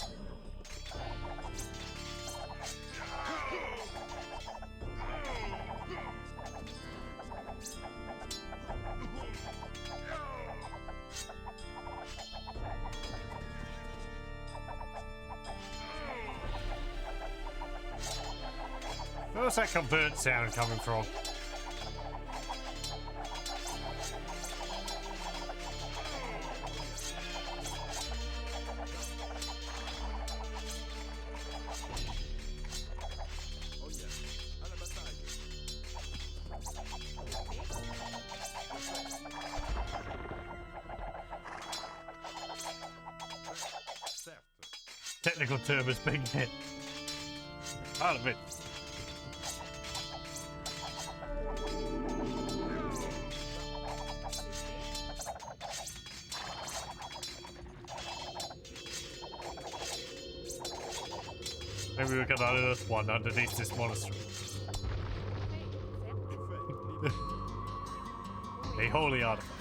Where's that convert sound coming from? Technical term is big hit. Out of it. Maybe we can unearth one underneath this monastery. A holy artifact.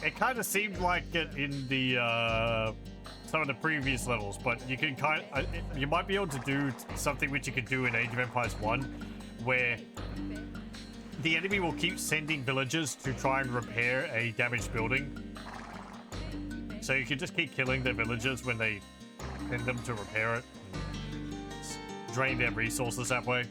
It kind of seemed like it in the some of the previous levels, but you can you might be able to do something which you could do in Age of Empires 1, where the enemy will keep sending villagers to try and repair a damaged building. So you can just keep killing their villagers when they send them to repair it. Drain their resources that way.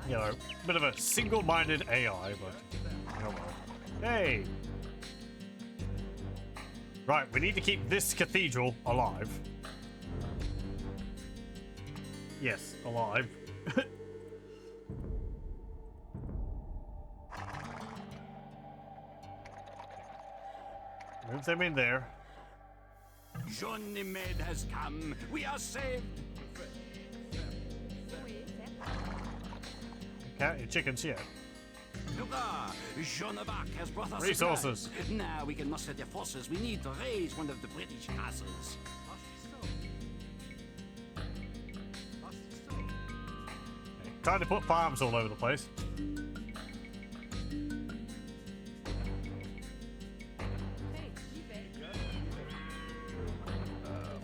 You know, a bit of a single-minded AI, but oh well. Hey! Right, we need to keep this cathedral alive. Yes, alive. Move them in there. Jonimed has come. We are saved. Count your chickens yet. Hurrah! Jonavark has brought us Resources. supplies. Now we can muster the forces we need to raise one of the British castles. Trying to put farms all over the place.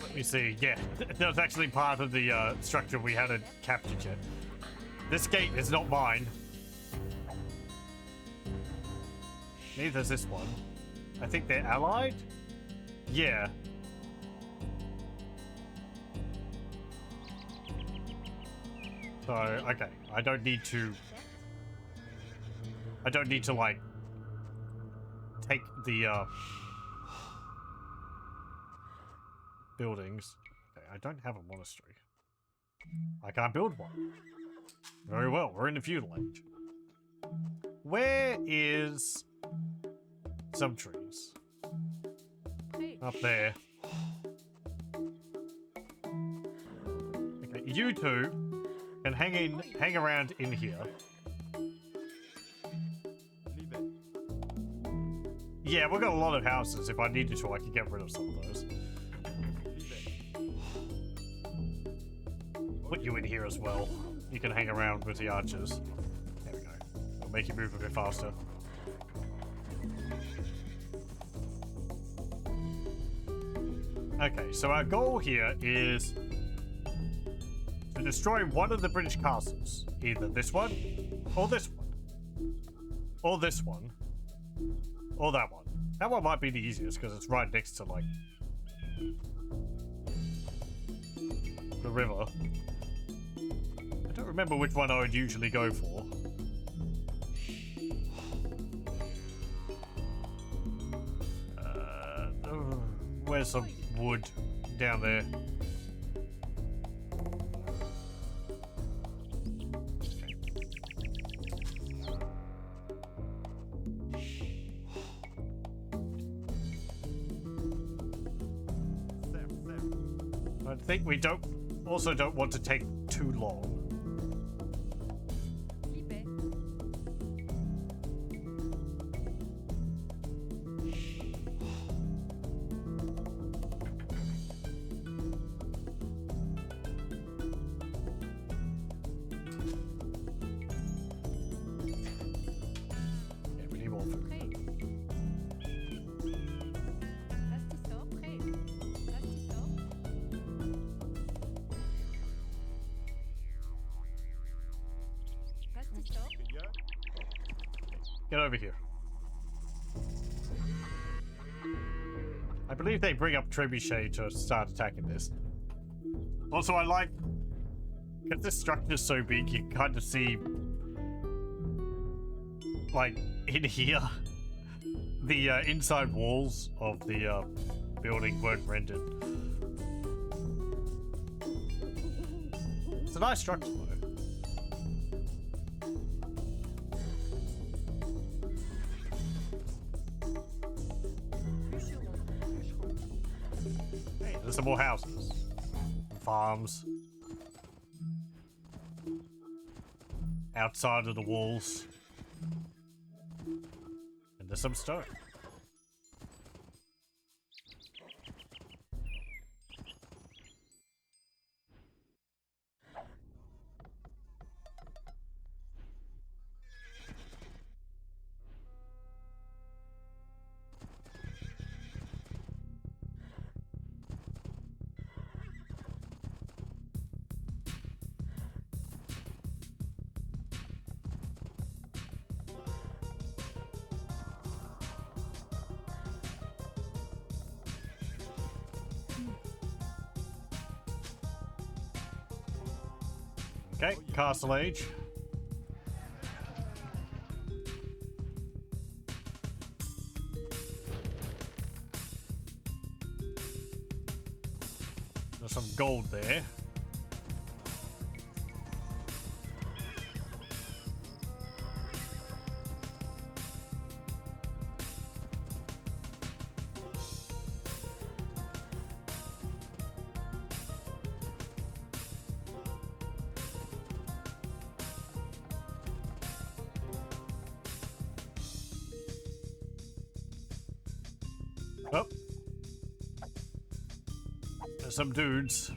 Let me see. Yeah, that's actually part of the structure we hadn't captured yet. This gate is not mine. Neither is this one. I think they're allied? Yeah. So, okay. I don't need to, like, take the, buildings. Okay, I don't have a monastery. I can't build one. Very well, we're in the feudal age. Where is some trees? Up there. Okay, you two can hang around in here. Yeah, we've got a lot of houses. If I needed to, I could get rid of some of those. Put you in here as well. You can hang around with the archers. There we go. It'll make you move a bit faster. Okay, so our goal here is to destroy one of the British castles. Either this one, or this one. Or this one. Or that one. That one might be the easiest because it's right next to, like, the river. I don't remember which one I would usually go for. Where's some wood down there? I think we also don't want to take too long. Libet. Yeah, we need more food. Prêt. Rastissor, prêt. Rastissor. Rastissor. Get over here. I believe they bring up Trebuchet to start attacking this. Also, I like, because this structure's so big, you can kind of see, like, in here, the inside walls of the building weren't rendered. It's a nice structure, though. Hey, there's some more houses. And farms. Outside of the walls. And there's some stone. Okay, Castle Age. There's some gold there. Oh. There's some dudes.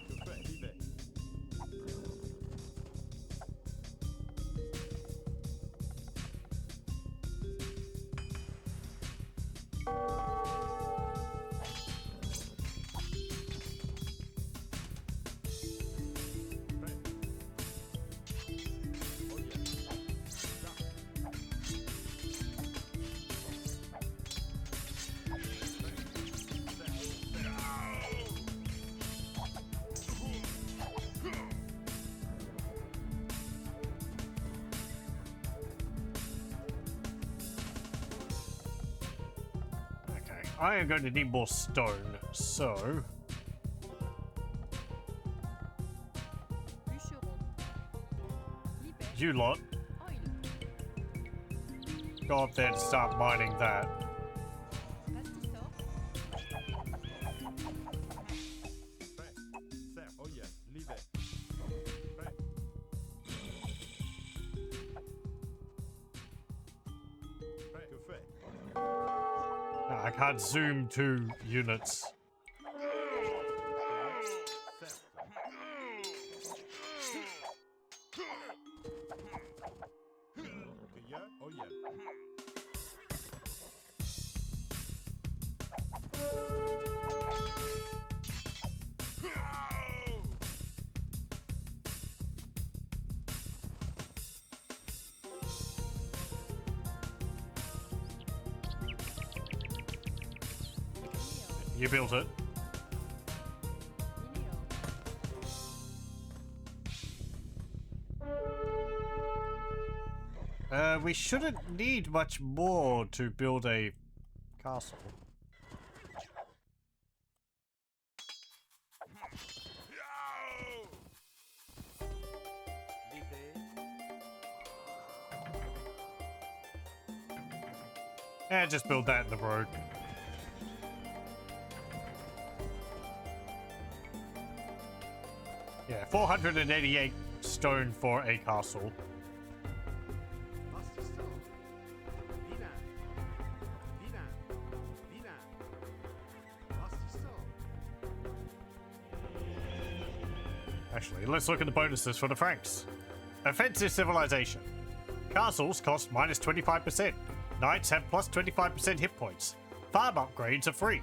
I am going to need more stone, so Bûcheron. Libet. you lot Oil. go up there and start mining that. Rastissor. I can't zoom to units. Yeah? Oh yeah. You built it. We shouldn't need much more to build a castle. And just build that in the road. Yeah, 488 stone for a castle. Actually, let's look at the bonuses for the Franks. Offensive civilization. Castles cost minus 25%. Knights have plus 25% hit points. Farm upgrades are free.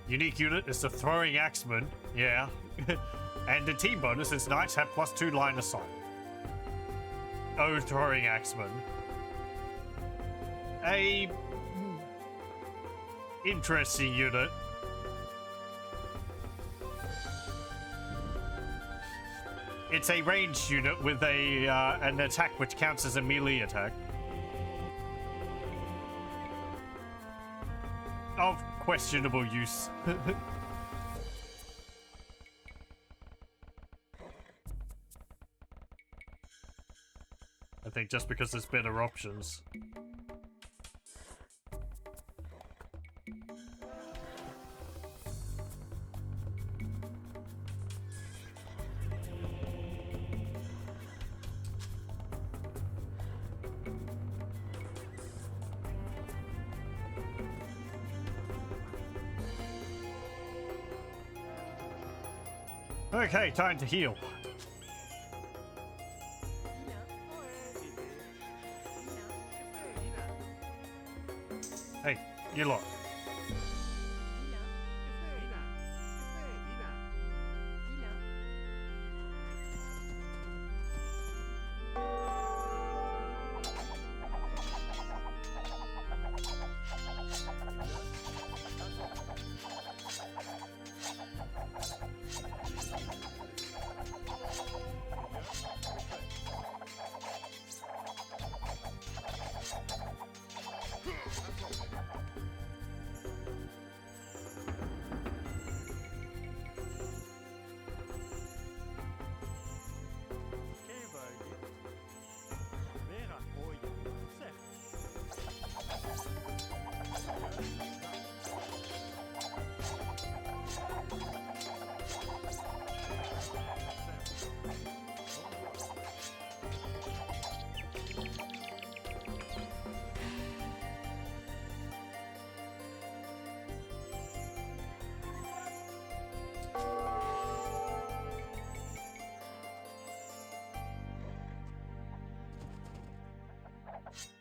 Unique unit is the throwing axeman. Yeah. And the team bonus is knights have plus 2 line of sight. Oh, throwing axeman. A interesting unit. It's a ranged unit with a an attack which counts as a melee attack. Of questionable use. I think just because there's better options. Okay, time to heal. Hey, you lot.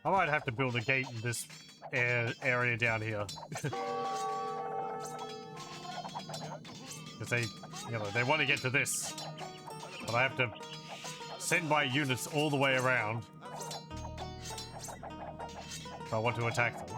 I might have to build a gate in this area down here. Because they, they want to get to this. But I have to send my units all the way around if I want to attack them.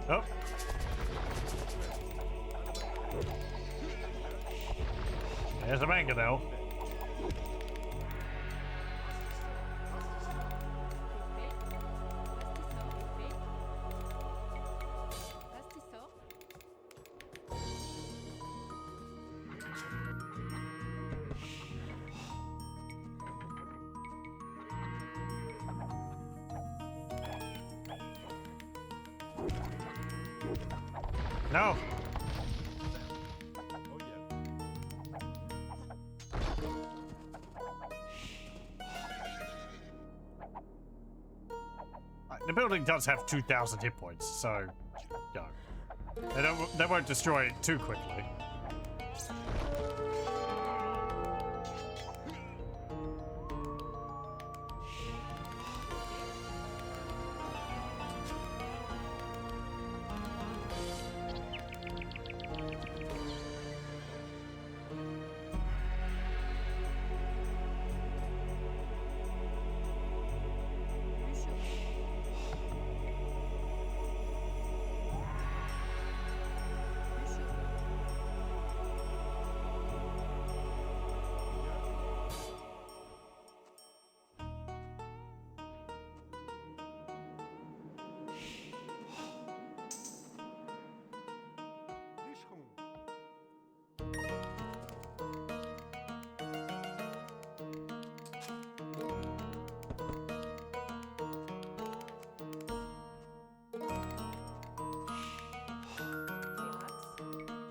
Oh. There's a mangonel. No. Oh yeah. The building does have 2,000 hit points, so no. They won't destroy it too quickly.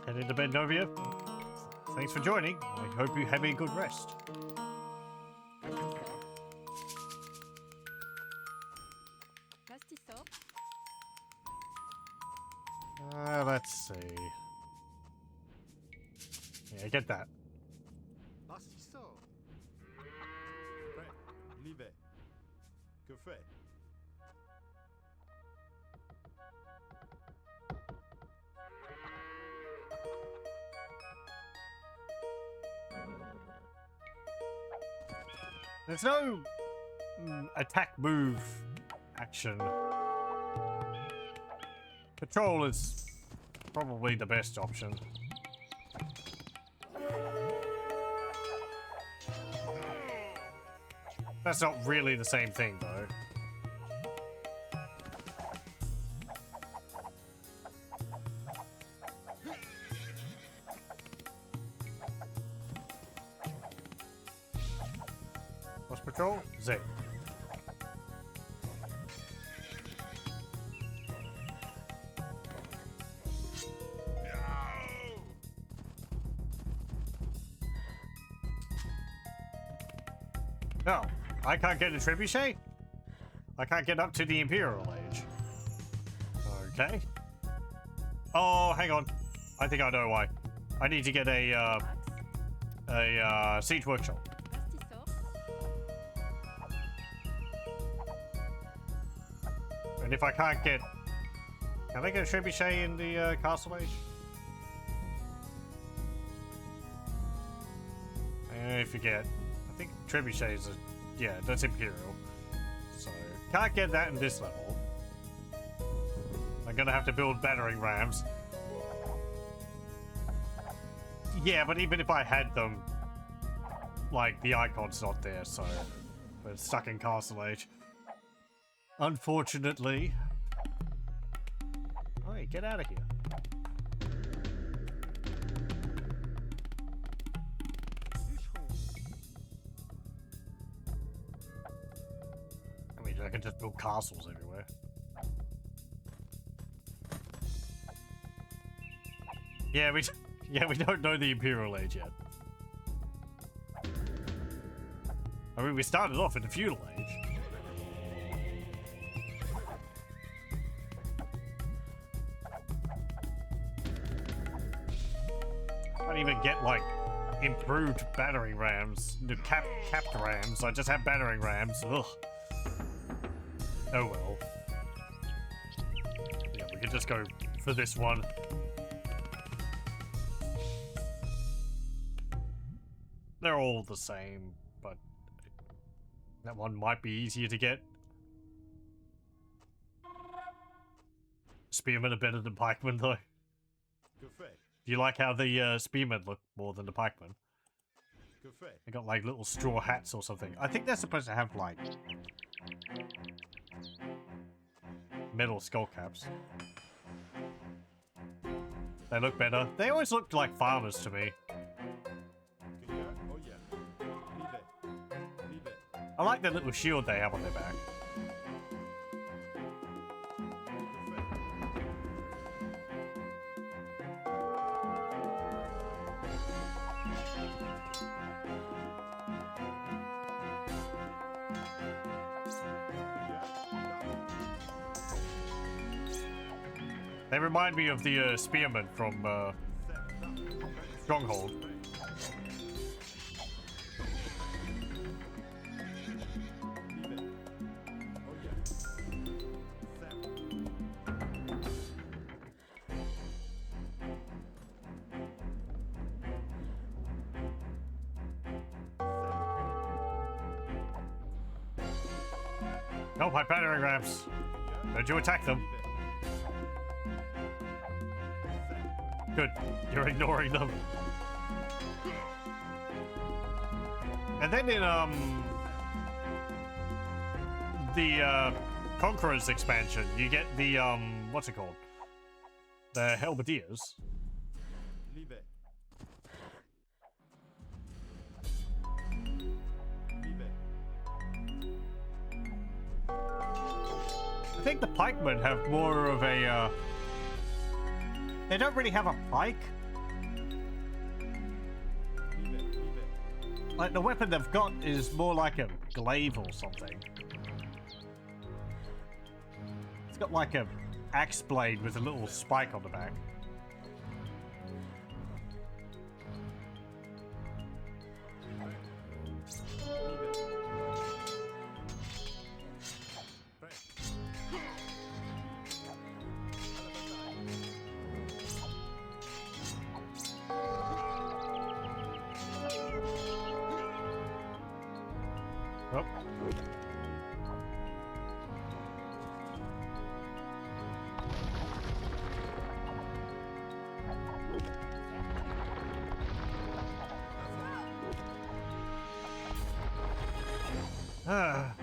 Heading to bed, Novia. Thanks for joining. I hope you have a good rest. Pastisor. Let's see. Yeah, get that. Assistant. Prêt. L'hiver. Que fait? There's no attack move action. Patrol is probably the best option. That's not really the same thing, though. What's patrol? Z. No, I can't get a trebuchet? I can't get up to the Imperial Age. Okay. Oh, hang on. I think I know why. I need to get a siege workshop. Pastisor. And if I can't get... Can I get a trebuchet in the Castle Age? I forget. I think trebuchets are... Yeah, that's Imperial. So, can't get that in this level. I'm gonna have to build battering rams. Yeah, but even if I had them, like, the icon's not there, so we're stuck in Castle Age. Unfortunately. Alright, get out of here. I mean, I can just build castles everywhere. Yeah, we don't know the Imperial Age yet. I mean, we started off in the Feudal Age. I don't even get, like, improved battering rams, the capped rams. I just have battering rams. Ugh. Oh well. Yeah, we could just go for this one. They're all the same, but that one might be easier to get. Spearmen are better than pikemen, though. Que fait? Do you like how the spearmen look more than the pikemen? Que fait? They got like little straw hats or something. I think they're supposed to have like metal skull caps. They look better. They always looked like farmers to me. Que y a? Oh yeah. L'hiver. L'hiver. I like the little shield they have on their back. Que fait? They remind me of the spearmen from Stronghold. No, my battering rams. Don't you attack them. Good. You're ignoring them. And then in the Conqueror's expansion, you get the what's it called? The Halberdiers. I think the pikemen have more of a they don't really have a pike. Like the weapon they've got is more like a glaive or something. It's got like a axe blade with a little spike on the back. Oh. Ah.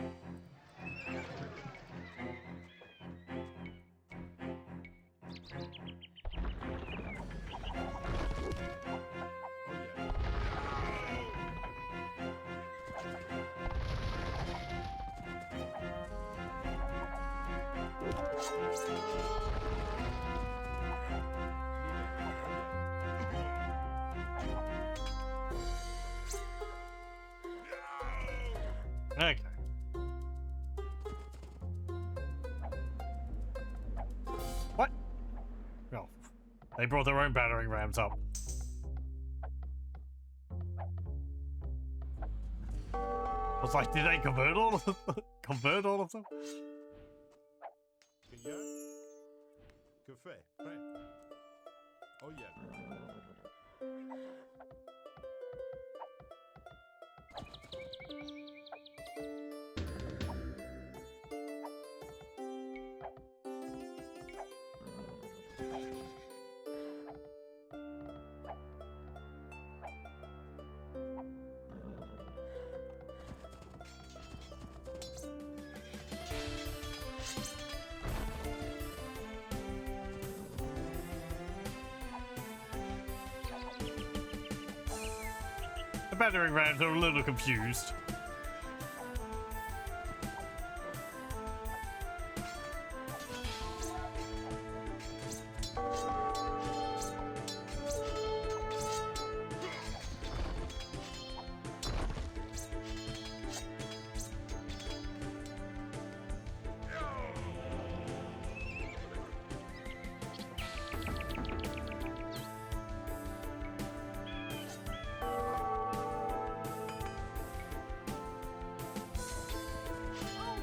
Okay. What? No. They brought their own battering rams up. I was like, did they convert all of them? Convert all of them? Que fait? Prêt? Oh yeah. The battering rams are a little confused.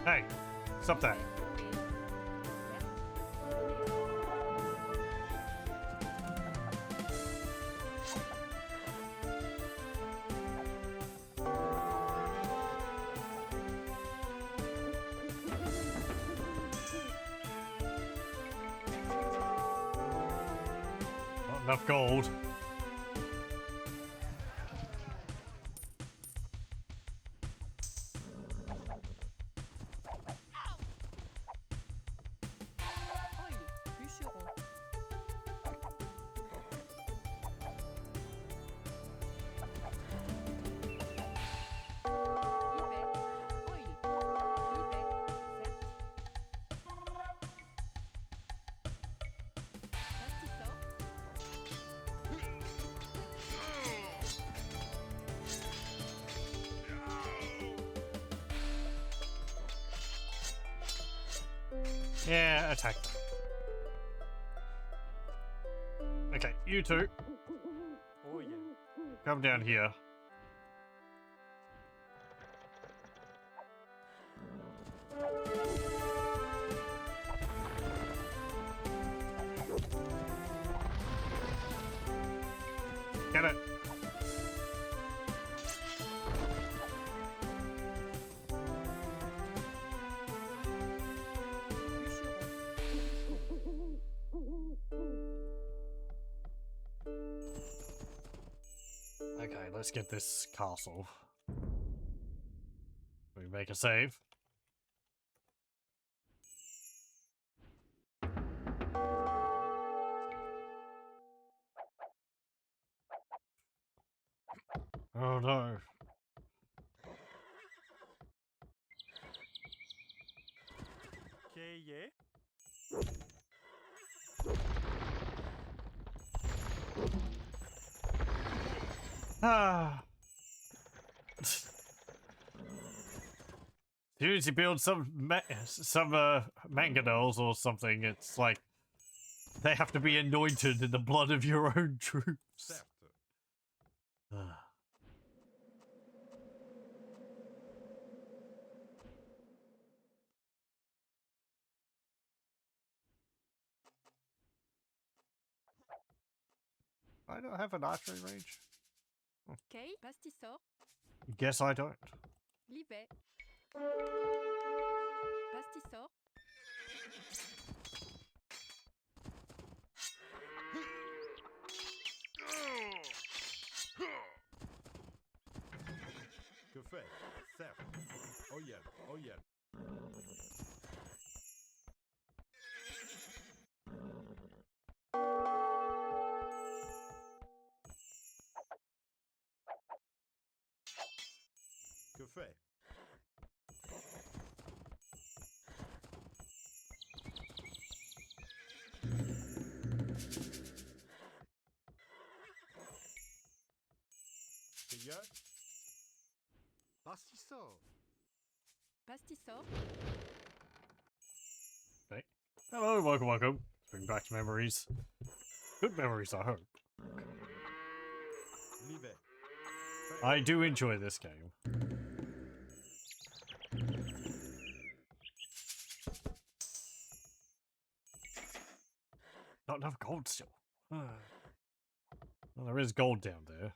Hey, stop that. Not enough gold. Yeah, attack them. you two, Oh yeah. come down here. Get it. Okay, let's get this castle. We make a save. Oh no. Okay, yeah. Ah. As soon as you build some mangonels or something, it's like they have to be anointed in the blood of your own troops. Certes. Ah. I don't have an archery range. Okay, pastisor, Guess I don't. livet. Pastisor, Que fait? Certes. Oh yeah. Oh yeah. Que fait? Que yeah? Pastisor. pastisor, Okay. Hello, welcome, welcome. Bring back memories. Good memories, I hope. Livet. I do enjoy this game. Not enough gold still. Well, there is gold down there.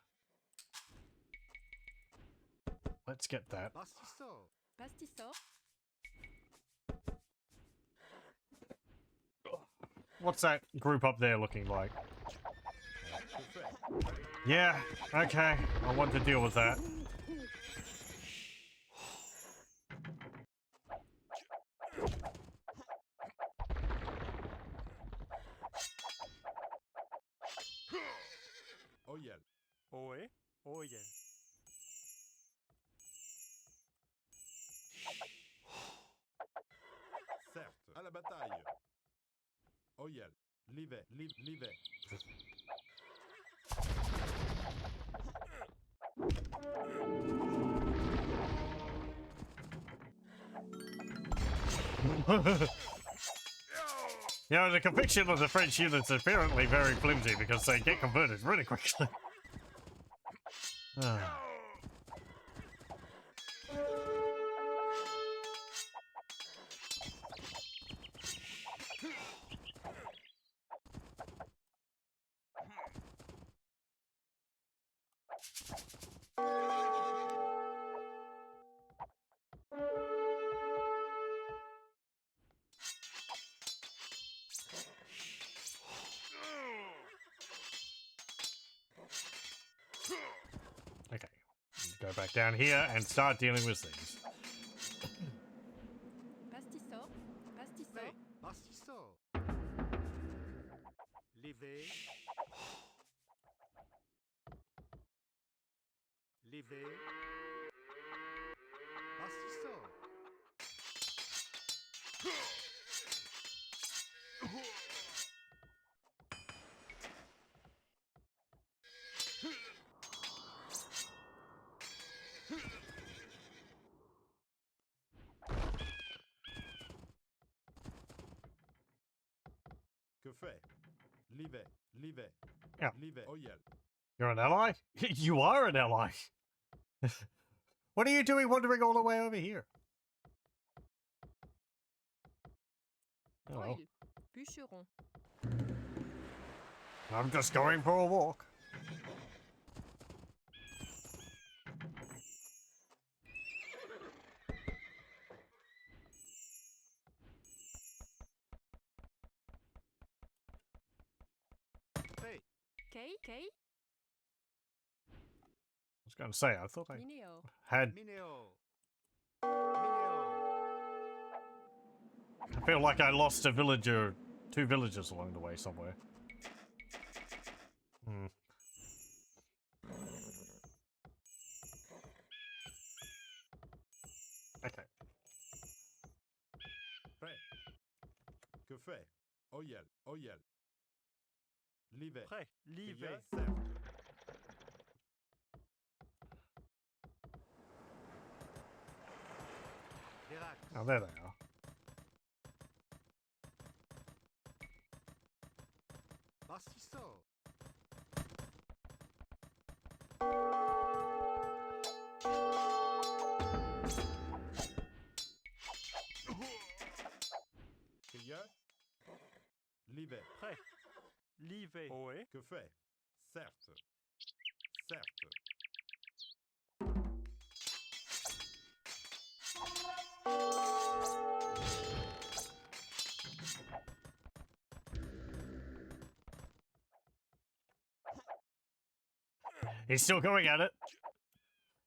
Let's get that. Pastisor. pastisor, What's that group up there looking like? Que fait? Yeah, okay. I want to deal with that. Oh yeah. Oh ouais. Oh yeah. Certes. À la bataille. Oh yeah. Livet. Livet. Yeah, the conviction of the French units is apparently very flimsy because they get converted really quickly. Ah. Okay, go back down here and start dealing with things. pastisor, pastisor, Fait. Pastisor. Livet. Livet. Pastisor. Que fait? Live. Live. Yeah. Live. Oh yeah. You're an ally? You are an ally. What are you doing wandering all the way over here? Oh, well. Oil. Bûcheron. I'm just going for a walk. Hey. Kay. I was going to say, I thought I Mineo. had... Mineo. Mineo. I feel like I lost a villager, 2 villagers along the way somewhere. Hmm. Okay. Prêt. Que fait? Oh yeah. Oh yeah. Live. Prêt. Live. Certes. Oh, there they are. Bastisso. Cueilleur. Live. Prêt. Live. Ohé. Que fait? Certes. Certes. He's still going at it.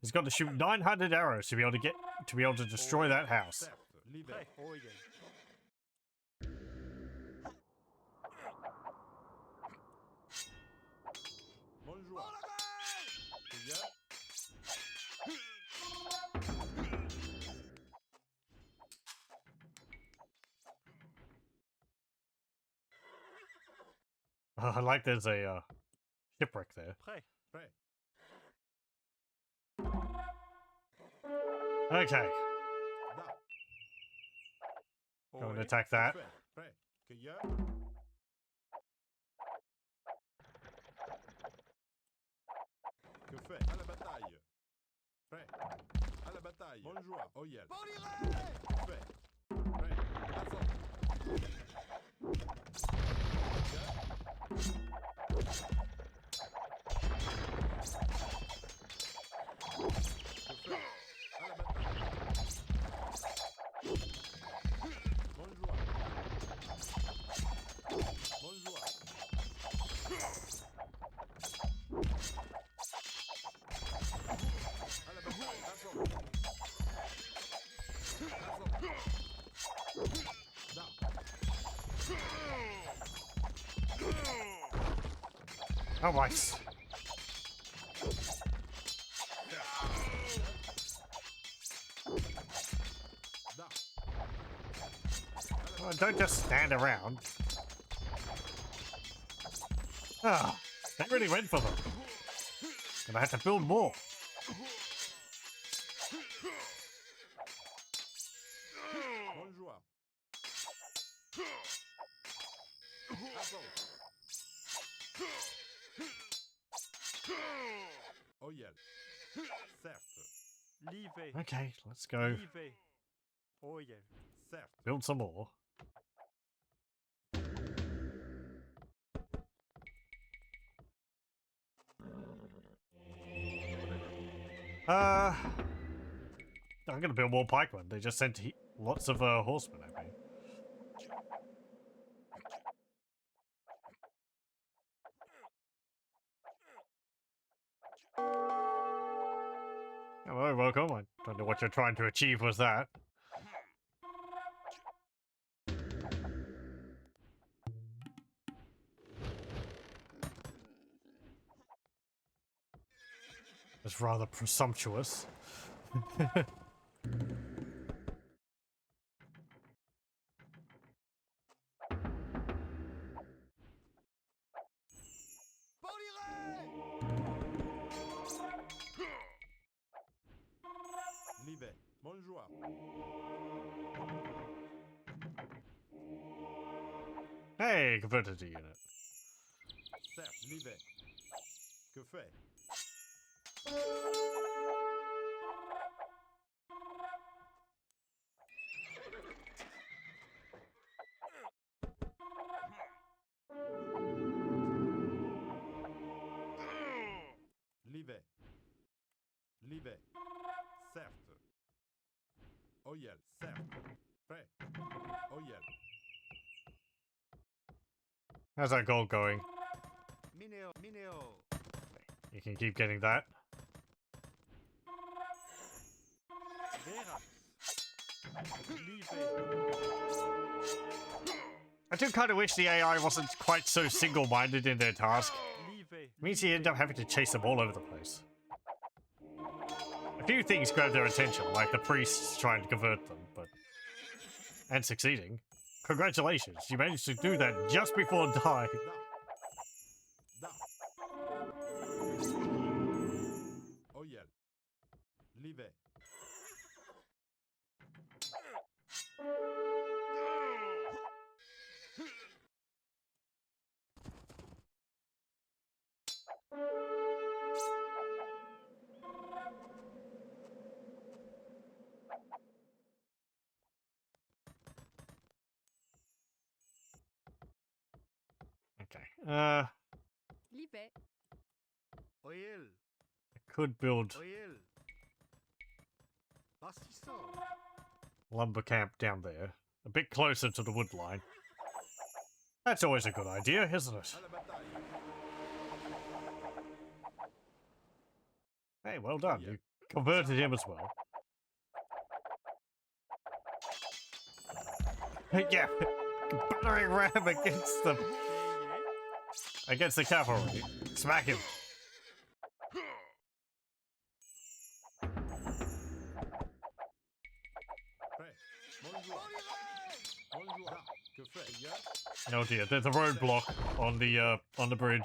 He's got to shoot 900 arrows to be able to destroy that house. Certes. Live. Prêt. Oh yeah. Bonjour. Cueilleur. I like there's a shipwreck there. Prêt. Prêt. Okay, Da. go and Ohé. attack Que that. fait? Prêt. Cueilleur. Que fait? À la bataille. Prêt. À la bataille. Bonjour. Oh yeah. Que fait? Prêt. Bonjour. Bonjour. À la bataille. Assaut. Assaut. Da. Oh, nice. Da. Well, don't just stand around. Ah, they really went for them. Gonna have to build more. Bonjour. Assaut. Oh yeah. Certes. Live. Okay, let's go Live. Oh yeah. Certes. build some more. I'm gonna build more pikemen. They just sent lots of horsemen at me. Hello, welcome. I don't know what you're trying to achieve with that. It's rather presumptuous. Livet. Bonjour. Hey, converted to unit. Certes, l'y vais. Que fait? L'y vais. L'y vais. Certes. Oyel, certes. Prêt. Oyel. How's that gold going? Mineo, mineo. You can keep getting that. Verax. Live. I do kind of wish the AI wasn't quite so single-minded in their task. Live. It means you end up having to chase them all over the place. A few things grab their attention, like the priests trying to convert them, but... and succeeding. Congratulations, you managed to do that just before dying. Da. Oyel. L'y vais. Okay, Livet. Oyel. I could build Oyel. Bastisso. lumber camp down there, a bit closer to the wood line. That's always a good idea, isn't it? À la bataille. Hey, well done. You converted him as well. Yeah, battering ram against the cavalry. Smack him. Prêt. Bonjour. Bonjour. Da. Que fait? Yeah. Oh dear, there's a roadblock on the bridge.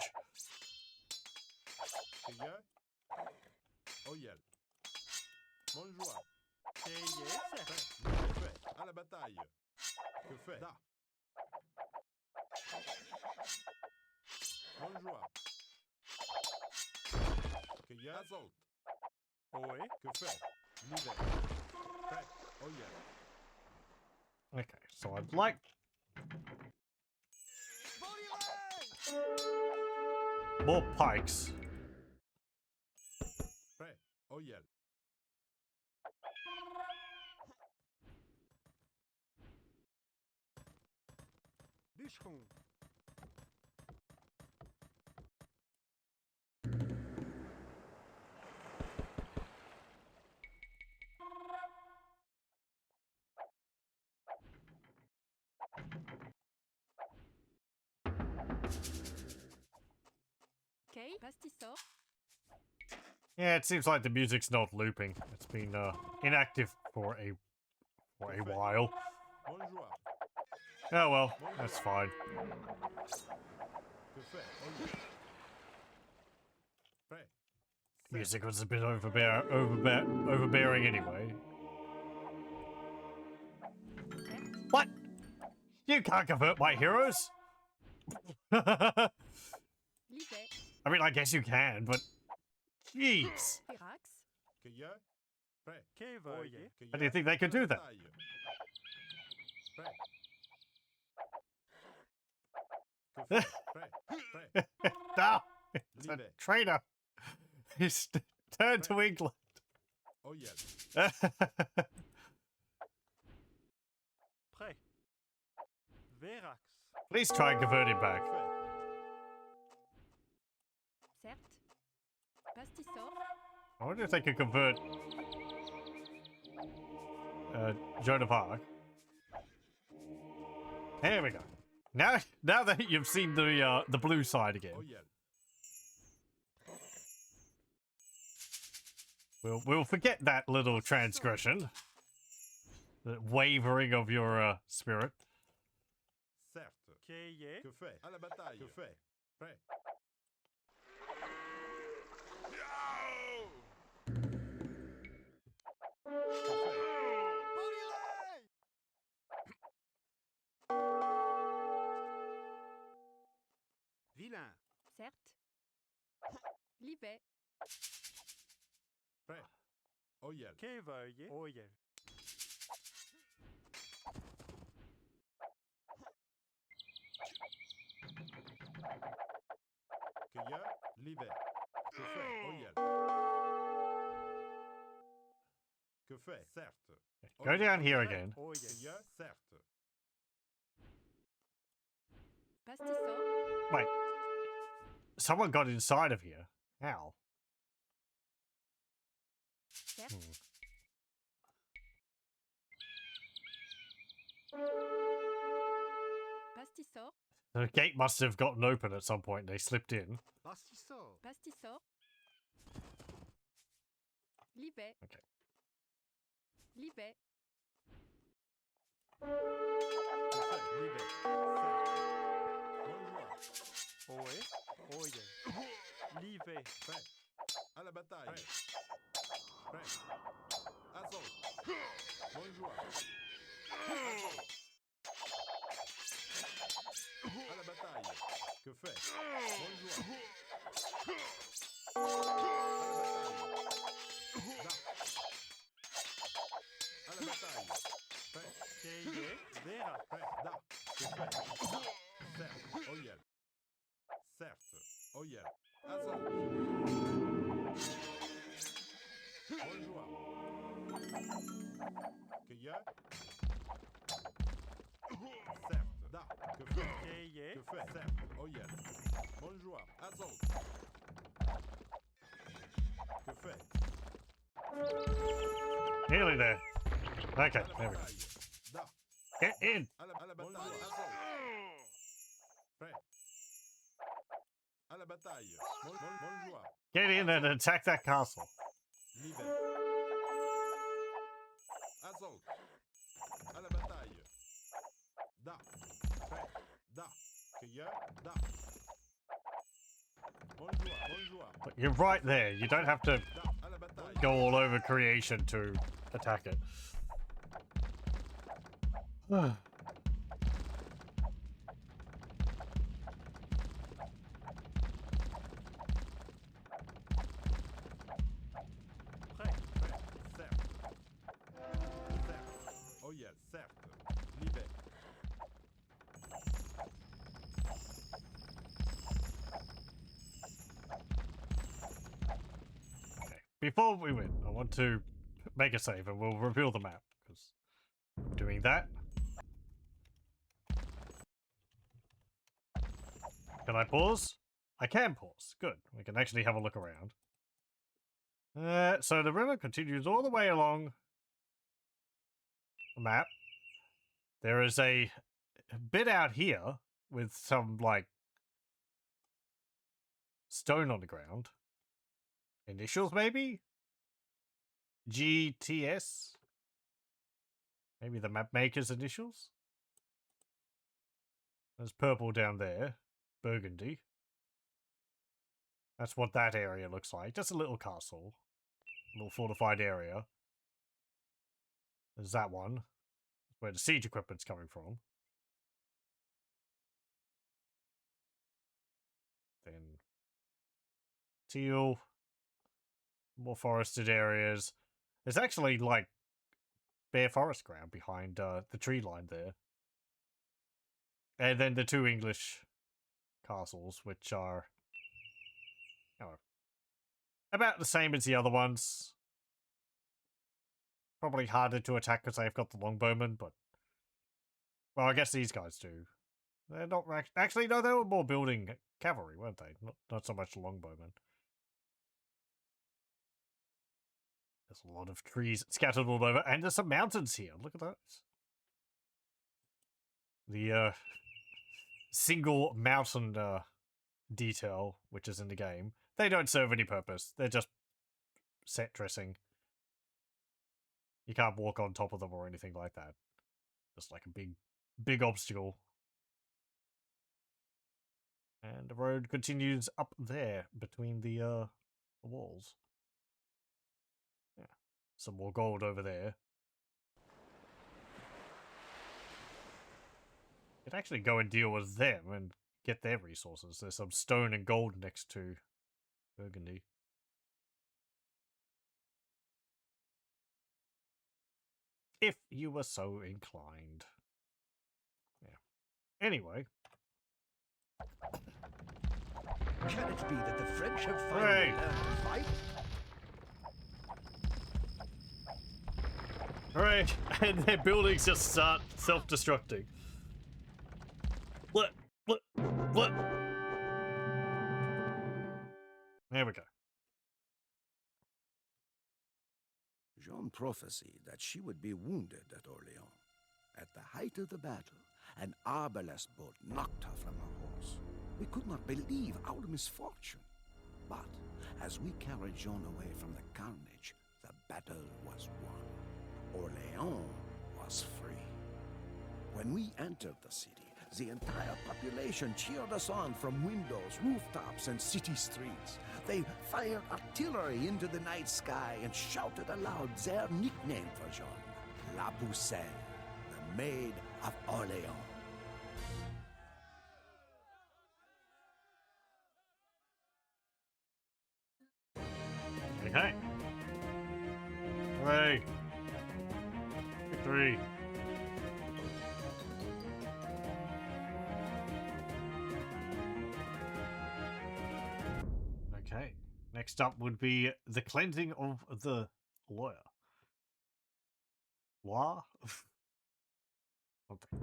Que yeah. Oyel. Bonjour. Prêt. Que fait? À la bataille. Que fait? Da. Bonjour. Que yeah. Assault. Oe. Que fait? L'hiver. Prêt. Oyel. Okay, so I'd like... more pikes. Prêt. Oyel. Bûcheron. Okay. Pastissor. Yeah, it seems like the music's not looping. It's been inactive for a while. Bonjour. Oh well, that's fine. Que fait? Oyel. Prêt. Music was a bit overbearing anyway. What? You can't convert my heroes? I Livet. mean, I guess you can, but... Jeez! Verax. Que yeah. Prêt. Que voyez? Que How do you yeah. think they could do that? Bataille. Prêt. Que fait? Prêt. Prêt. No! It's a Livet. traitor! He's turned to England. Oyel. Prêt. Verax. Please try and convert him back. Que fait? Certes. Pastissor. I wonder if they could convert Joan of Arc. There we go. Now that you've seen the blue side again, Oyel. we'll forget that little transgression, the wavering of your spirit. Certes. Que yé? Que fait? À la bataille. Que fait? Prêt. Que fait? Vilain. Certes. Livet. Prêt. Oyel. Que veuillez. Oyel. Cueilleur. L'hiver. Que fait? Oyel. Que fait? Certes. Go Oyel. down here Prêt. again. Oyel. Cueilleur. Certes. Pastissor. Wait. Someone got inside of here. How? Certes. Pastissor. The gate must have gotten open at some point. They slipped in. Pastissor. Pastissor. Livet. Okay. Livet. Que fait? L'hiver. Certes. Bonjour. Oé. Oyel. Livet. Prêt. À la bataille. Prêt. Assaut. Bonjour. Assaut. À la bataille. Que fait? Bonjour. À la bataille. Da. À la bataille. Prêt. Keie. Vera. Prêt. Da. Que fait? Certes. Oyel. Certes. Oyel. Assaut. Bonjour. Cueilleur. Certes. Da. Que fait? Keie. Que fait? Certes. Oyel. Bonjour. Assaut. Que fait? Nearly there. Okay, À la there we go. bataille. Da. Get in! À la bataille. Assaut. Prêt. À la bataille. Bonjour. Get in and attack that castle. L'hiver. Assaut. À la bataille. Da. Prêt. Da. Cueilleur. Da. Bonjour. Bonjour. But you're right there. You don't have to Da. À la bataille. go all over creation to attack it. Prêt. Prêt. Certes. Certes. Oh yes, certes. L'hiver. Okay. Before we win, I want to make a save and we'll reveal the map. Because doing that. Can I pause? I can pause. Good. We can actually have a look around. So the river continues all the way along the map. There is a bit out here with some, like, stone on the ground. Initials, maybe? GTS? Maybe the map maker's initials? There's purple down there. Burgundy. That's what that area looks like. Just a little castle. A little fortified area. There's that one. Where the siege equipment's coming from. Then teal. More forested areas. There's actually, like, bare forest ground behind the tree line there. And then the two English castles, which are about the same as the other ones. Probably harder to attack because they've got the longbowmen, but... Well, I guess these guys do. They're not... Actually, no, they were more building cavalry, weren't they? Not so much longbowmen. There's a lot of trees scattered all over, and there's some mountains here. Look at those. The single mountain detail, which is in the game, they don't serve any purpose. They're just set dressing. You can't walk on top of them or anything like that. Just like a big obstacle. And the road continues up there between the walls. Yeah. Some more gold over there. Could actually go and deal with them and get their resources. There's some stone and gold next to Burgundy. If you were so inclined. Yeah. Anyway. Can it be that the French have Hooray! finally learned to fight? Alright, and their buildings just start self-destructing. What? There we go. Jean prophesied that she would be wounded at Orleans. At the height of the battle, an arbalest bolt knocked her from her horse. We could not believe our misfortune. But as we carried Jean away from the carnage, the battle was won. Orleans was free. When we entered the city, the entire population cheered us on from windows, rooftops, and city streets. They fired artillery into the night sky and shouted aloud their nickname for Jean, La Pucelle, the Maid of Orleans. Okay. Hooray! Victory! Okay. Next up would be the cleansing of the lawyer. Law? Okay.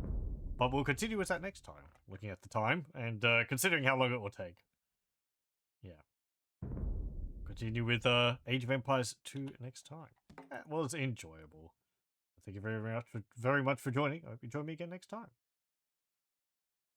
But we'll continue with that next time, looking at the time and considering how long it will take. Yeah. Continue with Age of Empires 2 next time. That was enjoyable. Thank you very much for joining. I hope you join me again next time.